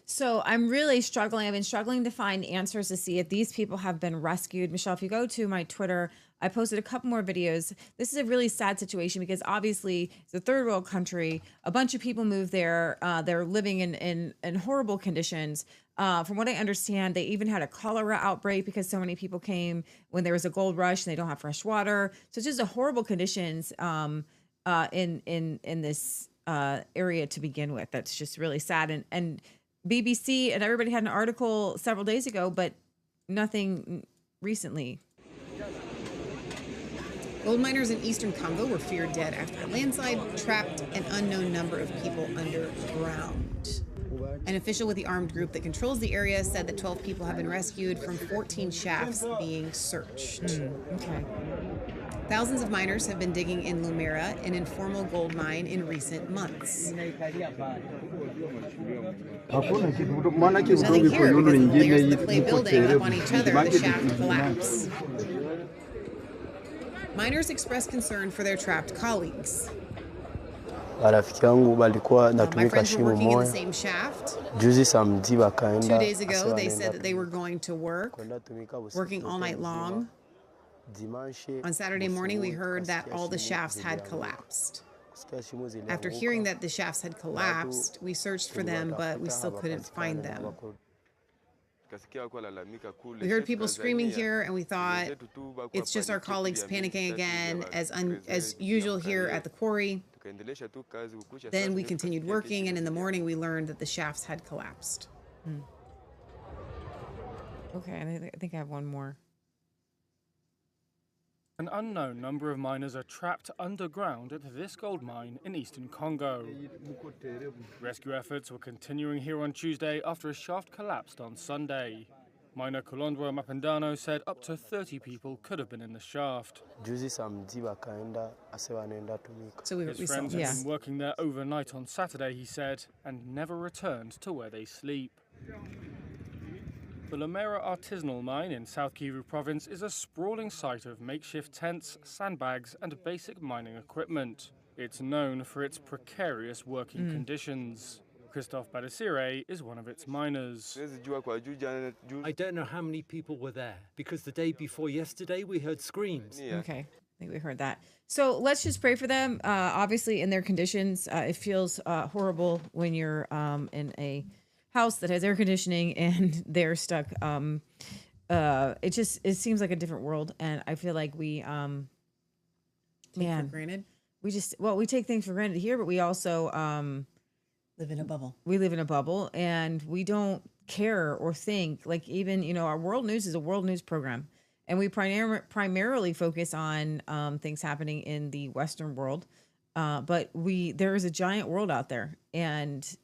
Speaker 7: So I'm really struggling. I've been struggling to find answers to see if these people have been rescued. Michelle, if you go to my Twitter, I posted a couple more videos. This is a really sad situation because obviously it's a third world country. A bunch of people moved there. They're living in horrible conditions. From what I understand, they even had a cholera outbreak because so many people came when there was a gold rush and they don't have fresh water. So it's just a horrible conditions in this area to begin with. That's just really sad. And BBC and everybody had an article several days ago, but nothing recently.
Speaker 6: Gold miners in eastern Congo were feared dead after a landslide trapped an unknown number of people underground. An official with the armed group that controls the area said that 12 people have been rescued from 14 shafts being searched.
Speaker 7: Okay.
Speaker 6: Thousands of miners have been digging in Lomera, an informal gold mine, in recent months. There's nothing here because the layers of the clay building up on each other, the shaft collapsed. Miners expressed concern for their trapped colleagues.
Speaker 3: Marafiki wangu walikuwa
Speaker 6: My
Speaker 3: natumika
Speaker 6: friends were
Speaker 3: shimo
Speaker 6: working in the
Speaker 3: moja.
Speaker 6: same shaft.
Speaker 3: Juzi samedi
Speaker 6: 2
Speaker 3: wakaenda.
Speaker 6: days ago, they said that they were going to work, working all night long. On Saturday morning, we heard that all the shafts had collapsed. After hearing that the shafts had collapsed, we searched for them, but we still couldn't find them. We heard people screaming here, and we thought it's just our colleagues panicking again, as usual here at the quarry. Then we continued working, and in the morning we learned that the shafts had collapsed.
Speaker 7: Okay, and I think I have one more.
Speaker 22: An unknown number of miners are trapped underground at this gold mine in eastern Congo. Rescue efforts were continuing here on Tuesday after a shaft collapsed on Sunday. Miner Kulondwa Mapendano said up to 30 people could have been in the shaft.
Speaker 3: Juzi samedi wakaenda ase wanaenda tumika.
Speaker 22: His friends had been working there overnight on Saturday, he said, and never returned to where they sleep. The Lamera artisanal mine in South Kivu province is a sprawling site of makeshift tents, sandbags and basic mining equipment. It's known for its precarious working conditions. Christophe Badesire is one of its miners.
Speaker 23: I don't know how many people were there because the day before yesterday we heard screams.
Speaker 7: Okay, I think we heard that. So let's just pray for them. Obviously, in their conditions, it feels horrible when you're in a house that has air conditioning and they're stuck. It seems like a different world, and I feel like we
Speaker 6: Take for granted.
Speaker 7: We take things for granted here, but we also
Speaker 6: live in a bubble.
Speaker 7: We live in a bubble, and we don't care or think like even our world news is a world news program, and we primarily focus on things happening in the Western world, but there is a giant world out there, and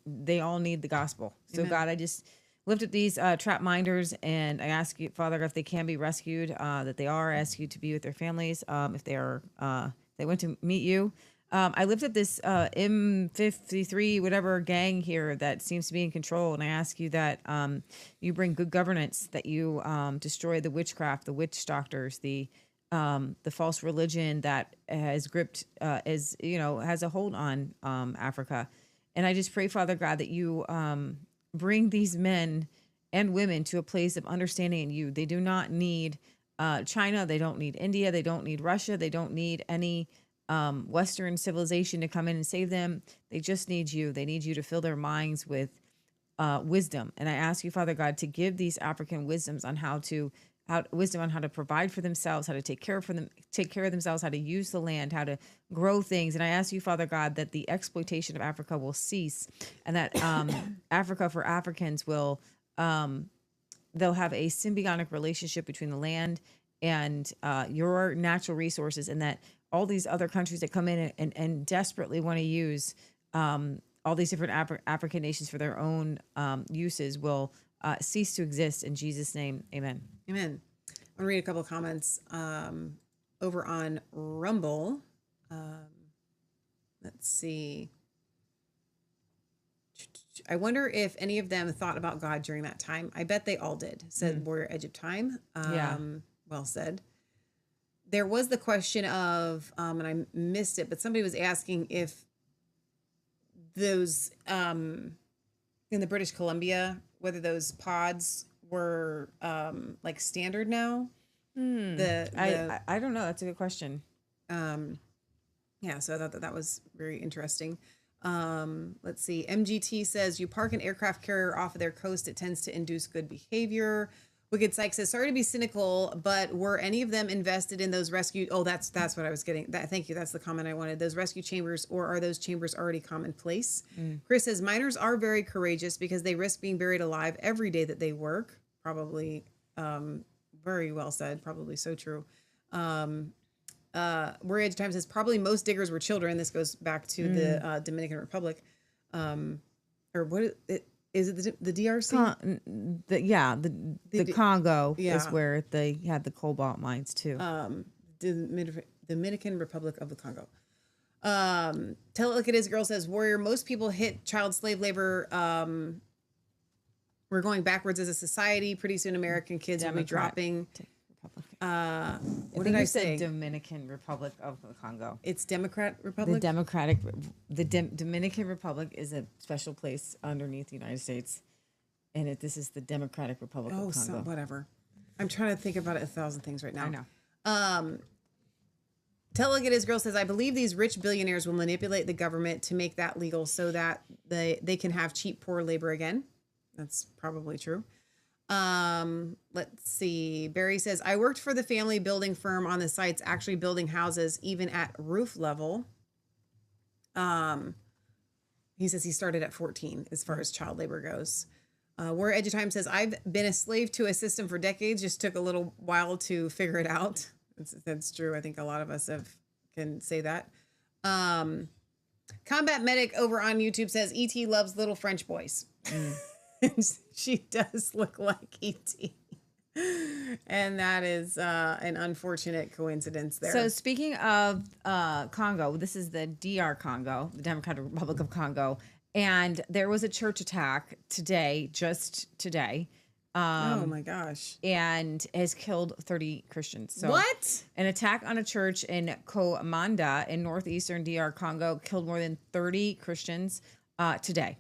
Speaker 7: they all need the gospel. So
Speaker 6: Amen.
Speaker 7: God, I just lift up these trap minders, and I ask you, Father, if they can be rescued, that they are. I ask you to be with their families. If they are, they went to meet you. I lift up this M53 whatever gang here that seems to be in control, and I ask you that you bring good governance, that you destroy the witchcraft, the witch doctors, the false religion that has gripped, has a hold on Africa. And I just pray, Father God, that you bring these men and women to a place of understanding in you. They do not need China. They don't need India. They don't need Russia. They don't need any Western civilization to come in and save them. They just need you. They need you to fill their minds with wisdom. And I ask you, Father God, to give these African wisdom on how to provide for themselves, how to take care of themselves, how to use the land, how to grow things. And I ask you, Father God, that the exploitation of Africa will cease, and that Africa for Africans will they'll have a symbiotic relationship between the land and your natural resources, and that all these other countries that come in and desperately want to use all these different African nations for their own uses will cease to exist in Jesus' name. Amen.
Speaker 6: Amen. I'm going to read a couple of comments over on Rumble. Let's see. I wonder if any of them thought about God during that time. I bet they all did, said Warrior Edge of Time.
Speaker 7: Yeah.
Speaker 6: Well said. There was the question of, and I missed it, but somebody was asking if those, in the British Columbia, whether those pods were like standard now.
Speaker 7: I don't know. That's a good question.
Speaker 6: Yeah, so I thought that was very interesting. Let's see. MGT says, you park an aircraft carrier off of their coast, it tends to induce good behavior. Wicked Psych says, sorry to be cynical, but were any of them invested in those rescue? Oh, that's what I was getting. Thank you. That's the comment I wanted. Those rescue chambers, or are those chambers already commonplace? Chris says, miners are very courageous because they risk being buried alive every day that they work. Probably, very well said. Probably so true. Warrior Edge Times says, probably most diggers were children. This goes back to the Dominican Republic. Or what is it, the DRC?
Speaker 7: The Congo is where they had the cobalt mines too.
Speaker 6: Dominican Republic of the Congo. Tell It Like It Is girl says, Warrior, most people hit child slave labor. We're going backwards as a society. Pretty soon American kids will be dropping. What did I say?
Speaker 7: Dominican Republic of the Congo.
Speaker 6: It's Democrat Republic?
Speaker 7: The Dominican Republic is a special place underneath the United States. And this is the Democratic Republic of Congo.
Speaker 6: Whatever. I'm trying to think about it 1,000 things right now.
Speaker 7: I know.
Speaker 6: Tell It Like It Is girl says, I believe these rich billionaires will manipulate the government to make that legal so that they can have cheap, poor labor again. That's probably true. Let's see. Barry says, I worked for the family building firm on the sites, actually building houses, even at roof level. He says he started at 14 as far as child labor goes. War Edge of Time says, I've been a slave to a system for decades, just took a little while to figure it out. That's true. I think a lot of us can say that. Combat Medic over on YouTube says, E.T. loves little French boys. She does look like E.T. And that is an unfortunate coincidence there.
Speaker 7: So speaking of Congo, this is the DR Congo, the Democratic Republic of Congo. And there was a church attack today, just today.
Speaker 6: Oh my gosh.
Speaker 7: And has killed 30 Christians. So
Speaker 6: what?
Speaker 7: An attack on a church in Komanda in northeastern DR Congo killed more than 30 Christians today.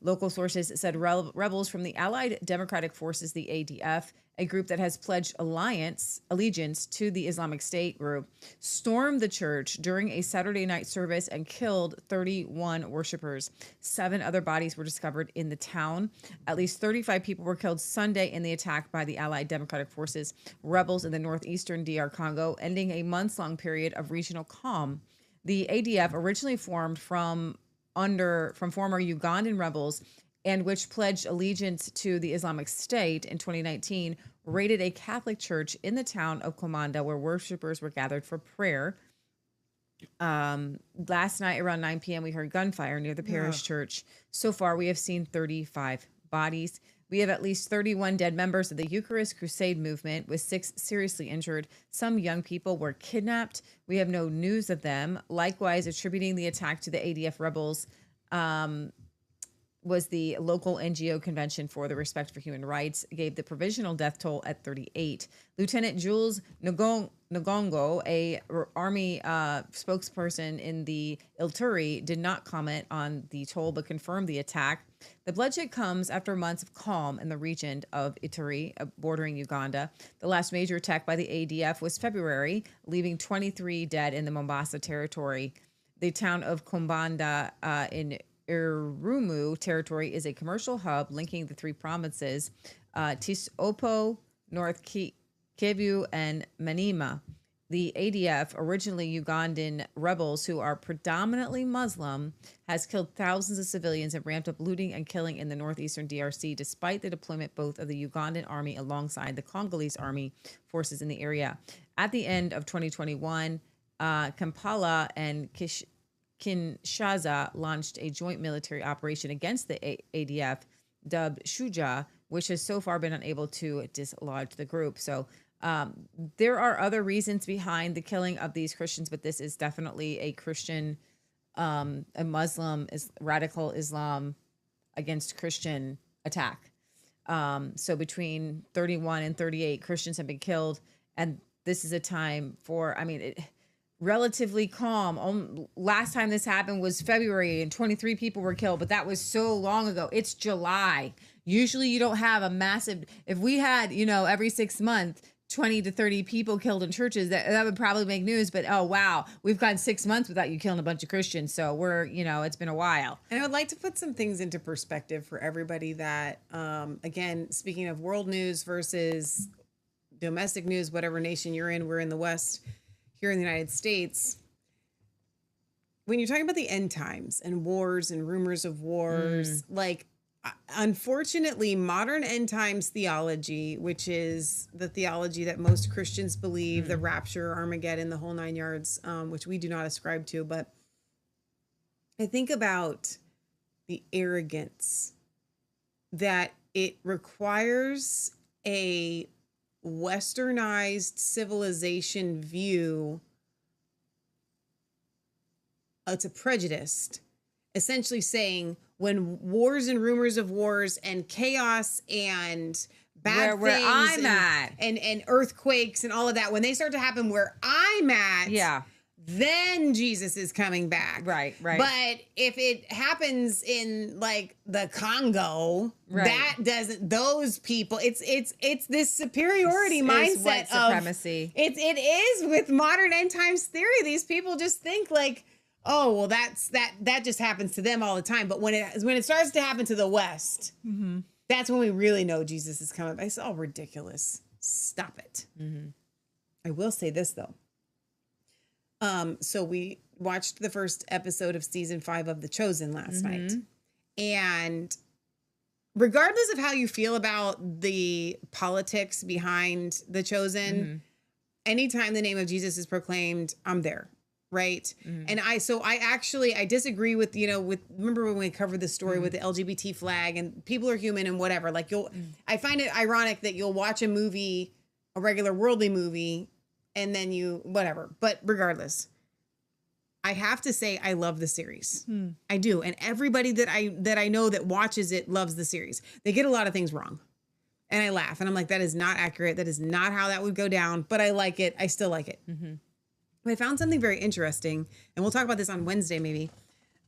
Speaker 7: Local sources said rebels from the Allied Democratic Forces, the ADF, a group that has pledged allegiance to the Islamic State group, stormed the church during a Saturday night service and killed 31 worshipers. 7 other bodies were discovered in the town. At least 35 people were killed Sunday in the attack by the Allied Democratic Forces rebels in the northeastern DR Congo, ending a months-long period of regional calm. The ADF originally formed from former Ugandan rebels and which pledged allegiance to the Islamic State in 2019, raided a Catholic church in the town of Komanda where worshipers were gathered for prayer. Last night around 9 p.m., we heard gunfire near the parish church. So far, we have seen 35 bodies. We have at least 31 dead members of the Eucharist Crusade movement, with 6 seriously injured. Some young people were kidnapped. We have no news of them. Likewise, attributing the attack to the ADF rebels was the local NGO Convention for the Respect for Human Rights, gave the provisional death toll at 38. Lieutenant Jules Ngongo, a army spokesperson in the Ituri, did not comment on the toll but confirmed the attack. The bloodshed comes after months of calm in the region of Ituri, bordering Uganda. The last major attack by the ADF was February, leaving 23 dead in the Mombasa territory. The town of Kombanda in Irumu territory is a commercial hub linking the 3 provinces, Tisopo, North Kivu, and Maniema. The ADF, originally Ugandan rebels who are predominantly Muslim, has killed thousands of civilians and ramped up looting and killing in the northeastern DRC, despite the deployment both of the Ugandan army alongside the Congolese army forces in the area. At the end of 2021, Kampala and Kinshasa launched a joint military operation against the ADF, dubbed Shuja, which has so far been unable to dislodge the group. So there are other reasons behind the killing of these Christians, but this is definitely a Christian, a Muslim, radical Islam against Christian attack. So between 31 and 38 Christians have been killed, and this is a time for, relatively calm. Last time this happened was February and 23 people were killed, but that was so long ago. It's July. Usually you don't have a massive, if we had, every 6 months, 20 to 30 people killed in churches, that would probably make news. But oh, wow, we've gone 6 months without you killing a bunch of Christians. So we're, it's been a while.
Speaker 6: And I would like to put some things into perspective for everybody that, again, speaking of world news versus domestic news, whatever nation you're in, we're in the West. Here in the United States, when you're talking about the end times and wars and rumors of wars, unfortunately, modern end times theology, which is the theology that most Christians believe, the rapture, Armageddon, the whole 9 yards, which we do not ascribe to, but I think about the arrogance that it requires a westernized civilization view it's a prejudiced, essentially saying when wars and rumors of wars and chaos and bad
Speaker 7: Where
Speaker 6: things
Speaker 7: I'm at.
Speaker 6: and earthquakes and all of that, when they start to happen where I'm at, then Jesus is coming back.
Speaker 7: Right.
Speaker 6: But if it happens in like the Congo, that doesn't, those people, it's this superiority mindset
Speaker 7: white supremacy.
Speaker 6: It is with modern end times theory. These people just think like, oh, well, that just happens to them all the time. But when it starts to happen to the West, that's when we really know Jesus is coming back. It's all ridiculous. Stop it. I will say this though. So we watched the first episode of season 5 of The Chosen last night. And regardless of how you feel about the politics behind The Chosen, anytime the name of Jesus is proclaimed, I'm there. Right. And I disagree with, remember when we covered the story with the LGBT flag and people are human and whatever, like I find it ironic that you'll watch a movie, a regular worldly movie, and then whatever. But regardless, I have to say, I love the series. I do. And everybody that I know that watches it loves the series. They get a lot of things wrong. And I laugh and I'm like, that is not accurate. That is not how that would go down, but I like it. I still like it. I found something very interesting, and we'll talk about this on Wednesday maybe,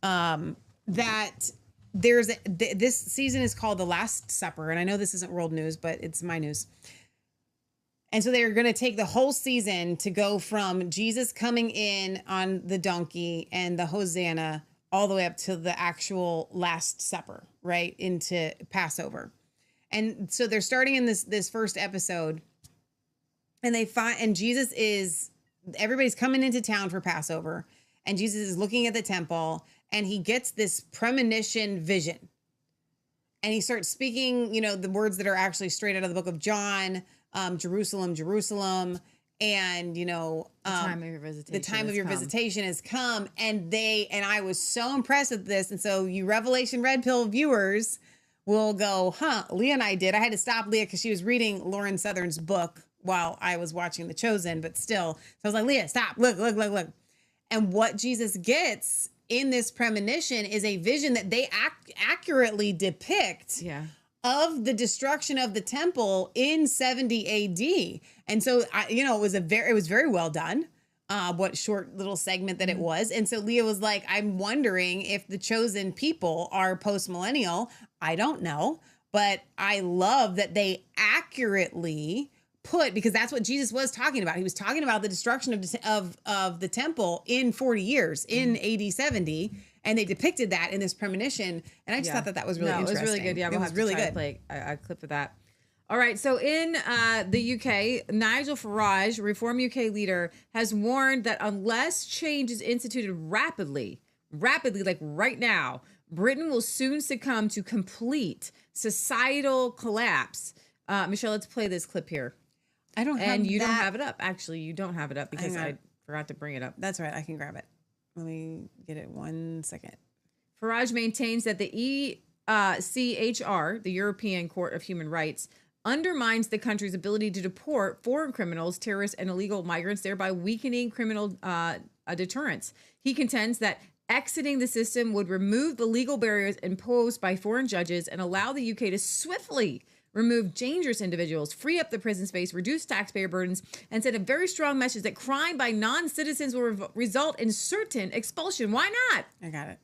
Speaker 6: that this season is called The Last Supper, and I know this isn't world news, but it's my news. And so they're going to take the whole season to go from Jesus coming in on the donkey and the Hosanna all the way up to the actual Last Supper, right, into Passover. And so they're starting in this first episode, and everybody's coming into town for Passover, and Jesus is looking at the temple, and he gets this premonition vision. And he starts speaking, the words that are actually straight out of the book of John, Jerusalem, Jerusalem, and, the time of your visitation has come. And I was so impressed with this. And so you Revelation Red Pill viewers will go, Leah and I did. I had to stop Leah because she was reading Lauren Southern's book while I was watching The Chosen, but still. So I was like, Leah, stop, look. And what Jesus gets in this premonition is a vision that they accurately depict of the destruction of the temple in 70 AD. And so, it was very well done, what short little segment that it was. And so Leah was like, I'm wondering if the chosen people are post-millennial. I don't know, but I love that they accurately because that's what Jesus was talking about. He was talking about the destruction of the temple in 40 years, in AD 70, and they depicted that in this premonition. And I just thought that was really interesting.
Speaker 7: It was really good. Yeah,
Speaker 6: it was really good.
Speaker 7: Play a clip of that. All right. So in the UK, Nigel Farage, Reform UK leader, has warned that unless change is instituted rapidly, like right now, Britain will soon succumb to complete societal collapse. Michelle, let's play this clip here.
Speaker 6: I don't have
Speaker 7: And you
Speaker 6: that.
Speaker 7: don't have it up. Actually, you don't have it up because I forgot to bring it up.
Speaker 6: That's right. I can grab it. Let me get it 1 second.
Speaker 7: Farage maintains that the ECHR, the European Court of Human Rights, undermines the country's ability to deport foreign criminals, terrorists, and illegal migrants, thereby weakening criminal deterrence. He contends that exiting the system would remove the legal barriers imposed by foreign judges and allow the UK to swiftly remove dangerous individuals, free up the prison space, reduce taxpayer burdens, and send a very strong message that crime by non-citizens will result in certain expulsion. Why not?
Speaker 6: I got it.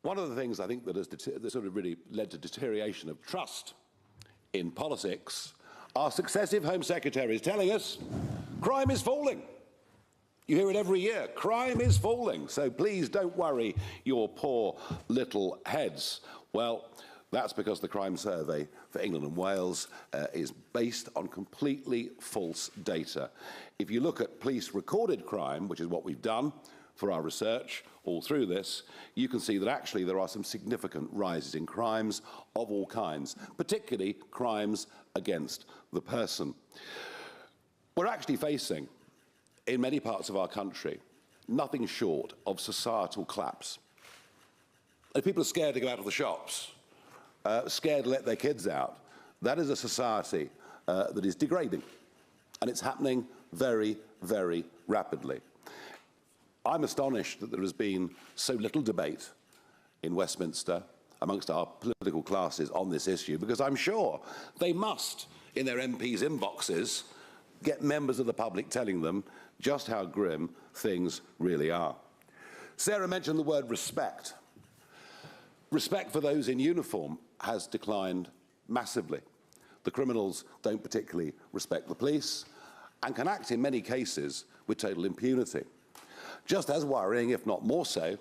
Speaker 1: One of the things I think that has sort of really led to deterioration of trust in politics are successive Home Secretaries telling us crime is falling. You hear it every year. Crime is falling. So please don't worry your poor little heads. Well, that's because the crime survey for England and Wales is based on completely false data. If you look at police recorded crime, which is what we've done for our research all through this, you can see that actually there are some significant rises in crimes of all kinds, particularly crimes against the person. We're actually facing, in many parts of our country, nothing short of societal collapse. And people are scared to go out of the shops, scared to let their kids out. That is a society that is degrading, and it's happening very, very rapidly. I'm astonished that there has been so little debate in Westminster amongst our political classes on this issue, because I'm sure they must, in their MPs' inboxes, get members of the public telling them just how grim things really are. Sarah mentioned the word respect. Respect for those in uniform has declined massively. The criminals don't particularly respect the police and can act in many cases with total impunity. Just as worrying, if not more so,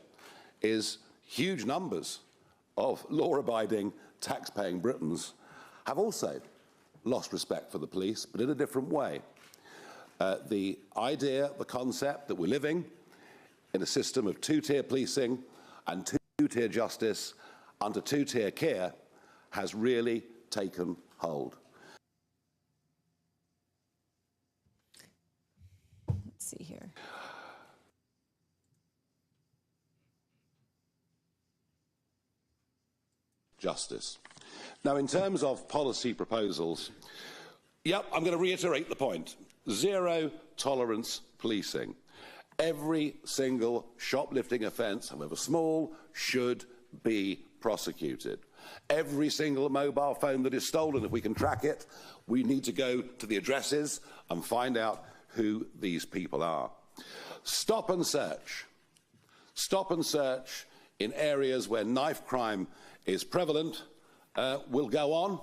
Speaker 1: is huge numbers of law-abiding, tax-paying Britons have also lost respect for the police, but in a different way. The idea, the concept that we're living in a system of two-tier policing and two-tier justice under two-tier care has really taken hold.
Speaker 7: Let's see here.
Speaker 1: Justice. Now, in terms of policy proposals, yep, I'm going to reiterate the point. Zero tolerance policing. Every single shoplifting offence, however small, should be prosecuted. Every single mobile phone that is stolen, if we can track it, we need to go to the addresses and find out who these people are. Stop and search. Stop and search in areas where knife crime is prevalent will go on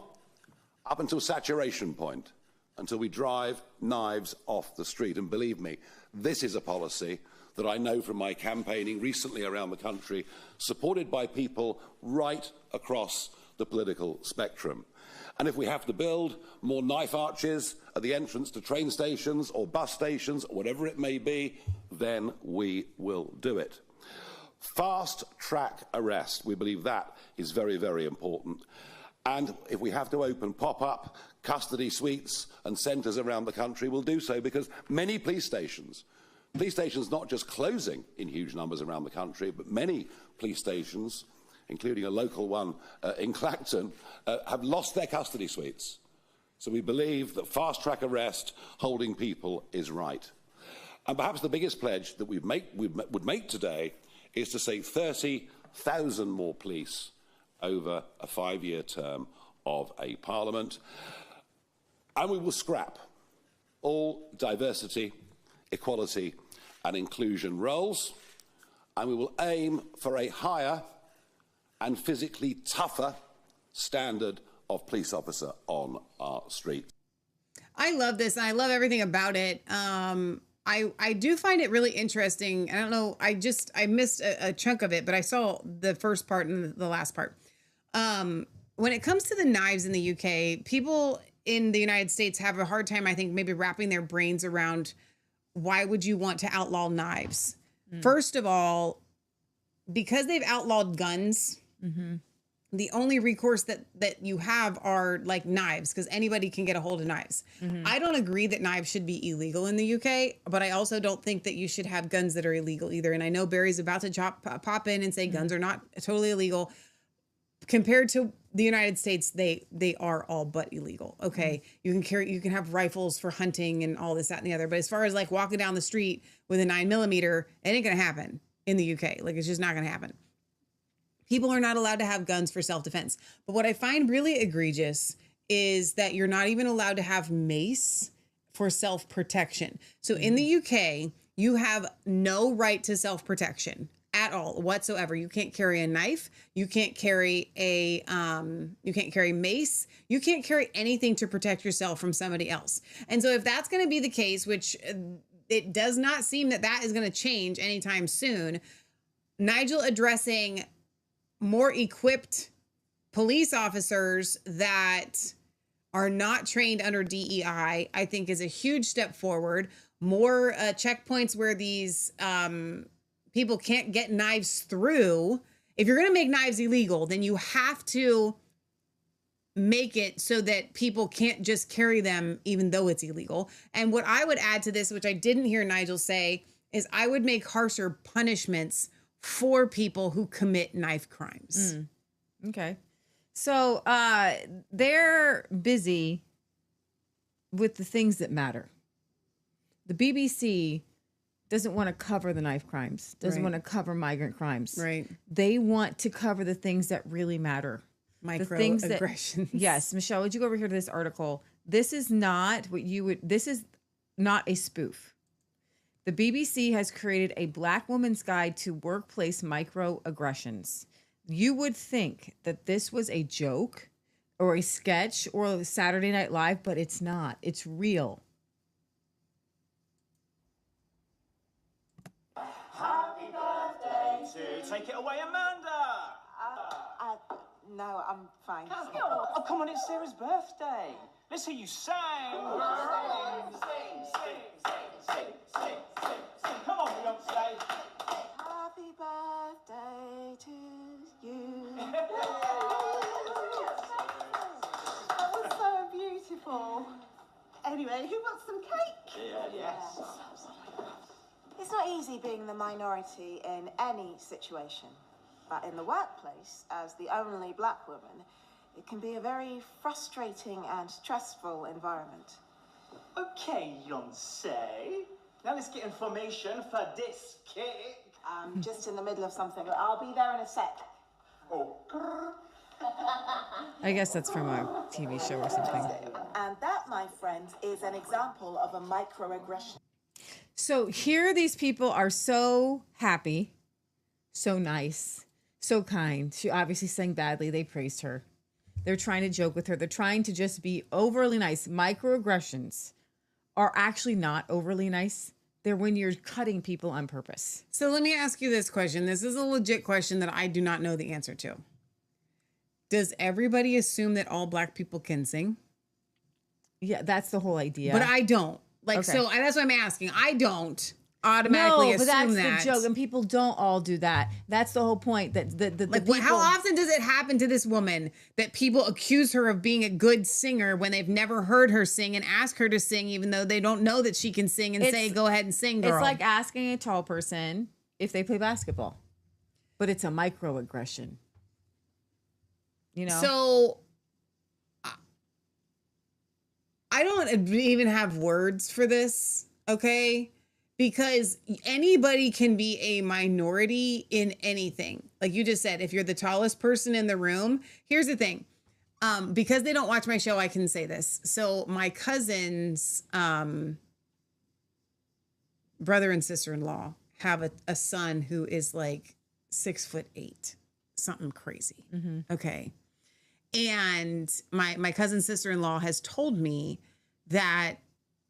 Speaker 1: up until saturation point, until we drive knives off the street. And believe me, this is a policy that I know from my campaigning recently around the country, supported by people right across the political spectrum. And if we have to build more knife arches at the entrance to train stations or bus stations, or whatever it may be, then we will do it. Fast track arrest, we believe that is very, very important. And if we have to open pop-up custody suites and centres around the country, we'll do so, because many police stations not just closing in huge numbers around the country, but many police stations, including a local one in Clacton, have lost their custody suites. So we believe that fast track arrest, holding people, is right. And perhaps the biggest pledge that we would make today is to say 30,000 more police over a 5-year term of a parliament. And we will scrap all diversity, equality and inclusion roles, and we will aim for a higher and physically tougher standard of police officer on our streets.
Speaker 6: I love this, and I love everything about it. I do find it really interesting. I don't know, I missed a chunk of it, but I saw the first part and the last part. When it comes to the knives in the UK, people in the United States have a hard time, I think, maybe wrapping their brains around why would you want to outlaw knives? First of all, because they've outlawed guns, the only recourse that you have are like knives, because anybody can get a hold of knives. I don't agree that knives should be illegal in the UK, but I also don't think that you should have guns that are illegal either. And I know Barry's about to pop in and say guns are not totally illegal. Compared to the United States, they are all but illegal. Okay, you can have rifles for hunting and all this, that, and the other. But as far as like walking down the street with a 9mm, it ain't gonna happen in the UK. Like, it's just not gonna happen. People are not allowed to have guns for self-defense. But what I find really egregious is that you're not even allowed to have mace for self-protection. So in the UK, you have no right to self-protection at all whatsoever. You can't carry a knife. You can't carry mace. You can't carry anything to protect yourself from somebody else. And so if that's going to be the case, which it does not seem that is going to change anytime soon, Nigel addressing more equipped police officers that are not trained under DEI, I think, is a huge step forward. More checkpoints where these people can't get knives through. If you're going to make knives illegal, then you have to make it so that people can't just carry them even though it's illegal. And what I would add to this, which I didn't hear Nigel say, is I would make harsher punishments for people who commit knife crimes.
Speaker 7: Okay. So they're busy with the things that matter. The BBC doesn't want to cover the knife crimes, doesn't
Speaker 6: Right.
Speaker 7: want to cover migrant crimes.
Speaker 6: Right.
Speaker 7: They want to cover the things that really matter. The things that-
Speaker 6: Microaggressions.
Speaker 7: Yes. Michelle, would you go over here to this article? This is not what you would, this is not a spoof. The BBC has created a Black woman's guide to workplace microaggressions. You would think that this was a joke or a sketch or a Saturday Night Live, but it's not. It's real.
Speaker 9: Happy birthday to... Take it away, Amanda!
Speaker 10: No, I'm fine.
Speaker 9: Oh, come on, it's Sarah's birthday. Let's hear you sing. Sing. Come on, Beyonce.
Speaker 10: Happy birthday to you. That was so beautiful. Anyway, who wants some cake?
Speaker 9: Yes.
Speaker 10: It's not easy being the minority in any situation. But in the workplace, as the only Black woman, it can be a very frustrating and stressful environment.
Speaker 9: Okay, Beyonce. Now let's get information for this cake.
Speaker 10: I'm just in the middle of something. I'll be there in a sec.
Speaker 9: Oh.
Speaker 7: I guess that's from a TV show or something.
Speaker 10: And that, my friends, is an example of a microaggression.
Speaker 7: So here these people are so happy, so nice, so kind. She obviously sang badly. They praised her. They're trying to joke with her. They're trying to just be overly nice. Microaggressions are actually not overly nice. They're when you're cutting people on purpose.
Speaker 6: So let me ask you this question. This is a legit question that I do not know the answer to. Does everybody assume that all Black people can sing?
Speaker 7: Yeah, that's the whole idea.
Speaker 6: But I don't. Like,
Speaker 7: Okay.
Speaker 6: so that's what I'm asking. I don't automatically
Speaker 7: no, but
Speaker 6: assume
Speaker 7: that's the joke, and people don't all do that. That's the whole point. That the
Speaker 6: Like,
Speaker 7: people,
Speaker 6: how often does it happen to this woman that people accuse her of being a good singer when they've never heard her sing and ask her to sing, even though they don't know that she can sing, and say, go ahead and sing, girl?
Speaker 7: It's like asking a tall person if they play basketball, but it's a microaggression. You know.
Speaker 6: So I don't even have words for this, okay? Because anybody can be a minority in anything. Like you just said, if you're the tallest person in the room, here's the thing. Because they don't watch my show, I can say this. So my cousin's brother and sister-in-law have a son who is like 6'8", something crazy. Okay. And my cousin's sister-in-law has told me that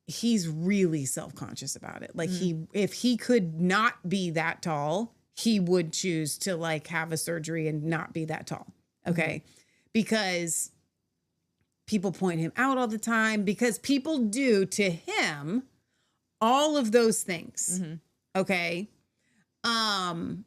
Speaker 6: he's really self-conscious about it. Like if he could not be that tall, he would choose to like have a surgery and not be that tall. Okay. Because people point him out all the time, because people do to him all of those things. Okay. And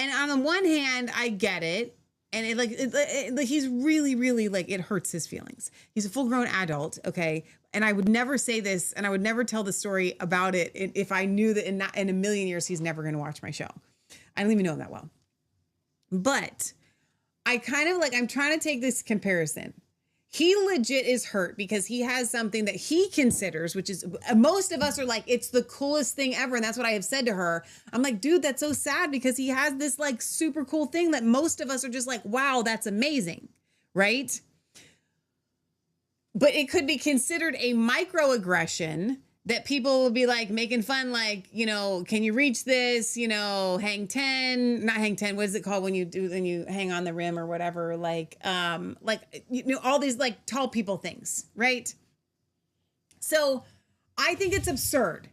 Speaker 6: on the one hand, I get it. And it he's really, really like, it hurts his feelings. He's a full-grown adult, okay? And I would never say this, and I would never tell the story about it if I knew that in a million years he's never going to watch my show. I don't even know him that well. But I kind of like, I'm trying to take this comparison. He legit is hurt because he has something that he considers, which is, most of us are like, it's the coolest thing ever. And that's what I have said to her. I'm like, dude, that's so sad because he has this like super cool thing that most of us are just like, wow, that's amazing. Right? But it could be considered a microaggression that people will be like making fun, like, you know, can you reach this, you know, hang 10, not hang 10. What is it called when you hang on the rim or whatever? Like, you know, all these like tall people things, right? So I think it's absurd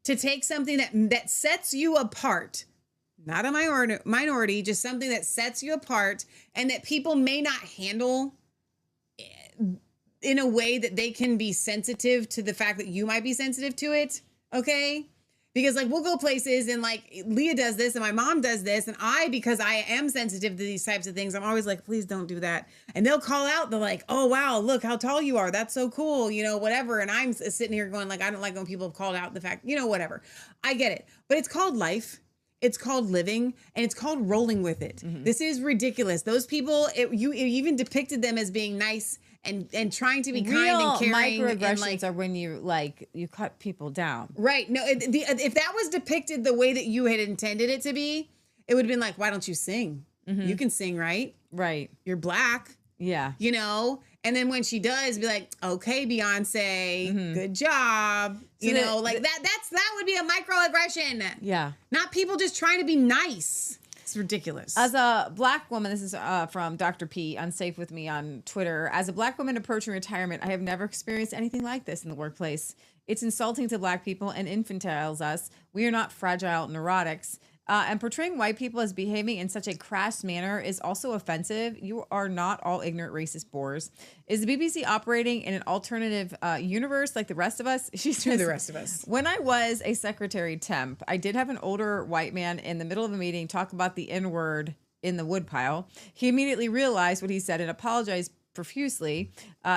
Speaker 6: to take something that sets you apart, not a minority, just something that sets you apart and that people may not handle in a way that they can be sensitive to the fact that you might be sensitive to it. Okay. Because like we'll go places and like Leah does this and my mom does this. And because I am sensitive to these types of things, I'm always like, please don't do that. And they'll call out, they're like, oh, wow, look how tall you are. That's so cool. You know, whatever. And I'm sitting here going like, I don't like when people have called out the fact, you know, whatever. I get it. But it's called life. It's called living, and it's called rolling with it. This is ridiculous. Those people, you even depicted them as being nice and trying to be kind
Speaker 7: Real
Speaker 6: and caring.
Speaker 7: microaggressions are when you cut people down.
Speaker 6: Right. No, if that was depicted the way that you had intended it to be, it would have been like, why don't you sing? You can sing, right?
Speaker 7: Right.
Speaker 6: You're black.
Speaker 7: Yeah.
Speaker 6: You know? And then when she does, be like, okay, Beyonce, good job.
Speaker 7: So
Speaker 6: that would be a microaggression.
Speaker 7: Yeah.
Speaker 6: Not people just trying to be nice. It's ridiculous.
Speaker 7: As a black woman, this is from Dr. P, Unsafe with Me on Twitter. As a black woman approaching retirement, I have never experienced anything like this in the workplace. It's insulting to black people and infantiles us. We are not fragile neurotics. And portraying white people as behaving in such a crass manner is also offensive. You are not all ignorant racist bores. Is the BBC operating in an alternative universe like the rest of us? She says,
Speaker 6: the rest of us.
Speaker 7: When I was a secretary temp, I did have an older white man in the middle of a meeting talk about the N-word in the woodpile. He immediately realized what he said and apologized profusely.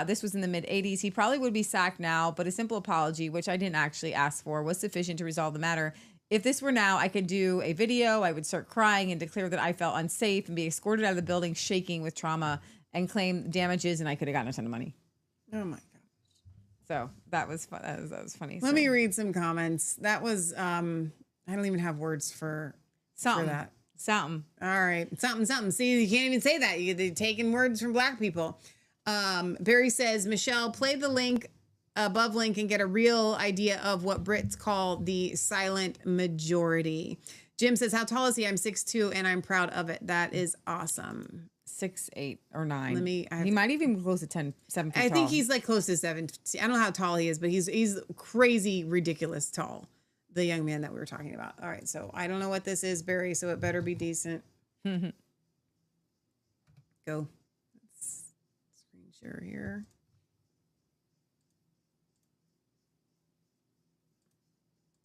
Speaker 7: This was in the mid-'80s. He probably would be sacked now, but a simple apology, which I didn't actually ask for, was sufficient to resolve the matter. If this were now, I could do a video. I would start crying and declare that I felt unsafe and be escorted out of the building shaking with trauma and claim damages, and I could have gotten a ton of money.
Speaker 6: Oh, my God.
Speaker 7: So that was fun. That was funny.
Speaker 6: Let me read some comments. That was, I don't even have words for that.
Speaker 7: Something.
Speaker 6: All right. Something. See, you can't even say that. You're taking words from black people. Barry says, Michelle, play the link above link and get a real idea of what Brits call the silent majority. Jim says, how tall is he? I'm 6'2", and I'm proud of it. That is awesome.
Speaker 7: 6'8" or 9.
Speaker 6: He
Speaker 7: might even be close to 7 feet
Speaker 6: I
Speaker 7: tall.
Speaker 6: think he's like close to 7. I don't know how tall he is, but he's crazy, ridiculous tall. The young man that we were talking about. All right, so I don't know what this is, Barry, so it better be decent. Go. Let's screen share here.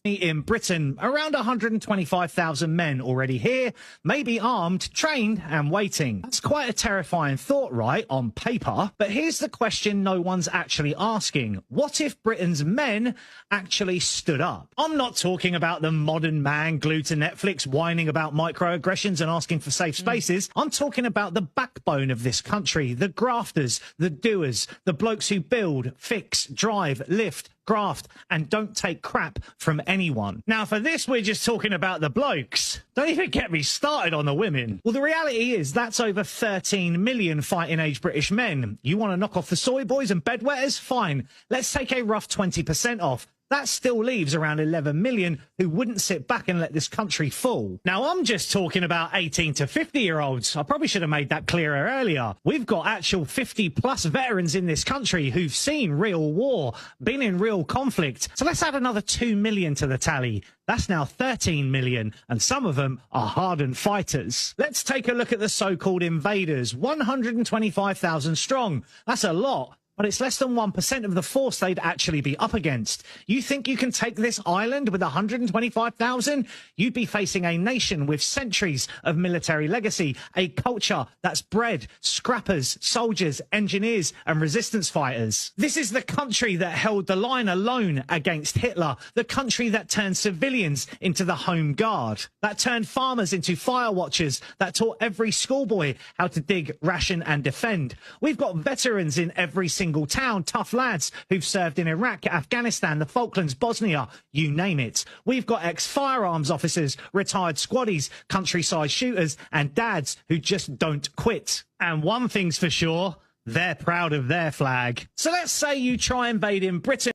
Speaker 8: In Britain, around 125,000 men already here, maybe armed, trained and waiting. That's quite a terrifying thought, right, on paper? But here's the question no one's actually asking. What if Britain's men actually stood up? I'm not talking about the modern man glued to Netflix whining about microaggressions and asking for safe spaces. I'm talking about the backbone of this country, the grafters, the doers, the blokes who build, fix, drive, lift, graft and don't take crap from anyone. Now for this we're just talking about the blokes. Don't even get me started on the women. Well, the reality is that's over 13 million fighting age British men. You want to knock off the soy boys and bedwetters? Fine. Let's take a rough 20% off. That still leaves around 11 million who wouldn't sit back and let this country fall. Now, I'm just talking about 18 to 50-year-olds. I probably should have made that clearer earlier. We've got actual 50-plus veterans in this country who've seen real war, been in real conflict. So let's add another 2 million to the tally. That's now 13 million, and some of them are hardened fighters. Let's take a look at the so-called invaders, 125,000 strong. That's a lot. But it's less than 1% of the force they'd actually be up against. You think you can take this island with 125,000? You'd be facing a nation with centuries of military legacy, a culture that's bred scrappers, soldiers, engineers, and resistance fighters. This is the country that held the line alone against Hitler, the country that turned civilians into the Home Guard, that turned farmers into fire watchers, that taught every schoolboy how to dig, ration, and defend. We've got veterans in every single town, tough lads who've served in Iraq, Afghanistan, the Falklands, Bosnia, you name it. We've got ex-firearms officers, retired squaddies, countryside shooters, and dads who just don't quit. And one thing's for sure, they're proud of their flag. So let's say you try invading Britain.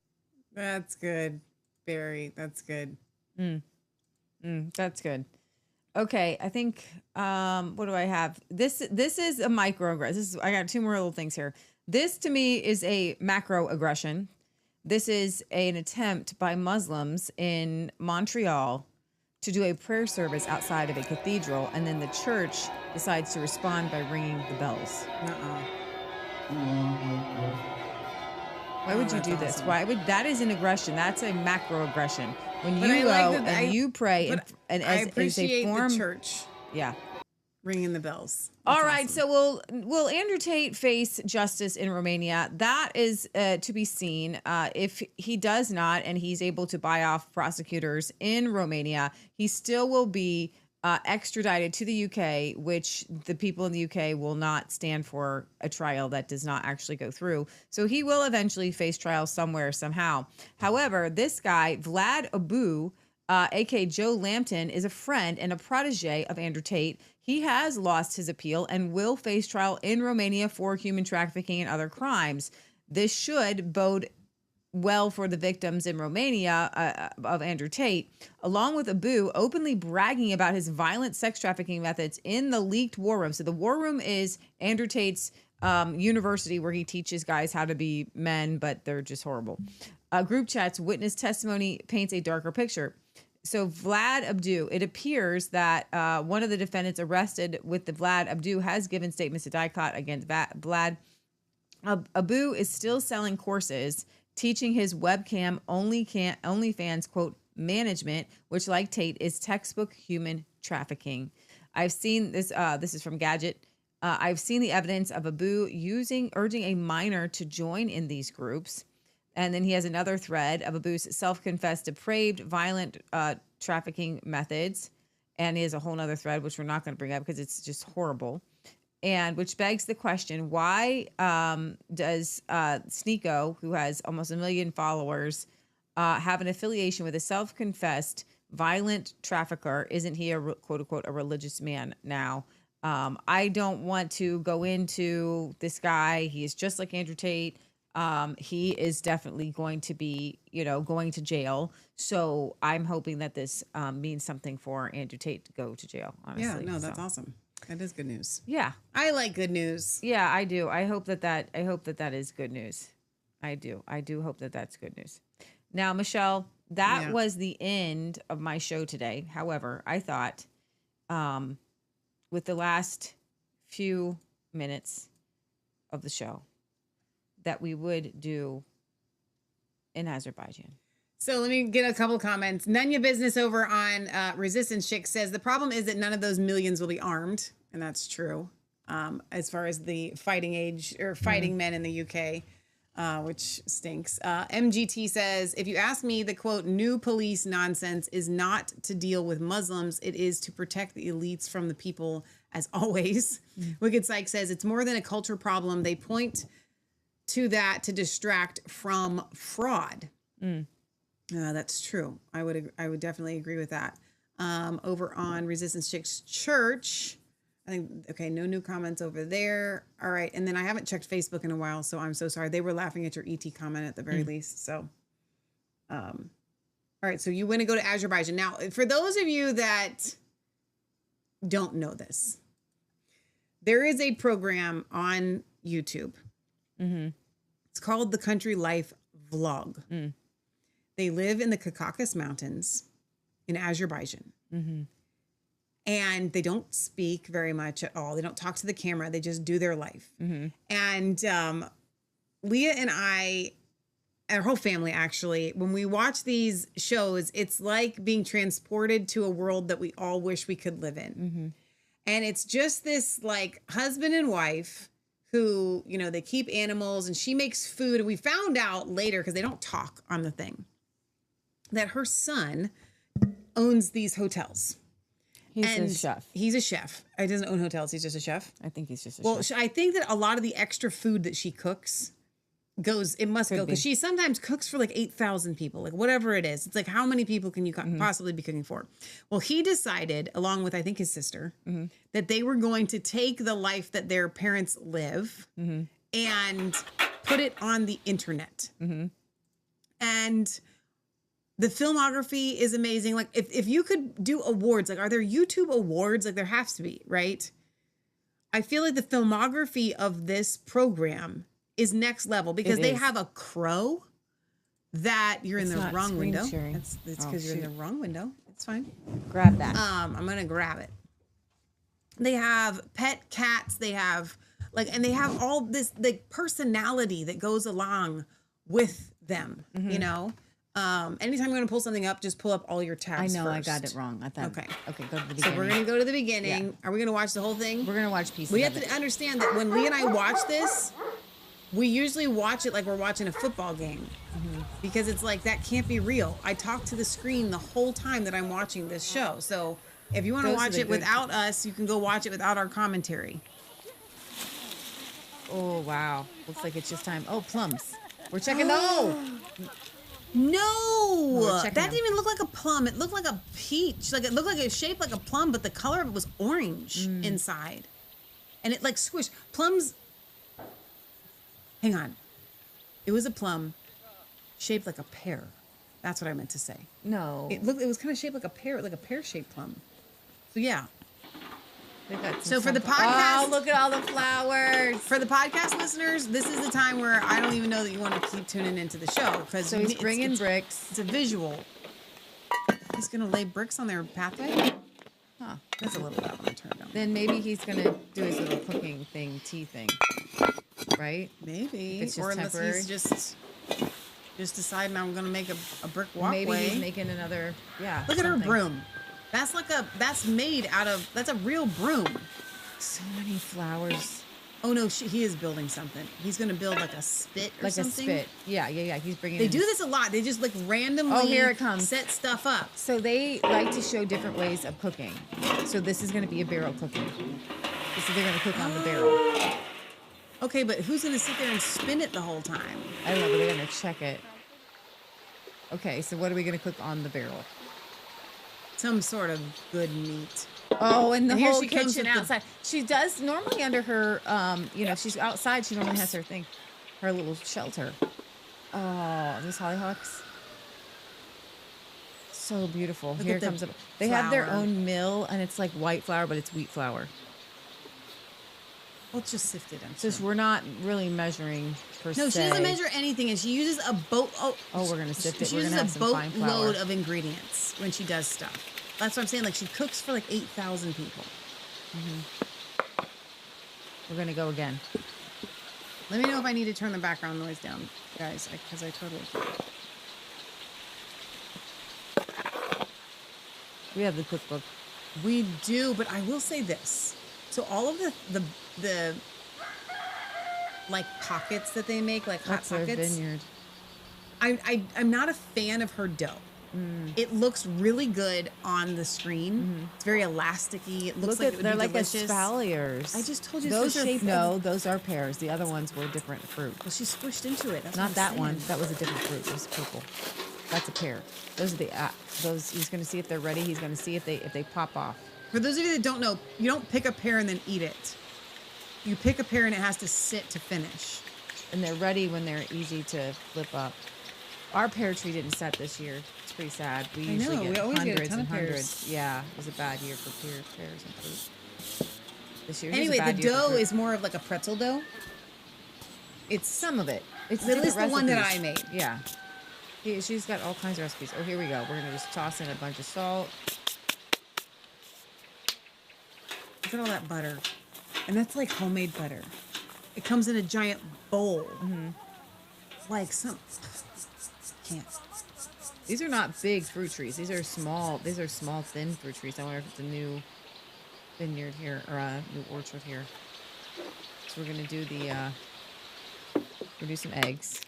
Speaker 6: That's good, Barry. That's good.
Speaker 7: That's good. Okay, I think what do I have? This is a microaggression. I got 2 more little things here. This to me is a macroaggression. This is an attempt by Muslims in Montreal to do a prayer service outside of a cathedral, and then the church decides to respond by ringing the bells. Why would you do this?
Speaker 6: Awesome.
Speaker 7: Why would that is an aggression? That's a macroaggression. When
Speaker 6: But
Speaker 7: you
Speaker 6: I
Speaker 7: go
Speaker 6: like that
Speaker 7: and you pray and
Speaker 6: I
Speaker 7: as
Speaker 6: appreciate
Speaker 7: a form,
Speaker 6: the church.
Speaker 7: Yeah.
Speaker 6: Ringing the bells.
Speaker 7: All right, so will Andrew Tate face justice in Romania? That is to be seen. If he does not, and he's able to buy off prosecutors in Romania, he still will be extradited to the UK, which the people in the UK will not stand for a trial that does not actually go through. So he will eventually face trial somewhere, somehow. However, this guy, Vlad Abu, aka Joe Lambton, is a friend and a protege of Andrew Tate. He has lost his appeal and will face trial in Romania for human trafficking and other crimes. This should bode well for the victims in Romania of Andrew Tate, along with Abu openly bragging about his violent sex trafficking methods in the leaked war room. So the war room is Andrew Tate's university where he teaches guys how to be men, but they're just horrible. Group chats, witness testimony paints a darker picture. So Vlad Abdu, it appears that one of the defendants arrested with the Vlad Abdu has given statements to DICOT against Vlad. Abu is still selling courses teaching his webcam OnlyFans, quote, management, which like Tate is textbook human trafficking. I've seen this. This is from Gadget. I've seen the evidence of Abu urging a minor to join in these groups. And then he has another thread of Abu's self-confessed depraved, violent trafficking methods. And he has a whole nother thread, which we're not going to bring up because it's just horrible. And which begs the question, why does Sneeko, who has almost 1 million followers, have an affiliation with a self-confessed violent trafficker? Isn't he a quote-unquote a religious man now? I don't want to go into this guy. He is just like Andrew Tate. He is definitely going to be, going to jail. So I'm hoping that this means something for Andrew Tate to go to jail, honestly.
Speaker 6: Yeah, no, that's awesome. That is good news.
Speaker 7: Yeah.
Speaker 6: I like good news.
Speaker 7: Yeah, I do. I hope that is good news. I do hope that that's good news. Now, Michelle, that was the end of my show today. However, I thought with the last few minutes of the show that we would do in Azerbaijan.
Speaker 6: So let me get a couple comments. None Your Business over on Resistance Chick says, the problem is that none of those millions will be armed. And that's true. As far as the fighting age or fighting men in the UK, which stinks. MGT says, if you ask me, the quote, new police nonsense is not to deal with Muslims. It is to protect the elites from the people, as always. Wicked Psych says, it's more than a culture problem. They point to that to distract from fraud. That's true. I would definitely agree with that. Over on Resistance Chicks Church, I think, okay, no new comments over there. All right. And then I haven't checked Facebook in a while, so I'm so sorry. They were laughing at your ET comment at the very least. So, all right. So you want to go to Azerbaijan. Now, for those of you that don't know this, there is a program on YouTube. It's called the Country Life Vlog. They live in the Caucasus Mountains in Azerbaijan. And they don't speak very much at all. They don't talk to the camera. They just do their life. And Leah and I, our whole family actually, when we watch these shows, it's like being transported to a world that we all wish we could live in. And it's just this like husband and wife who, they keep animals and she makes food. And we found out later, because they don't talk on the thing, that her son owns these hotels.
Speaker 7: He's a chef.
Speaker 6: He's a chef. He doesn't own hotels. He's just a chef.
Speaker 7: I think he's just a
Speaker 6: chef.
Speaker 7: chef.
Speaker 6: Well, I think that a lot of the extra food that she cooks must go, because she sometimes cooks for like 8,000 people, like whatever it is. It's like, how many people can you possibly be cooking for? Well, he decided, along with, I think, his sister, that they were going to take the life that their parents live and put it on the internet. And the filmography is amazing. Like if you could do awards, like are there YouTube awards? Like there has to be, right? I feel like the filmography of this program is next level because they have a crow that you're in the wrong window. It's because you're in the wrong window. It's fine.
Speaker 7: Grab that.
Speaker 6: I'm going to grab it. They have pet cats. They have and they have all this personality that goes along with them, anytime you're going to pull something up, just pull up all your tabs.
Speaker 7: I know
Speaker 6: first.
Speaker 7: I got it wrong. I thought, okay, go to the beginning.
Speaker 6: So we're going to go to the beginning. Yeah. Are we going to watch the whole thing?
Speaker 7: We're going to watch pieces.
Speaker 6: We have to understand that when Lee and I watch this, we usually watch it like we're watching a football game because it's like, that can't be real. I talk to the screen the whole time that I'm watching this show. So If you want to
Speaker 7: Those are
Speaker 6: watch
Speaker 7: the
Speaker 6: it
Speaker 7: good-
Speaker 6: without us, you can go watch it without our commentary.
Speaker 7: Oh, wow. Looks like it's just time. Oh, plums. We're checking. Oh!
Speaker 6: No,
Speaker 7: we're
Speaker 6: that
Speaker 7: checking
Speaker 6: didn't
Speaker 7: them.
Speaker 6: even look like a plum. It looked like a peach. Like it looked like it was shaped like a plum, but the color of it was orange inside, and it like squished. Plums. Hang on, it was a plum, shaped like a pear. That's what I meant to say.
Speaker 7: No.
Speaker 6: It looked. It was kind of shaped like a pear-shaped plum. So yeah.
Speaker 7: So
Speaker 6: for the podcast,
Speaker 7: oh, look at all the flowers.
Speaker 6: For the podcast listeners, this is the time where I don't even know that you want to keep tuning into the show because
Speaker 7: So he's bringing bricks.
Speaker 6: It's a visual. He's gonna lay bricks on their pathway. Huh? That's a little loud when I turn it down.
Speaker 7: Then maybe he's gonna do his little cooking thing, tea thing, right?
Speaker 6: Maybe.
Speaker 7: If it's just
Speaker 6: or unless
Speaker 7: temporary.
Speaker 6: he's just deciding I'm gonna make a brick walkway.
Speaker 7: Maybe he's making another. Yeah.
Speaker 6: Look at her
Speaker 7: something.
Speaker 6: broom. That's made out of. That's a real broom.
Speaker 7: So many flowers.
Speaker 6: Oh no, he is building something. He's gonna build like a spit or
Speaker 7: Like
Speaker 6: something.
Speaker 7: a spit. Yeah. He's bringing.
Speaker 6: They
Speaker 7: in
Speaker 6: do this a lot. They just like randomly
Speaker 7: Oh, here it comes.
Speaker 6: set stuff up.
Speaker 7: So they like to show different ways of cooking. So this is going to be a barrel cooking. So they're going to cook on the barrel.
Speaker 6: Okay, but who's gonna sit there and spin it the whole time?
Speaker 7: I don't know, but they're going to check it. Okay, so what are we going to cook on the barrel?
Speaker 6: Some sort of good meat.
Speaker 7: Oh, and the
Speaker 6: And here
Speaker 7: whole
Speaker 6: she comes
Speaker 7: kitchen
Speaker 6: with the-
Speaker 7: outside. She does normally under her, if she's outside, she normally has her thing, her little shelter. Oh, these hollyhocks. So beautiful.
Speaker 6: Look
Speaker 7: Here
Speaker 6: at the
Speaker 7: comes they have their
Speaker 6: flour.
Speaker 7: own mill, and it's like white flour, but it's wheat flour.
Speaker 6: Well, it's just sifted.
Speaker 7: So we're not really measuring per se.
Speaker 6: No, she doesn't measure anything, and she uses a boat. Oh,
Speaker 7: we're gonna sift it.
Speaker 6: She
Speaker 7: We're
Speaker 6: uses
Speaker 7: gonna have
Speaker 6: a
Speaker 7: some fine flour.
Speaker 6: boatload of ingredients when she does stuff. That's what I'm saying. Like she cooks for like 8,000 people.
Speaker 7: We're gonna go again.
Speaker 6: Let me know if I need to turn the background noise down, guys, because I totally can.
Speaker 7: We have the cookbook.
Speaker 6: We do, but I will say this. So all of the like pockets that they make, like hot
Speaker 7: That's their
Speaker 6: pockets.
Speaker 7: vineyard.
Speaker 6: I'm not a fan of her dough. It looks really good on the screen. It's very elasticy. It looks
Speaker 7: Look
Speaker 6: like
Speaker 7: at
Speaker 6: it would
Speaker 7: they're
Speaker 6: be
Speaker 7: like
Speaker 6: delicious.
Speaker 7: espaliers.
Speaker 6: I just told you
Speaker 7: those
Speaker 6: it's the shape
Speaker 7: are no,
Speaker 6: of-
Speaker 7: those are pears. The other ones were different fruit.
Speaker 6: Well, she squished into it. That's
Speaker 7: Not
Speaker 6: what
Speaker 7: that
Speaker 6: I'm
Speaker 7: one.
Speaker 6: saying.
Speaker 7: That was a different fruit. It was purple. That's a pear. Those are the those. He's going to see if they're ready. He's going to see if they pop off.
Speaker 6: For those of you that don't know, you don't pick a pear and then eat it. You pick a pear and it has to sit to finish.
Speaker 7: And they're ready when they're easy to flip up. Our pear tree didn't set this year. It's pretty sad. We
Speaker 6: I
Speaker 7: usually
Speaker 6: know,
Speaker 7: get
Speaker 6: we always get a
Speaker 7: hundreds
Speaker 6: ton
Speaker 7: and
Speaker 6: of pears.
Speaker 7: hundreds. Yeah, it was a bad year for pears and fruit. This year.
Speaker 6: Anyway, the dough is more of like a pretzel dough. It's
Speaker 7: some of it. It's
Speaker 6: at least the one that I
Speaker 7: recipes.
Speaker 6: made.
Speaker 7: Yeah. She's got all kinds of recipes. Oh, here we go. We're gonna just toss in a bunch of salt.
Speaker 6: Look at all that butter. And that's like homemade butter. It comes in a giant bowl. It's like some... Can't.
Speaker 7: These are not big fruit trees. These are small. These are small, thin fruit trees. I wonder if it's a new vineyard here or a new orchard here. So we're gonna do the. We'll do some eggs.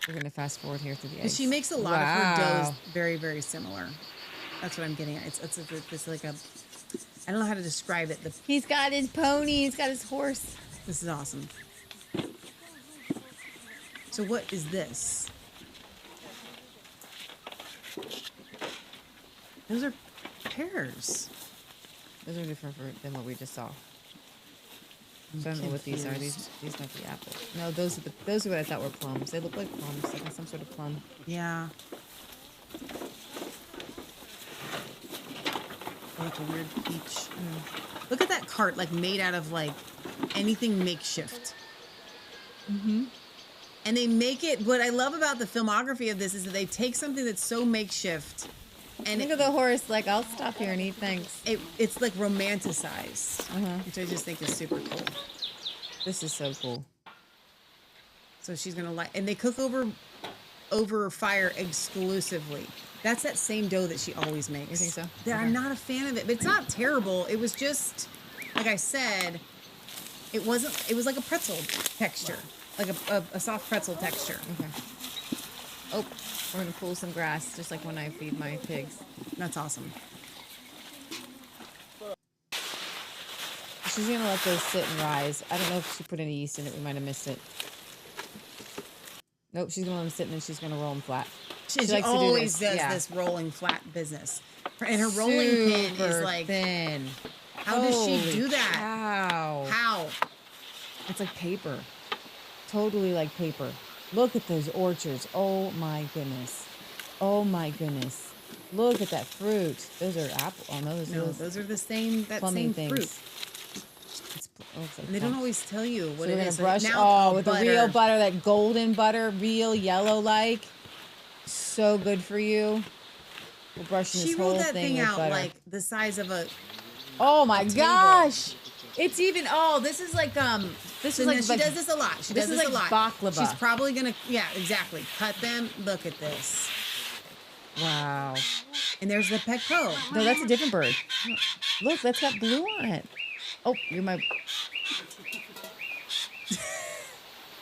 Speaker 7: We're gonna fast forward here through the eggs.
Speaker 6: She makes a lot of her doughs very, very similar. That's what I'm getting at. It's like a... I don't know how to describe it.
Speaker 7: He's got his pony. He's got his horse.
Speaker 6: This is awesome. So what is this? Those are pears.
Speaker 7: Those are different fruit than what we just saw. So I don't know what these are. These might be apples. No, those are what I thought were plums. They look like plums, like some sort of plum.
Speaker 6: Yeah. Like a weird peach. Look at that cart, like made out of like anything makeshift. And they make it. What I love about the filmography of this is that they take something that's so makeshift. And
Speaker 7: Look at the horse. Like, I'll stop here and eat. Thanks.
Speaker 6: It's like romanticized, which I just think is super cool.
Speaker 7: This is so cool.
Speaker 6: So she's gonna like, and they cook over fire exclusively. That's that same dough that she always makes.
Speaker 7: You think so?
Speaker 6: That
Speaker 7: Okay.
Speaker 6: I'm not a fan of it, but it's not terrible. It was just, like I said, it wasn't. It was like a pretzel texture, like a soft pretzel texture.
Speaker 7: Okay. Oh, we're gonna pull some grass, just like when I feed my pigs.
Speaker 6: That's awesome.
Speaker 7: She's gonna let those sit and rise. I don't know if she put any yeast in it. We might have missed it. Nope, she's gonna let them sit and then she's gonna roll them flat.
Speaker 6: She
Speaker 7: likes to do
Speaker 6: always
Speaker 7: this.
Speaker 6: does
Speaker 7: Yeah.
Speaker 6: this rolling flat business. And her rolling pin is
Speaker 7: Super
Speaker 6: like
Speaker 7: thin.
Speaker 6: How does she
Speaker 7: Holy
Speaker 6: do that?
Speaker 7: cow.
Speaker 6: How?
Speaker 7: It's like paper. Totally like paper. Look at those orchards. Oh my goodness. Oh my goodness. Look at that fruit. Those are apple. Oh no,
Speaker 6: those are the same
Speaker 7: plumbing
Speaker 6: same
Speaker 7: things.
Speaker 6: fruit.
Speaker 7: Looks like
Speaker 6: And they don't
Speaker 7: plum.
Speaker 6: always tell you what
Speaker 7: So
Speaker 6: it
Speaker 7: we're
Speaker 6: is.
Speaker 7: gonna brush
Speaker 6: Now,
Speaker 7: with the real butter, that golden butter, real yellow like. So good for you. We're brushing
Speaker 6: She
Speaker 7: this whole
Speaker 6: rolled that
Speaker 7: thing
Speaker 6: thing
Speaker 7: with
Speaker 6: out
Speaker 7: butter.
Speaker 6: like the size of a.
Speaker 7: Oh my
Speaker 6: table.
Speaker 7: gosh! It's even. Oh, this is like This
Speaker 6: So
Speaker 7: is like
Speaker 6: now she does this a lot. She
Speaker 7: this
Speaker 6: does
Speaker 7: is
Speaker 6: this
Speaker 7: like
Speaker 6: a lot.
Speaker 7: baklava.
Speaker 6: She's probably gonna, yeah, exactly. Cut them. Look at this.
Speaker 7: Wow.
Speaker 6: And there's the Petco.
Speaker 7: No, that's a different bird. Look, that's got blue on it. Oh, you're my.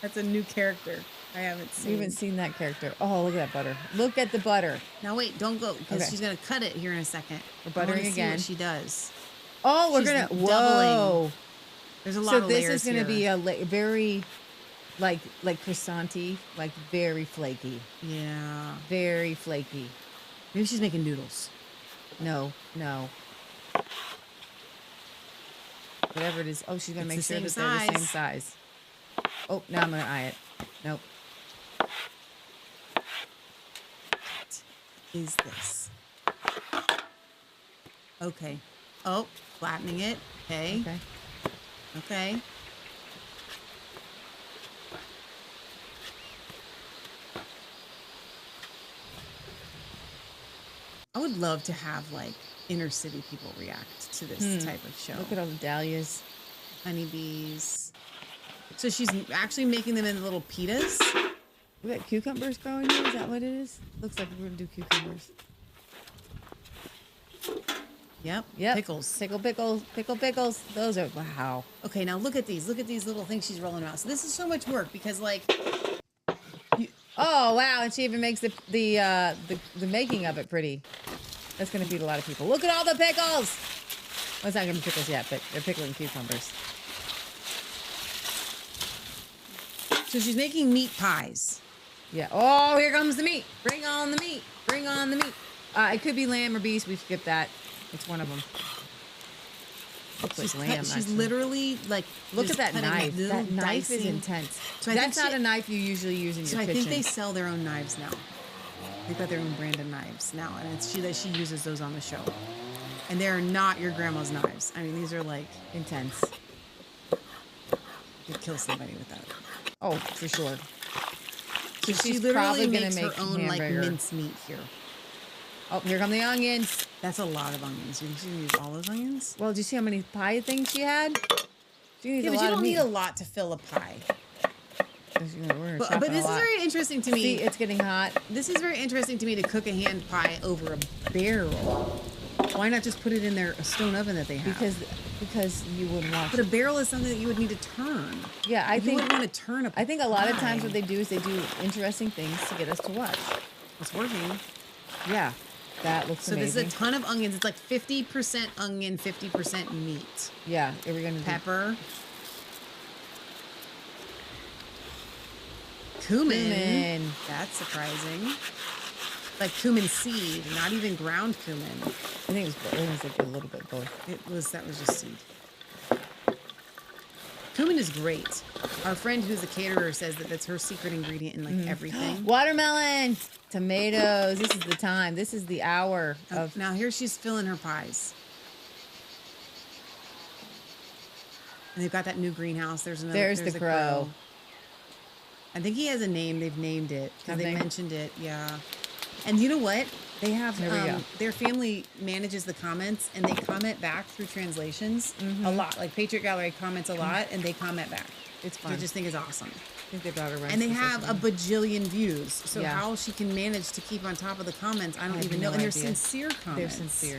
Speaker 6: That's a new character. I haven't
Speaker 7: We
Speaker 6: seen.
Speaker 7: haven't seen that character. Oh, look at that butter. Look at the butter.
Speaker 6: Now wait, don't go because
Speaker 7: Okay.
Speaker 6: she's gonna cut it here in a second.
Speaker 7: We're
Speaker 6: I wanna
Speaker 7: buttering
Speaker 6: see
Speaker 7: again.
Speaker 6: What she does.
Speaker 7: Oh, we're
Speaker 6: She's
Speaker 7: gonna.
Speaker 6: doubling.
Speaker 7: Whoa.
Speaker 6: There's a lot
Speaker 7: So
Speaker 6: of
Speaker 7: this
Speaker 6: layers
Speaker 7: is gonna
Speaker 6: here.
Speaker 7: be a very, like croissant-y, like very flaky.
Speaker 6: Yeah.
Speaker 7: Very flaky.
Speaker 6: Maybe she's making noodles.
Speaker 7: No. Whatever it is. Oh, she's gonna
Speaker 6: It's
Speaker 7: make
Speaker 6: the
Speaker 7: sure
Speaker 6: same
Speaker 7: that they're the same
Speaker 6: size.
Speaker 7: size. Oh, now I'm gonna eye it. Nope.
Speaker 6: What is this? Okay. Oh, flattening it. Okay.
Speaker 7: Okay.
Speaker 6: Okay. I would love to have like inner city people react to this type of show.
Speaker 7: Look at all the dahlias.
Speaker 6: Honeybees. So she's actually making them into little pitas.
Speaker 7: We got cucumbers growing here. Is that what it is? Looks like we're gonna do cucumbers.
Speaker 6: Yep.
Speaker 7: Pickles. Pickles. Those are wow.
Speaker 6: Okay, now look at these. Look at these little things she's rolling out. So this is so much work because like
Speaker 7: Oh wow! And she even makes the making of it pretty. That's gonna feed a lot of people. Look at all the pickles. Well, it's not gonna be pickles yet, but they're pickling cucumbers.
Speaker 6: so she's making meat pies.
Speaker 7: Yeah. Oh, here comes the meat. Bring on the meat. Bring on the meat. It could be lamb or beef. We skipped that. It's one of them. Looks like lamb.
Speaker 6: She's
Speaker 7: actually.
Speaker 6: literally like
Speaker 7: Look at
Speaker 6: just
Speaker 7: that
Speaker 6: cutting
Speaker 7: knife.
Speaker 6: little
Speaker 7: That knife is
Speaker 6: dicing.
Speaker 7: intense.
Speaker 6: So I
Speaker 7: That's
Speaker 6: think
Speaker 7: not a knife you usually use in
Speaker 6: So
Speaker 7: your
Speaker 6: I
Speaker 7: kitchen.
Speaker 6: think they sell their own knives now. They've got their own brand of knives now, and it's she uses those on the show. And they're not your grandma's knives. I mean, these are like
Speaker 7: intense.
Speaker 6: You'd kill somebody with that.
Speaker 7: Oh, for sure.
Speaker 6: So
Speaker 7: she's
Speaker 6: she literally
Speaker 7: probably gonna
Speaker 6: makes her
Speaker 7: make
Speaker 6: own like
Speaker 7: hamburger.
Speaker 6: mince meat here.
Speaker 7: Oh, here come the onions.
Speaker 6: That's a lot of onions. You think she's gonna use all those onions?
Speaker 7: Well, do you see how many pie things she had? She needs
Speaker 6: Yeah,
Speaker 7: a
Speaker 6: but
Speaker 7: lot
Speaker 6: you
Speaker 7: of
Speaker 6: don't
Speaker 7: meat.
Speaker 6: need a lot to fill a pie.
Speaker 7: But
Speaker 6: But this is very interesting to me.
Speaker 7: See, it's getting hot.
Speaker 6: This is very interesting to me to cook a hand pie over a barrel. Why not just put it in their stone oven that they have?
Speaker 7: Because you wouldn't want.
Speaker 6: But a barrel is something that you would need to turn.
Speaker 7: Yeah, I
Speaker 6: You
Speaker 7: think
Speaker 6: wouldn't want to turn a
Speaker 7: I think a lot of
Speaker 6: pie.
Speaker 7: times what they do is they do interesting things to get us to watch.
Speaker 6: It's working.
Speaker 7: Yeah, that looks
Speaker 6: So
Speaker 7: amazing.
Speaker 6: this is a ton of onions. It's like 50% onion, 50% meat.
Speaker 7: Yeah, are we gonna
Speaker 6: Pepper. Cumin. That's surprising. Like cumin seed, not even ground cumin.
Speaker 7: I think it was like a little bit both.
Speaker 6: That was just seed. Cumin is great. Our friend who's a caterer says that that's her secret ingredient in like everything.
Speaker 7: Watermelon, tomatoes. This is the time. This is the hour of.
Speaker 6: Now here she's filling her pies. And they've got that new greenhouse. There's
Speaker 7: There's the crow.
Speaker 6: I think he has a name. They've named it because
Speaker 7: Have
Speaker 6: they
Speaker 7: they?
Speaker 6: mentioned it. Yeah. And you know what? They have
Speaker 7: There we go.
Speaker 6: their family manages the comments and they comment back through translations a lot. Like Patriot Gallery comments a lot and they comment back.
Speaker 7: It's fun.
Speaker 6: I just think it's awesome.
Speaker 7: I think they brought her
Speaker 6: And they have a bajillion views. So
Speaker 7: Yeah.
Speaker 6: how she can manage to keep on top of the comments, I don't
Speaker 7: have
Speaker 6: even
Speaker 7: no
Speaker 6: know. And they're
Speaker 7: idea.
Speaker 6: sincere comments.
Speaker 7: They're sincere.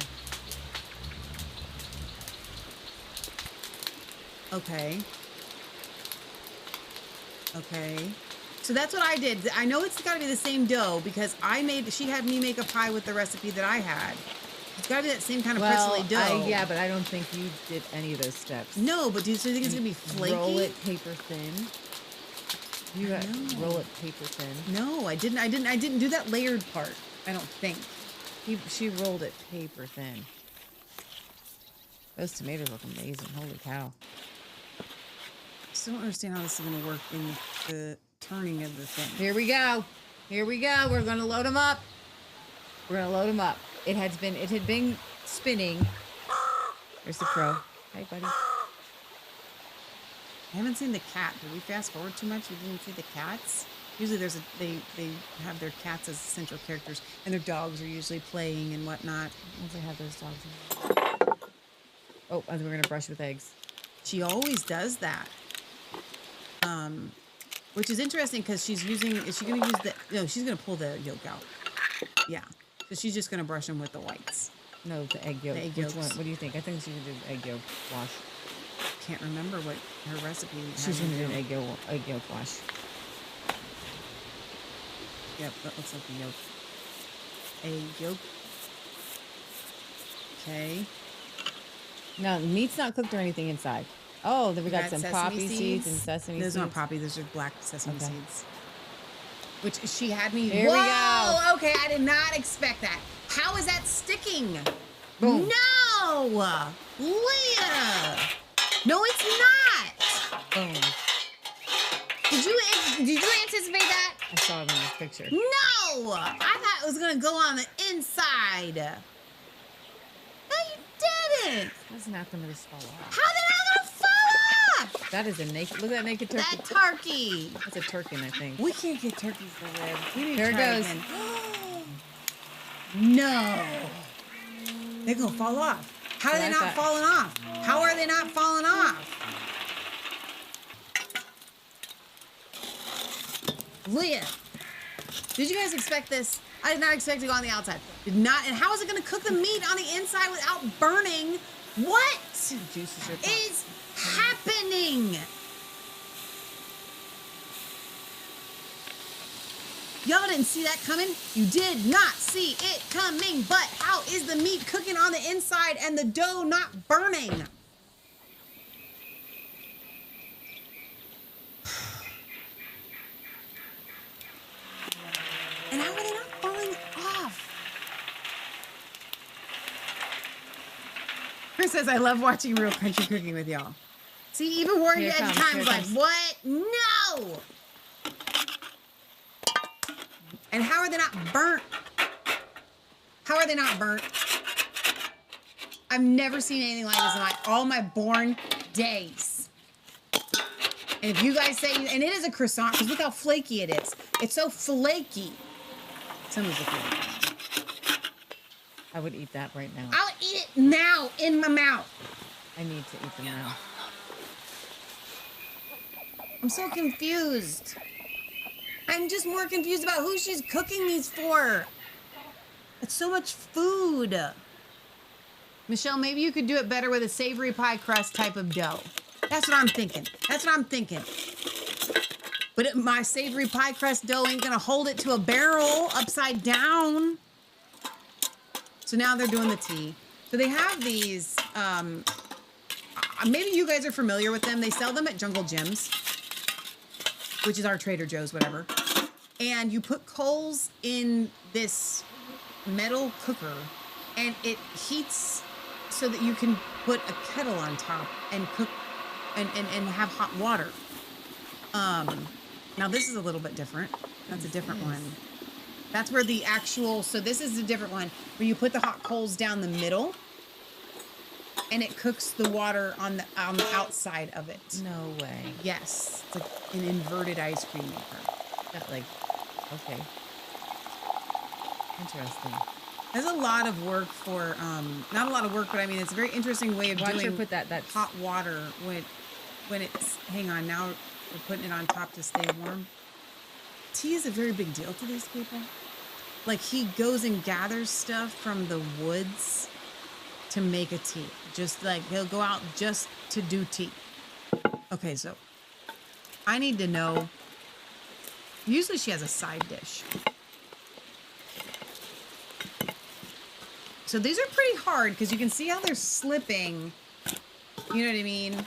Speaker 6: Okay. Okay. So that's what I did. I know it's got to be the same dough because she had me make a pie with the recipe that I had. It's got to be that same kind of pretzely dough.
Speaker 7: Yeah, but I don't think you did any of those steps.
Speaker 6: No, but do you think it's gonna be flaky?
Speaker 7: Roll it paper thin. You got roll it paper thin.
Speaker 6: No, I didn't do that layered part. I don't think.
Speaker 7: She rolled it paper thin. Those tomatoes look amazing. Holy cow.
Speaker 6: I still don't understand how this is gonna work in the turning of the thing.
Speaker 7: Here we go. Here we go. We're gonna load them up. We're gonna load them up. It had been spinning. There's the crow. Hey, buddy.
Speaker 6: I haven't seen the cat. Did we fast forward too much? We didn't see the cats. Usually they have their cats as central characters, and their dogs are usually playing and whatnot.
Speaker 7: Once they have those dogs. Oh, and we're gonna brush with eggs.
Speaker 6: She always does that. Which is interesting because she's using. Is she gonna use the? No, she's gonna pull the yolk out. Yeah. So she's just gonna brush them with the whites.
Speaker 7: No, the egg yolk.
Speaker 6: The egg
Speaker 7: Which
Speaker 6: yolks.
Speaker 7: one? What do you think? I think she should do egg yolk wash.
Speaker 6: Can't remember what her recipe.
Speaker 7: She's gonna do an egg yolk wash.
Speaker 6: Yep, that looks like a yolk. Egg yolk. Okay.
Speaker 7: No, meat's not cooked or anything inside. Oh, then we got some
Speaker 6: sesame
Speaker 7: poppy seeds and sesame
Speaker 6: Those
Speaker 7: seeds.
Speaker 6: aren't poppy, those are black sesame
Speaker 7: Okay.
Speaker 6: seeds. Which she had me.
Speaker 7: Here we go.
Speaker 6: Okay, I did not expect that. How is that sticking?
Speaker 7: Boom.
Speaker 6: No! Leah! No, it's not!
Speaker 7: Boom.
Speaker 6: Did you anticipate that?
Speaker 7: I saw it in this picture.
Speaker 6: No! I thought it was gonna go on the inside. No, you didn't!
Speaker 7: That's not gonna just fall off.
Speaker 6: How did I gonna fall off?
Speaker 7: That is a naked. Look at that naked turkey.
Speaker 6: That turkey.
Speaker 7: That's a turkey, I think.
Speaker 6: We can't get turkeys to live. We need
Speaker 7: There
Speaker 6: to
Speaker 7: it
Speaker 6: try
Speaker 7: goes.
Speaker 6: again. No. They're gonna fall off. How are they not falling off? How are they not falling off? Leah, did you guys expect this? I did not expect it to go on the outside. Did not. And how is it going to cook the meat on the inside without burning? What
Speaker 7: Juices are
Speaker 6: is happening? Y'all didn't see that coming. You did not see it coming. But how is the meat cooking on the inside and the dough not burning? And how are they not falling off? Chris says, I love watching Real Country Cooking with y'all. See, even Warrior
Speaker 7: Here it
Speaker 6: Edge
Speaker 7: comes,
Speaker 6: Time
Speaker 7: here
Speaker 6: was
Speaker 7: it
Speaker 6: like,
Speaker 7: comes.
Speaker 6: what? No! And how are they not burnt? How are they not burnt? I've never seen anything like this in all my born days. And if you guys say, and it is a croissant, because look how flaky it is. It's so flaky. Someone's looking at it.
Speaker 7: I would eat that right now.
Speaker 6: I'll eat it now in my mouth.
Speaker 7: I need to eat them now.
Speaker 6: I'm so confused. I'm just more confused about who she's cooking these for. It's so much food. Michelle, maybe you could do it better with a savory pie crust type of dough. That's what I'm thinking. That's what I'm thinking. But my savory pie crust dough ain't gonna hold it to a barrel upside down. So now they're doing the tea. So they have these, maybe you guys are familiar with them. They sell them at Jungle Gyms, which is our Trader Joe's, whatever. And you put coals in this metal cooker and it heats so that you can put a kettle on top and cook and have hot water. Now this is a little bit different. That's a different one. That's where the actual, so this is a different one where you put the hot coals down the middle and it cooks the water on the outside of it.
Speaker 7: No way.
Speaker 6: Yes. It's like an inverted ice cream maker.
Speaker 7: That like, okay. Interesting.
Speaker 6: There's a lot of work for, not a lot of work, but I mean, it's a very interesting way of
Speaker 7: Watch
Speaker 6: doing
Speaker 7: her put that
Speaker 6: hot water when it's, hang on, now we're putting it on top to stay warm. Tea is a very big deal to these people. Like he goes and gathers stuff from the woods to make a tea. Just like he'll go out just to do tea. Okay, so I need to know. Usually she has a side dish. So these are pretty hard because you can see how they're slipping. You know what I mean?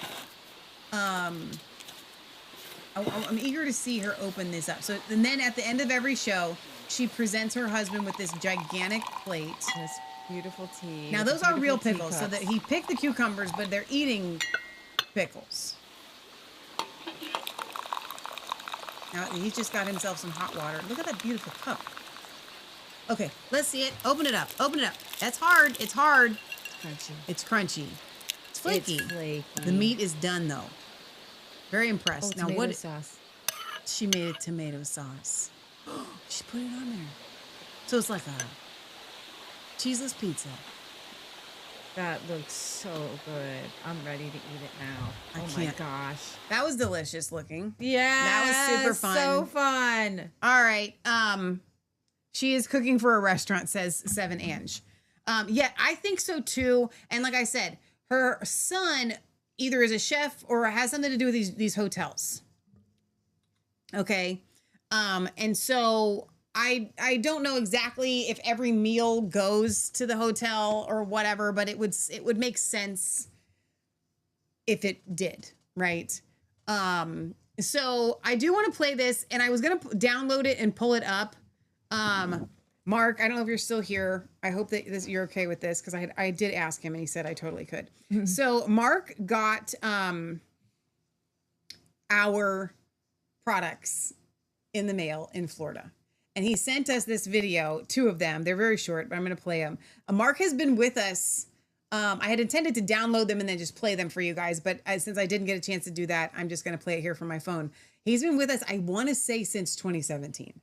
Speaker 6: I'm eager to see her open this up. So, and then at the end of every show, she presents her husband with this gigantic plate.
Speaker 7: This beautiful tea.
Speaker 6: Now, those are real pickles. So that he picked the cucumbers, but they're eating pickles. Now, he's just got himself some hot water. Look at that beautiful cup. Okay, let's see it. Open it up. Open it up. That's hard. It's hard.
Speaker 7: It's crunchy.
Speaker 6: It's crunchy. It's flaky.
Speaker 7: It's flaky.
Speaker 6: The meat is done, though. Very impressed.
Speaker 7: Oh,
Speaker 6: now, what?
Speaker 7: Sauce.
Speaker 6: She made a tomato sauce. She put it on there. So it's like a cheeseless pizza.
Speaker 7: That looks so good. I'm ready to eat it now. Oh my gosh.
Speaker 6: That was delicious looking.
Speaker 7: Yeah.
Speaker 6: That was super fun.
Speaker 7: So fun.
Speaker 6: All right. She is cooking for a restaurant, says 7 Ange. Yeah, I think so too. And like I said, her son either is a chef or has something to do with these hotels. Okay. And so I don't know exactly if every meal goes to the hotel or whatever, but it would make sense if it did, right? So I do want to play this, and I was going to download it and pull it up. Mark, I don't know if you're still here. I hope that you're okay with this, because I did ask him and he said I totally could. So Mark got our products in the mail in Florida. And he sent us this video, 2 of them. They're very short, but I'm going to play them. Mark has been with us. I had intended to download them and then just play them for you guys. But since I didn't get a chance to do that, I'm just going to play it here from my phone. He's been with us, I want to say, since 2017.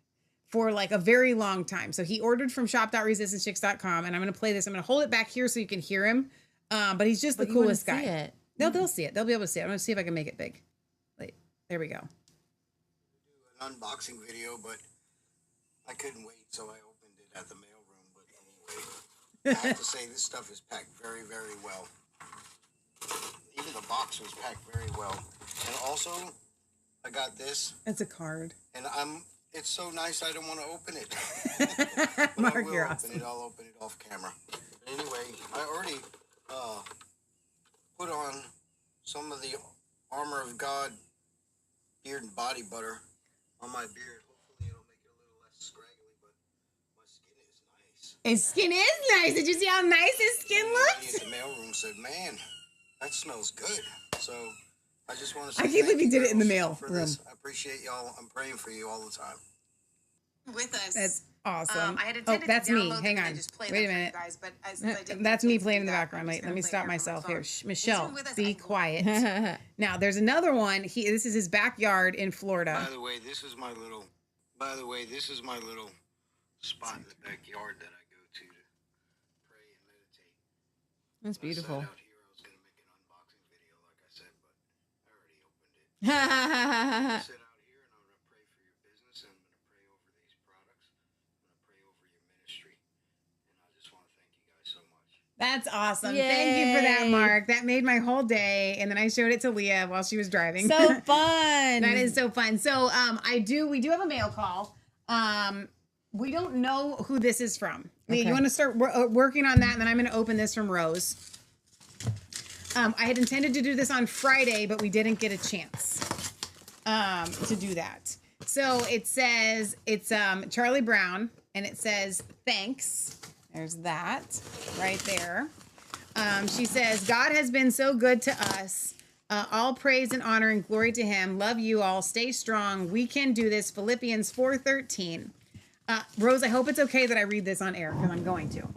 Speaker 6: For like a very long time. So he ordered from shop.resistancechicks.com, and I'm going to play this. I'm going to hold it back here so you can hear him. But he's just the coolest guy.
Speaker 7: See it.
Speaker 6: No, they'll see it. They'll be able to see it. I'm going to see if I can make it big. Wait, there we go.
Speaker 11: An unboxing video, but I couldn't wait, so I opened it at the mailroom. But anyway, I have to say this stuff is packed very, very well. Even the box was packed very well. And also, I got this.
Speaker 6: It's a card.
Speaker 11: And it's so nice I don't want to open it.
Speaker 6: Mark,
Speaker 11: I will
Speaker 6: you're
Speaker 11: open
Speaker 6: awesome.
Speaker 11: it. I'll open it off camera. Anyway, I already put on some of the Armor of God beard and body butter on my beard. Hopefully it'll make it a little less scraggly, but my skin is nice.
Speaker 6: His skin is nice. Did you see how nice his skin looks?
Speaker 11: The mailroom said, "Man, that smells good." So I just want to say
Speaker 6: I can't believe he did it in the mail
Speaker 11: for
Speaker 6: room.
Speaker 11: this. I appreciate y'all. I'm praying for you all the time.
Speaker 6: With us. That's awesome.
Speaker 11: I had
Speaker 6: Oh, that's me. Hang on. Wait a minute.
Speaker 10: Guys, but
Speaker 6: That's me playing in the background. Let me stop myself here. Michelle, be quiet. Now, there's another one. This is his backyard in Florida.
Speaker 11: By the way, this is my little spot in the backyard that I go to pray and meditate.
Speaker 7: That's beautiful.
Speaker 11: Sit out here and I'm going to pray for your business, and I'm going to pray over these products. I'm going to pray over your ministry. And I just want to thank you guys so much.
Speaker 6: That's awesome.
Speaker 7: Yay.
Speaker 6: Thank you for that, Mark. That made my whole day. And then I showed it to Leah while she was driving.
Speaker 7: So fun.
Speaker 6: That is so fun. So we do have a mail call. We don't know who this is from. Leah, you want to start working on that, and then I'm going to open this from Rose. I had intended to do this on Friday, but we didn't get a chance to do that. So it says, it's Charlie Brown, and it says, thanks. There's that right there. She says, God has been so good to us. All praise and honor and glory to him. Love you all. Stay strong. We can do this. Philippians 4:13. Rose, I hope it's okay that I read this on air, because I'm going to.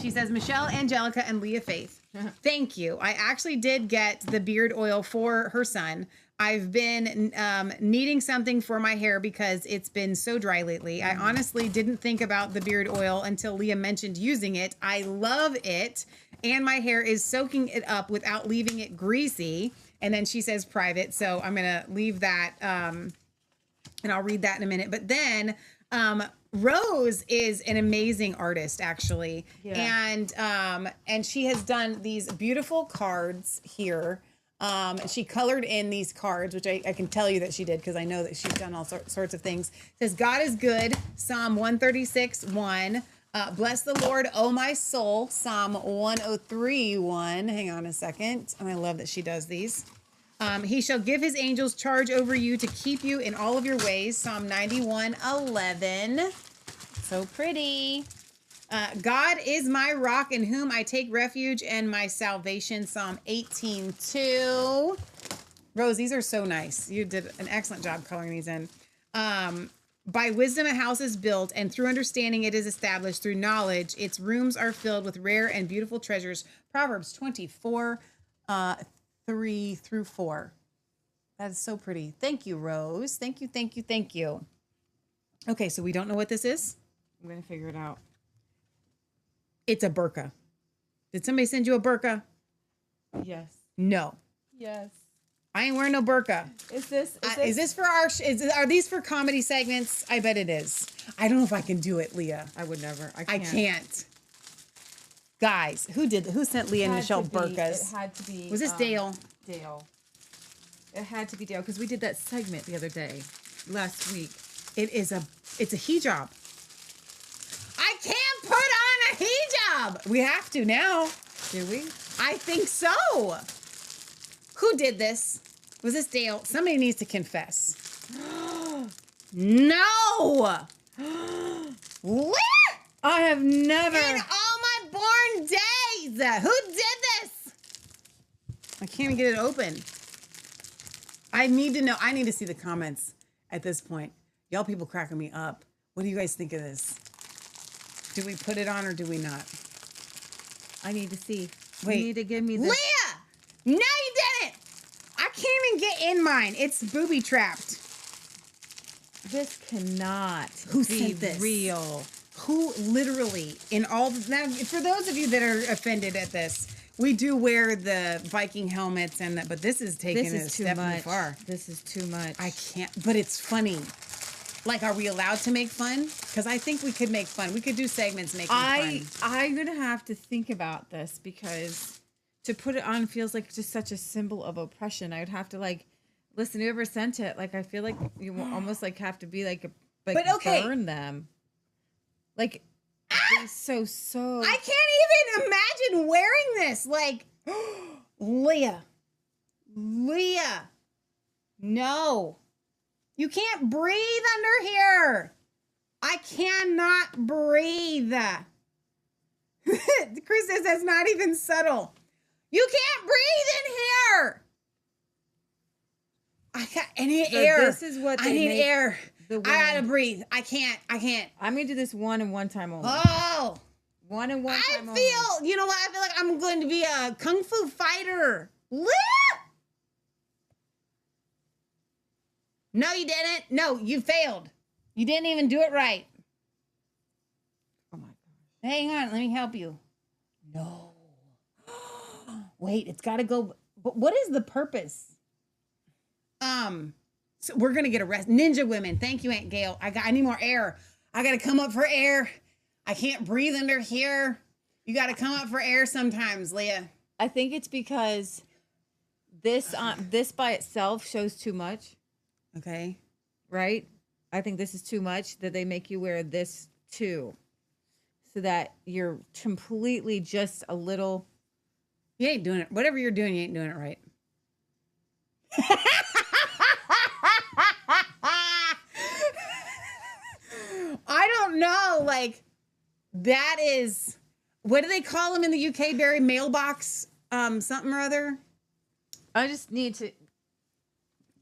Speaker 6: She says, Michelle, Angelica, and Leah Faith. Thank you. I actually did get the beard oil for her son. I've been needing something for my hair because it's been so dry lately. I honestly didn't think about the beard oil until Leah mentioned using it. I love it. And my hair is soaking it up without leaving it greasy. And then she says private. So I'm going to leave that. And I'll read that in a minute. But then Rose is an amazing artist, actually. Yeah. And she has done these beautiful cards here. She colored in these cards, which I can tell you that she did, because I know that she's done all sorts of things. It says, God is good, Psalm 136:1. Bless the Lord, oh my soul, Psalm 103:1. Hang on a second. And I love that she does these. He shall give his angels charge over you to keep you in all of your ways. Psalm 91:11. So pretty. God is my rock in whom I take refuge and my salvation. Psalm 18:2. Rose, these are so nice. You did an excellent job coloring these in. By wisdom a house is built, and through understanding it is established. Through knowledge, its rooms are filled with rare and beautiful treasures. Proverbs 24, 3 through 4. That is so pretty. Thank you, Rose. Thank you, thank you, thank you. Okay, so we don't know what this is.
Speaker 7: I'm going to figure it out.
Speaker 6: It's a burqa. Did somebody send you a burqa?
Speaker 7: Yes.
Speaker 6: No.
Speaker 7: Yes.
Speaker 6: I ain't wearing no burqa.
Speaker 7: Is this
Speaker 6: for our? Are these for comedy segments? I bet it is. I don't know if I can do it, Leah.
Speaker 7: I would never.
Speaker 6: I can't. Guys, who sent Leah and Michelle burqas?
Speaker 7: It had to be.
Speaker 6: Was this Dale?
Speaker 7: Dale. It had to be Dale because we did that segment the other day, last week.
Speaker 6: It's a hijab. I can't put on a hijab. We have to now.
Speaker 7: Do we?
Speaker 6: I think so. Who did this? Was this Dale? Somebody needs to confess. No! Leah!
Speaker 7: I have never.
Speaker 6: In all my born days! Who did this? I can't even get it open. I need to know. I need to see the comments at this point. Y'all people cracking me up. What do you guys think of this? Do we put it on or do we not?
Speaker 7: I need to see.
Speaker 6: Wait.
Speaker 7: You need to give me the.
Speaker 6: Leah! No, you didn't! I can't even get in mine. It's booby trapped.
Speaker 7: This cannot
Speaker 6: Who
Speaker 7: be
Speaker 6: sent this?
Speaker 7: real.
Speaker 6: Who literally in all now for those of you that are offended at this, we do wear the Viking helmets and that, but this is taking it a step too far.
Speaker 7: This is too much.
Speaker 6: I can't, but it's funny. Like, are we allowed to make fun? Because I think we could make fun. We could do segments making fun.
Speaker 7: I'm gonna have to think about this because to put it on feels like just such a symbol of oppression. I would have to listen. Whoever sent it, I feel like you almost have to be
Speaker 6: but okay.
Speaker 7: burn them. So.
Speaker 6: I can't even imagine wearing this. Leah, no, you can't breathe under here. I cannot breathe. Chris says that's not even subtle. You can't breathe in here. I need air.
Speaker 7: This is what
Speaker 6: I need air.
Speaker 7: I
Speaker 6: gotta breathe. I can't.
Speaker 7: I'm gonna do this one and one time only.
Speaker 6: Oh,
Speaker 7: one and one time only.
Speaker 6: You know what? I feel like I'm going to be a kung fu fighter. No, you didn't. No, you failed. You didn't even do it right.
Speaker 7: Oh my gosh.
Speaker 6: Hang on. Let me help you. No. Wait, it's got to go. But what is the purpose? So we're gonna get arrested. Ninja women. Thank you, Aunt Gail. I need more air. I gotta come up for air. I can't breathe under here. You gotta come up for air sometimes, Leah.
Speaker 7: I think it's because this by itself shows too much.
Speaker 6: Okay.
Speaker 7: Right? I think this is too much that they make you wear this too. So that you're completely just a little.
Speaker 6: You ain't doing it. Whatever you're doing, you ain't doing it right. I don't know. That is, what do they call them in the UK, Barry? Mailbox, something or other?
Speaker 7: I just need to.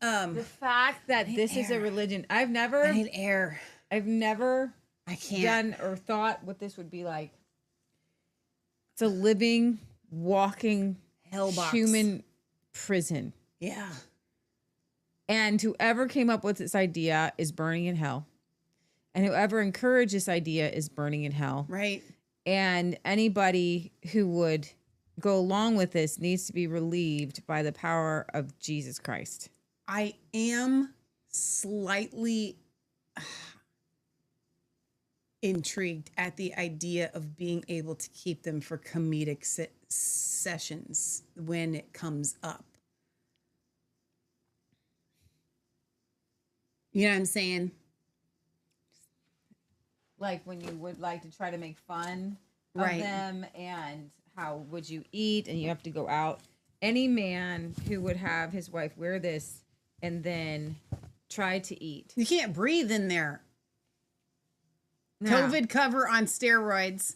Speaker 7: The fact that this is a religion. I
Speaker 6: need air.
Speaker 7: I've never
Speaker 6: done
Speaker 7: or thought what this would be like. It's a living, walking
Speaker 6: hellbox.
Speaker 7: Human prison.
Speaker 6: Yeah.
Speaker 7: And whoever came up with this idea is burning in hell. And whoever encouraged this idea is burning in hell.
Speaker 6: Right.
Speaker 7: And anybody who would go along with this needs to be relieved by the power of Jesus Christ.
Speaker 6: I am slightly intrigued at the idea of being able to keep them for comedic sessions when it comes up. You know what I'm saying?
Speaker 7: like when you would like to try to make fun of
Speaker 6: Right.
Speaker 7: them and how would you eat and you have to go out. Any man who would have his wife wear this and then try to eat.
Speaker 6: You can't breathe in there.
Speaker 7: No.
Speaker 6: COVID cover on steroids.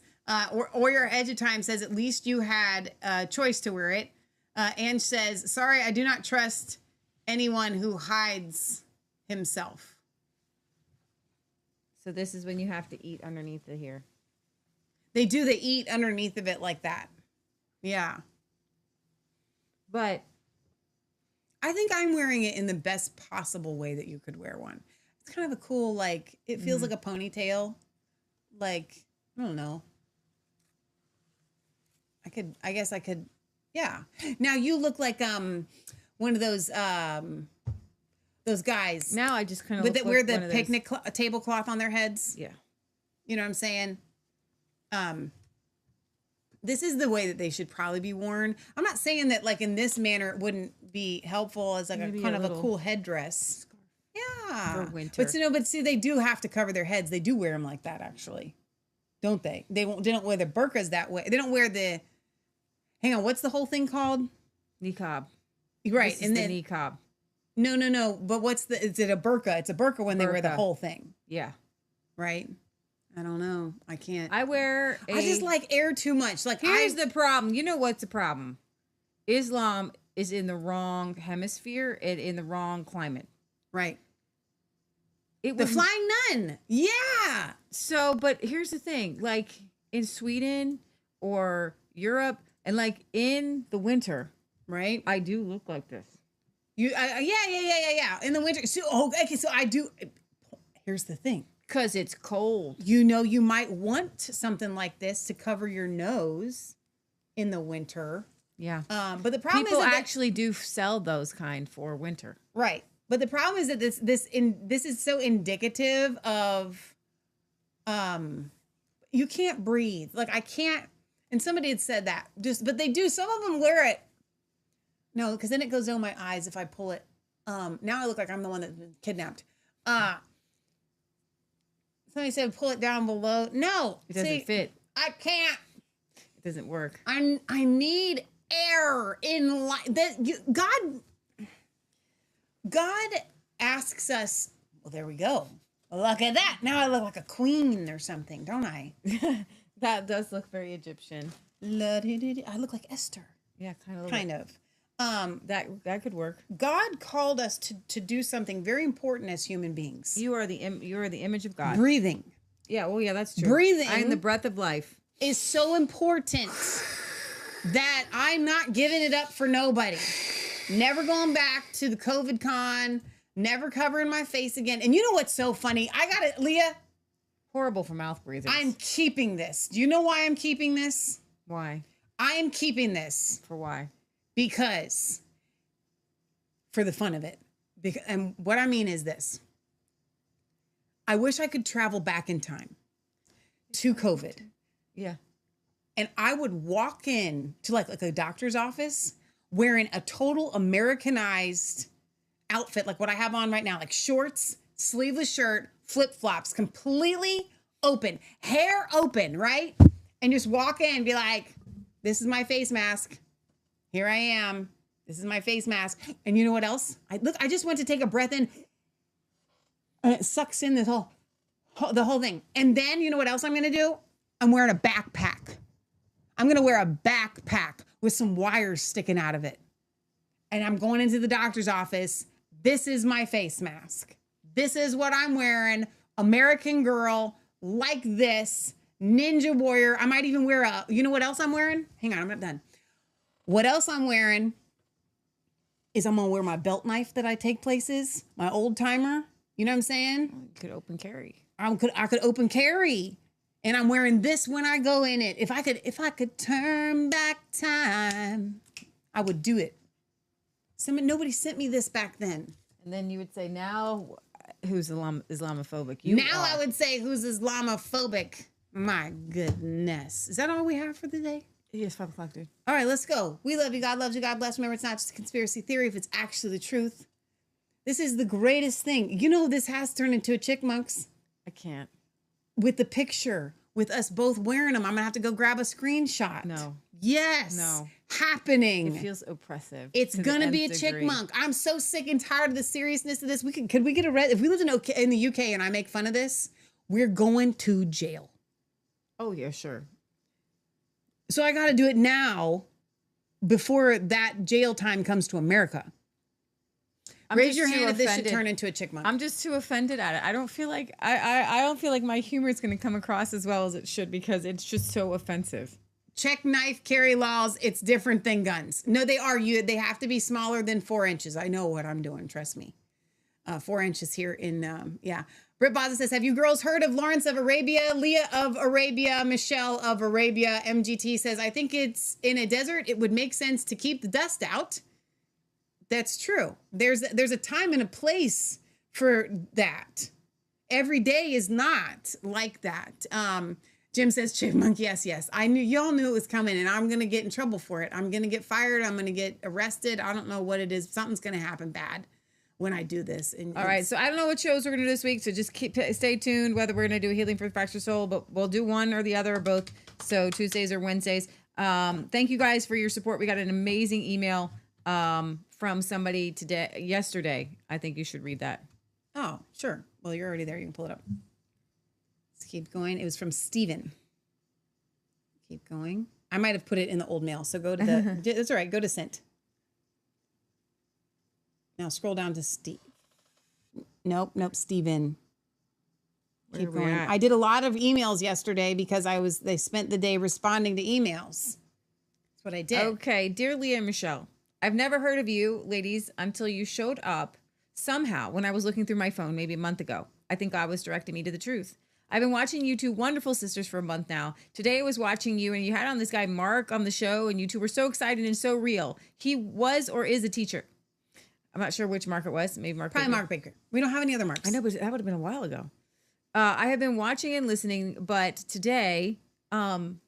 Speaker 6: Or your Edge of Time says at least you had a choice to wear it. Ange says, sorry, I do not trust anyone who hides himself.
Speaker 7: So this is when you have to eat underneath the here.
Speaker 6: They eat underneath of it like that. Yeah.
Speaker 7: But
Speaker 6: I think I'm wearing it in the best possible way that you could wear one. It's kind of a cool, like, it feels like a ponytail. Like, I don't know. I guess I could, yeah. Now you look like one of those guys.
Speaker 7: Now I just kind of
Speaker 6: that wear the picnic tablecloth on their heads.
Speaker 7: Yeah.
Speaker 6: You know what I'm saying? This is the way that they should probably be worn. I'm not saying that like in this manner it wouldn't be helpful as like
Speaker 7: Maybe
Speaker 6: a kind of a
Speaker 7: little
Speaker 6: cool headdress. Yeah.
Speaker 7: for winter.
Speaker 6: But see, they do have to cover their heads. They do wear them like that, actually, don't they? They don't wear the burqas that way. They don't wear the. Hang on, what's the whole thing called?
Speaker 7: Niqab.
Speaker 6: Right,
Speaker 7: This is the niqab.
Speaker 6: No. But what's the? Is it a burqa? It's a burqa when they wear the
Speaker 7: Burqa.
Speaker 6: whole thing.
Speaker 7: Yeah.
Speaker 6: Right. I don't know. I can't.
Speaker 7: I wear.
Speaker 6: I just like air too much. Like
Speaker 7: Here's the problem. You know what's the problem? Islam is in the wrong hemisphere and in the wrong climate.
Speaker 6: Right.
Speaker 7: It
Speaker 6: The
Speaker 7: would-
Speaker 6: Flying Nun. Yeah.
Speaker 7: So, but here's the thing. Like in Sweden or Europe and like in the winter,
Speaker 6: right?
Speaker 7: I do look like this.
Speaker 6: Yeah. In the winter. So, okay, so I do. Here's the thing.
Speaker 7: Because it's cold.
Speaker 6: You know, you might want something like this to cover your nose in the winter.
Speaker 7: Yeah.
Speaker 6: But the problem
Speaker 7: People
Speaker 6: is that
Speaker 7: actually do sell those kind for winter.
Speaker 6: right. But the problem is that this is so indicative of you can't breathe. Like I can't. And somebody had said that. But they do. Some of them wear it. No, because then it goes over my eyes if I pull it. Now I look like I'm the one that's been kidnapped. Somebody said pull it down below. No,
Speaker 7: It doesn't fit.
Speaker 6: I can't.
Speaker 7: It doesn't work.
Speaker 6: I need air in life. God asks us. Well, there we go. Look at that. Now I look like a queen or something, don't I?
Speaker 7: That does look very Egyptian.
Speaker 6: I look like Esther.
Speaker 7: Yeah,
Speaker 6: Kind of.
Speaker 7: That could work.
Speaker 6: God called us to do something very important as human beings.
Speaker 7: You are the image of God.
Speaker 6: Breathing.
Speaker 7: Yeah, well, yeah, that's true.
Speaker 6: Breathing.
Speaker 7: I am the breath of life.
Speaker 6: Is so important that I'm not giving it up for nobody. Never going back to the COVID con. Never covering my face again. And you know what's so funny? I got it, Leah.
Speaker 7: Horrible for mouth breathers.
Speaker 6: I'm keeping this. Do you know why I'm keeping this?
Speaker 7: Why?
Speaker 6: I am keeping this.
Speaker 7: For why?
Speaker 6: Because for the fun of it. And what I mean is this. I wish I could travel back in time to COVID.
Speaker 7: Yeah.
Speaker 6: And I would walk in to like a doctor's office wearing a total Americanized outfit, like what I have on right now, like shorts, sleeveless shirt, flip-flops, completely open, hair open, right? And just walk in and be like, this is my face mask. Here I am. This is my face mask. And you know what else? I just went to take a breath in and it sucks in the whole thing. And then you know what else I'm going to do? I'm wearing a backpack. I'm going to wear a backpack with some wires sticking out of it. And I'm going into the doctor's office. This is my face mask. This is what I'm wearing. American girl, like this, ninja warrior. I might even wear you know what else I'm wearing? Hang on, I'm not done. What else I'm wearing is I'm going to wear my belt knife that I take places, my old timer. You know what I'm saying?
Speaker 7: You could open carry.
Speaker 6: I could open carry. And I'm wearing this when I go in it. If I could turn back time, I would do it. Nobody sent me this back then.
Speaker 7: And then you would say, now who's Islamophobic?
Speaker 6: I would say who's Islamophobic. My goodness. Is that all we have for the day?
Speaker 7: Yes, 5 o'clock, dude.
Speaker 6: All right, let's go. We love you. God loves you. God bless. Remember, it's not just a conspiracy theory if it's actually the truth. This is the greatest thing. You know, this has turned into a chickmunks.
Speaker 7: I can't.
Speaker 6: with the picture with us both wearing them. I'm gonna have to go grab a screenshot.
Speaker 7: No.
Speaker 6: Yes.
Speaker 7: No.
Speaker 6: Happening.
Speaker 7: It feels oppressive.
Speaker 6: It's gonna be a chickmunk. I'm so sick and tired of the seriousness of this. Could we get if we lived in the UK and I make fun of this, we're going to jail.
Speaker 7: Oh yeah, sure.
Speaker 6: So I got to do it now before that jail time comes to America. Raise your hand if this should turn into a chickmunk.
Speaker 7: I'm just too offended at it. I don't feel like I don't feel like my humor is going to come across as well as it should because it's just so offensive.
Speaker 6: Check knife carry laws. It's different than guns. No, they are. They have to be smaller than 4 inches. I know what I'm doing. Trust me. 4 inches here in, yeah. Britt Baza says, have you girls heard of Lawrence of Arabia, Leah of Arabia, Michelle of Arabia? MGT says, I think it's in a desert. It would make sense to keep the dust out. That's true. There's a time and a place for that. Every day is not like that. Jim says, chickmunk, yes. Y'all knew it was coming and I'm going to get in trouble for it. I'm going to get fired. I'm going to get arrested. I don't know what it is. Something's going to happen bad when I do this. And
Speaker 7: all right. So I don't know what shows we're going to do this week. So just stay tuned whether we're going to do Healing for the Fractured Soul, but we'll do one or the other or both. So Tuesdays or Wednesdays. Thank you guys for your support. We got an amazing email from somebody yesterday. I think you should read that.
Speaker 6: Oh, sure. Well, you're already there. You can pull it up. Let's keep going. It was from Steven. Keep going. I might have put it in the old mail. So go to the, that's all right. Go to sent. Now scroll down to Steve. Nope, Steven. Keep going. I did a lot of emails yesterday because they spent the day responding to emails. That's what I did.
Speaker 7: Okay. Dear Leah and Michelle, I've never heard of you ladies until you showed up somehow when I was looking through my phone maybe a month ago. I think God was directing me to the truth. I've been watching you two wonderful sisters for a month now. Today I was watching you and you had on this guy Mark on the show and you two were so excited and so real. He was or is a teacher. I'm not sure which Mark it was. Maybe Mark
Speaker 6: Probably
Speaker 7: Baker.
Speaker 6: Mark Baker. We don't have any other Marks.
Speaker 7: I know, but that would have been a while ago. I have been watching and listening, but today, till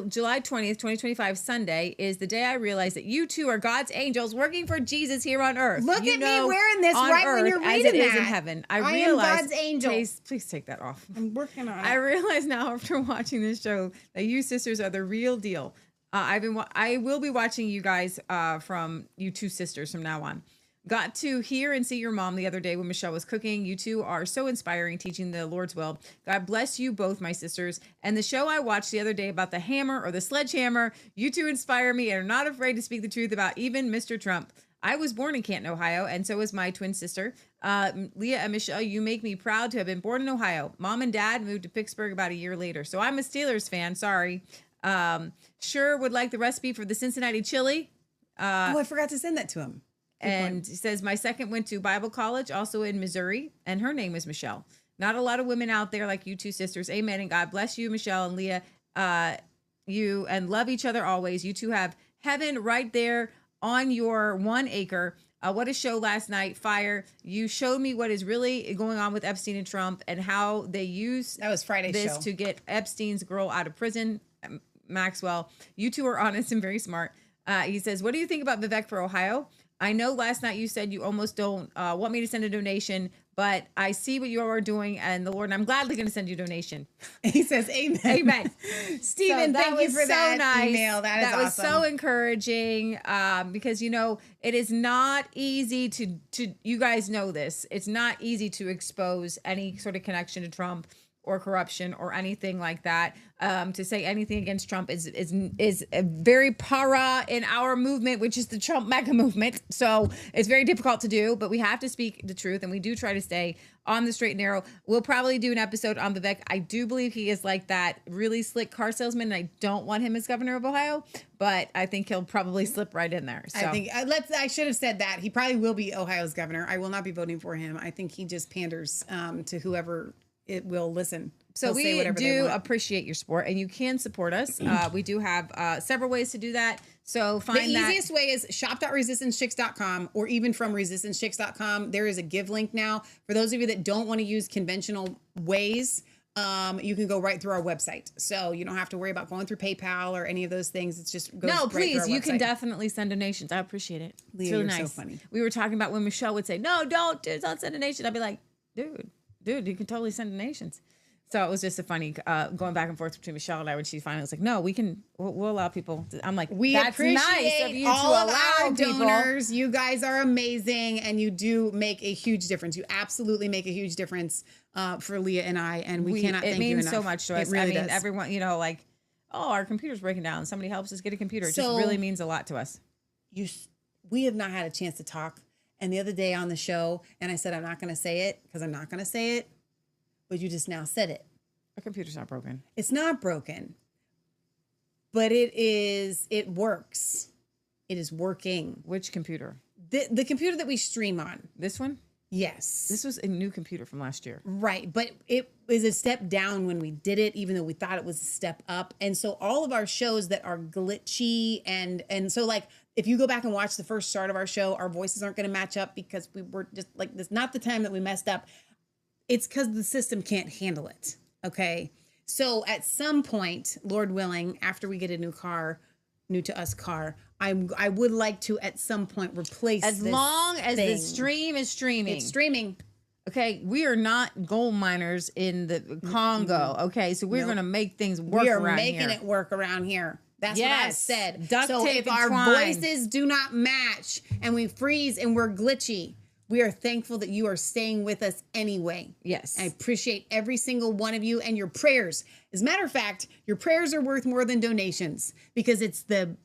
Speaker 7: July 20th, 2025, Sunday, is the day I realized that you two are God's angels working for Jesus here on earth.
Speaker 6: Look at me wearing this right when you're reading
Speaker 7: as it is
Speaker 6: that.
Speaker 7: in heaven. I
Speaker 6: am
Speaker 7: realized,
Speaker 6: God's angel.
Speaker 7: Please take that off.
Speaker 6: I'm working on it.
Speaker 7: I realize now after watching this show that you sisters are the real deal. I will be watching you guys from you two sisters from now on. Got to hear and see your mom the other day when Michelle was cooking. You two are so inspiring, teaching the Lord's will. God bless you both, my sisters. And the show I watched the other day about the hammer or the sledgehammer, you two inspire me and are not afraid to speak the truth about even Mr. Trump. I was born in Canton, Ohio, and so is my twin sister. Leah and Michelle, you make me proud to have been born in Ohio. Mom and Dad moved to Pittsburgh about a year later. So I'm a Steelers fan, sorry. Sure would like the recipe for the Cincinnati chili.
Speaker 6: I forgot to send that to him.
Speaker 7: And he says, my second went to Bible college, also in Missouri, and her name was Michelle. Not a lot of women out there like you two sisters. Amen. And God bless you, Michelle and Leah. You and love each other always. You two have heaven right there on your 1 acre. What a show last night. Fire. You showed me what is really going on with Epstein and Trump and how they use
Speaker 6: that was Friday's
Speaker 7: this
Speaker 6: show
Speaker 7: to get Epstein's girl out of prison. Maxwell, you two are honest and very smart. He says, what do you think about Vivek for Ohio? I know last night you said you almost don't want me to send a donation, but I see what you are doing and the Lord, and I'm gladly going to send you a donation.
Speaker 6: He says, amen.
Speaker 7: Amen.
Speaker 6: Stephen, thank you for that email. That
Speaker 7: was so encouraging because, you know, it is not easy to you guys know this. It's not easy to expose any sort of connection to Trump or corruption or anything like that. To say anything against Trump is a very para in our movement, which is the Trump MAGA movement. So it's very difficult to do, but we have to speak the truth, and we do try to stay on the straight and narrow. We'll probably do an episode on Vivek. I do believe he is like that really slick car salesman, and I don't want him as governor of Ohio, but I think he'll probably slip right in there. So.
Speaker 6: I should have said that. He probably will be Ohio's governor. I will not be voting for him. I think he just panders to whoever it will listen.
Speaker 7: So we do appreciate your support, and you can support us. We do have several ways to do that. So find
Speaker 6: the easiest way is shop.resistancechicks.com, or even from resistancechicks.com. There is a give link now. For those of you that don't want to use conventional ways, you can go right through our website. So you don't have to worry about going through PayPal or any of those things. It's just goes right
Speaker 7: please,
Speaker 6: through our
Speaker 7: you
Speaker 6: website.
Speaker 7: can definitely send donations. I appreciate it.
Speaker 6: Leah,
Speaker 7: it's really
Speaker 6: you're
Speaker 7: nice.
Speaker 6: so funny.
Speaker 7: We were talking about when Michelle would say, "No, don't send donations." I'd be like, "Dude, dude, you can totally send donations. So it was just a funny going back and forth between Michelle and I when she finally was like, no, we'll allow people to, I'm like,
Speaker 6: We
Speaker 7: that's
Speaker 6: appreciate
Speaker 7: nice of you
Speaker 6: all
Speaker 7: to
Speaker 6: of
Speaker 7: allow
Speaker 6: our
Speaker 7: people.
Speaker 6: donors. You guys are amazing, and you do make a huge difference. You absolutely make a huge difference for Leah and I, and we cannot thank you enough.
Speaker 7: It means so much to us.
Speaker 6: It really
Speaker 7: I mean,
Speaker 6: does.
Speaker 7: everyone, you know, like, oh, our computer's breaking down. Somebody helps us get a computer. It just
Speaker 6: So-
Speaker 7: really means a lot to us.
Speaker 6: We have not had a chance to talk. And the other day on the show, and I said, I'm not going to say it because I'm not going to say it, but you just now said it.
Speaker 7: Our computer's not broken.
Speaker 6: It's not broken, but it works. It is working.
Speaker 7: Which computer?
Speaker 6: The computer that we stream on.
Speaker 7: This one?
Speaker 6: Yes.
Speaker 7: This was a new computer from last year.
Speaker 6: Right. But it was a step down when we did it, even though we thought it was a step up. And so all of our shows that are glitchy and so like, if you go back and watch the first start of our show, our voices aren't going to match up because we were just like, this not the time that we messed up. It's because the system can't handle it. Okay. So at some point, Lord willing, after we get a new to us car, I would like to at some point replace
Speaker 7: As
Speaker 6: this
Speaker 7: long as the
Speaker 6: thing.
Speaker 7: stream is streaming.
Speaker 6: It's streaming.
Speaker 7: Okay, we are not gold miners in the Congo. Okay, so we're
Speaker 6: Nope.
Speaker 7: going to make things work
Speaker 6: We are
Speaker 7: around
Speaker 6: making
Speaker 7: here.
Speaker 6: it work around here. That's what I
Speaker 7: Yes.
Speaker 6: said.
Speaker 7: Duct
Speaker 6: so
Speaker 7: tape
Speaker 6: if
Speaker 7: and
Speaker 6: our
Speaker 7: twine.
Speaker 6: voices do not match and we freeze and we're glitchy, we are thankful that you are staying with us anyway.
Speaker 7: Yes.
Speaker 6: I appreciate every single one of you and your prayers. As a matter of fact, your prayers are worth more than donations because it's the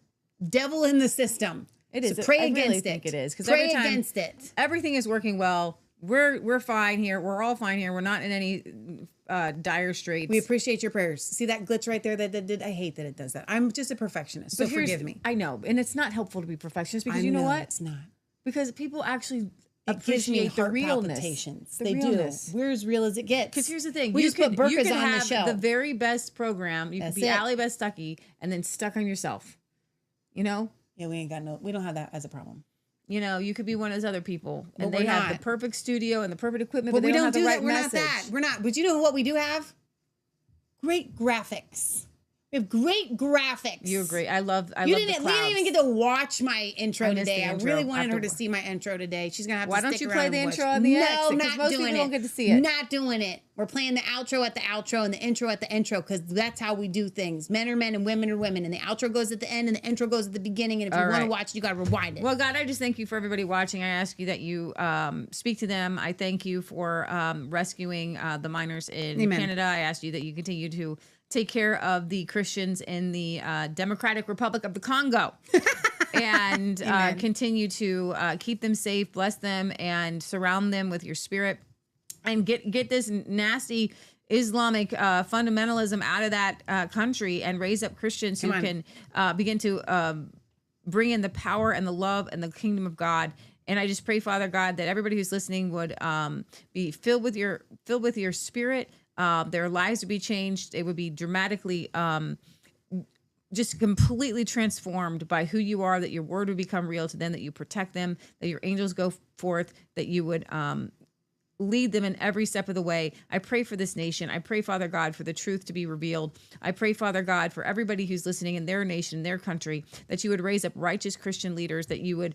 Speaker 6: devil in the system.
Speaker 7: It is.
Speaker 6: So pray
Speaker 7: I really
Speaker 6: against
Speaker 7: think
Speaker 6: it.
Speaker 7: it is because
Speaker 6: Pray
Speaker 7: every time
Speaker 6: against it.
Speaker 7: everything is working well. We're fine here. We're all fine here. We're not in any dire straits.
Speaker 6: We appreciate your prayers. See that glitch right there that did? I hate that it does that. I'm just a perfectionist, so
Speaker 7: But here's-
Speaker 6: forgive me.
Speaker 7: I know, and it's not helpful to be perfectionist because
Speaker 6: I
Speaker 7: you know
Speaker 6: know
Speaker 7: what?
Speaker 6: it's not.
Speaker 7: Because people actually
Speaker 6: It gives me
Speaker 7: appreciate the
Speaker 6: heart
Speaker 7: realness.
Speaker 6: palpitations.
Speaker 7: The
Speaker 6: They
Speaker 7: realness.
Speaker 6: do. We're as real as it gets.
Speaker 7: Because here's the thing:
Speaker 6: We just put burkas on
Speaker 7: have
Speaker 6: the show.
Speaker 7: the very best program. You
Speaker 6: That's
Speaker 7: could be
Speaker 6: it.
Speaker 7: Allie Best Stuckey and then stuck on yourself. You know.
Speaker 6: Yeah, we don't have that as a problem.
Speaker 7: You know, you could be one of those other people,
Speaker 6: But
Speaker 7: and
Speaker 6: we're
Speaker 7: they have
Speaker 6: not.
Speaker 7: the perfect studio and the perfect equipment,
Speaker 6: But
Speaker 7: but
Speaker 6: we
Speaker 7: they
Speaker 6: don't
Speaker 7: have
Speaker 6: do
Speaker 7: the
Speaker 6: that.
Speaker 7: right
Speaker 6: We're
Speaker 7: message.
Speaker 6: not that. We're not. But you know what we do have? Great graphics. We have great graphics.
Speaker 7: You agree? I love.
Speaker 6: You
Speaker 7: love
Speaker 6: didn't.
Speaker 7: The
Speaker 6: We didn't even
Speaker 7: clouds.
Speaker 6: get to watch my intro
Speaker 7: I missed
Speaker 6: today.
Speaker 7: the
Speaker 6: I
Speaker 7: intro.
Speaker 6: really wanted her to
Speaker 7: After-
Speaker 6: see my intro today. She's gonna have
Speaker 7: Why
Speaker 6: to.
Speaker 7: don't
Speaker 6: stick
Speaker 7: you
Speaker 6: around
Speaker 7: play
Speaker 6: and
Speaker 7: the
Speaker 6: watch.
Speaker 7: intro on the
Speaker 6: No,
Speaker 7: exit? 'Cause
Speaker 6: not
Speaker 7: most
Speaker 6: doing
Speaker 7: people
Speaker 6: it.
Speaker 7: don't get to see it.
Speaker 6: Not doing it. We're playing the outro at the outro and the intro at the intro because that's how we do things. Men are men and women are women, and the outro goes at the end and the intro goes at the beginning. And if you
Speaker 7: All
Speaker 6: want to
Speaker 7: right.
Speaker 6: watch it, you gotta rewind it.
Speaker 7: Well, God, I just thank you for everybody watching. I ask you that you speak to them. I thank you for rescuing the miners in
Speaker 6: Amen.
Speaker 7: Canada. I ask you that you continue to take care of the Christians in the Democratic Republic of the Congo. And continue to keep them safe, bless them, and surround them with your spirit. And get this nasty Islamic fundamentalism out of that country and raise up Christians who can begin to bring in the power and the love and the kingdom of God. And I just pray, Father God, that everybody who's listening would be filled with your spirit. Their lives would be changed. They would be dramatically just completely transformed by who you are, that your word would become real to them, that you protect them, that your angels go forth, that you would lead them in every step of the way. I pray for this nation. I pray, Father God, for the truth to be revealed. I pray, Father God, for everybody who's listening in their nation, their country, that you would raise up righteous Christian leaders, that you would,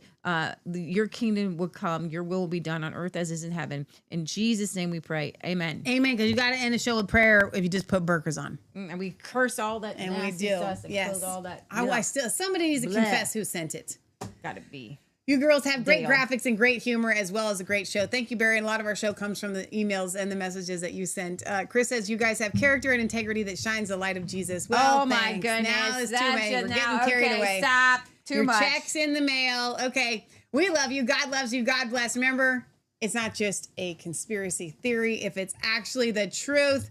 Speaker 7: your kingdom would come, your will be done on earth as is in heaven. In Jesus' name we pray. Amen.
Speaker 6: Amen. Because you got to end the show with prayer if you just put burkas on.
Speaker 7: And we curse all that
Speaker 6: And we
Speaker 7: nasty
Speaker 6: do.
Speaker 7: stuff that
Speaker 6: Yes.
Speaker 7: killed all that.
Speaker 6: I still, somebody needs to
Speaker 7: Blah.
Speaker 6: confess who sent it.
Speaker 7: Gotta be.
Speaker 6: You girls have great
Speaker 7: Dale.
Speaker 6: graphics and great humor as well as a great show. Thank you, Barry. And a lot of our show comes from the emails and the messages that you sent. Chris says you guys have character and integrity that shines the light of Jesus. Well,
Speaker 7: Oh, my
Speaker 6: thanks.
Speaker 7: goodness.
Speaker 6: Now it's too
Speaker 7: That's
Speaker 6: late.
Speaker 7: it
Speaker 6: We're
Speaker 7: now.
Speaker 6: getting carried
Speaker 7: Okay,
Speaker 6: away.
Speaker 7: stop. Too
Speaker 6: Your
Speaker 7: much.
Speaker 6: check's in the mail. Okay. We love you. God loves you. God bless. Remember, it's not just a conspiracy theory if it's actually the truth.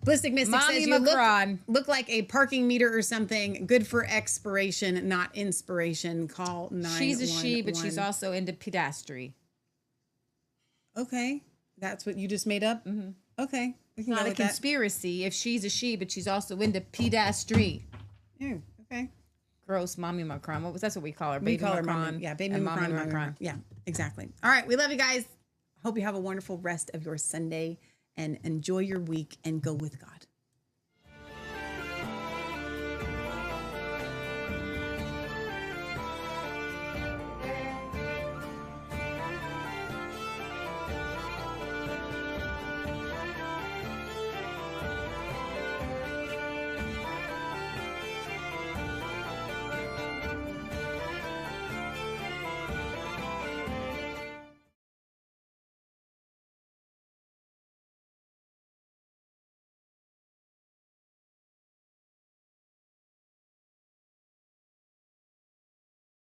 Speaker 6: Ballistic Mystic
Speaker 7: Mommy
Speaker 6: says you
Speaker 7: Macron.
Speaker 6: look like a parking meter or something. Good for expiration, not inspiration. Call 911.
Speaker 7: She's a she, but she's also into pedastry.
Speaker 6: Okay. That's what you just made up? Mm-hmm. Okay. We can
Speaker 7: Not
Speaker 6: go
Speaker 7: a
Speaker 6: with that.
Speaker 7: conspiracy if she's a she, but she's also into pedastry.
Speaker 6: Yeah, okay.
Speaker 7: Gross, Mommy Macron. That's what we call her.
Speaker 6: We
Speaker 7: Baby
Speaker 6: call her
Speaker 7: Macron.
Speaker 6: Mommy. Yeah, baby
Speaker 7: and
Speaker 6: Macron.
Speaker 7: Mommy Macron.
Speaker 6: Yeah, exactly. All right. We love you guys. Hope you have a wonderful rest of your Sunday and enjoy your week and go with God.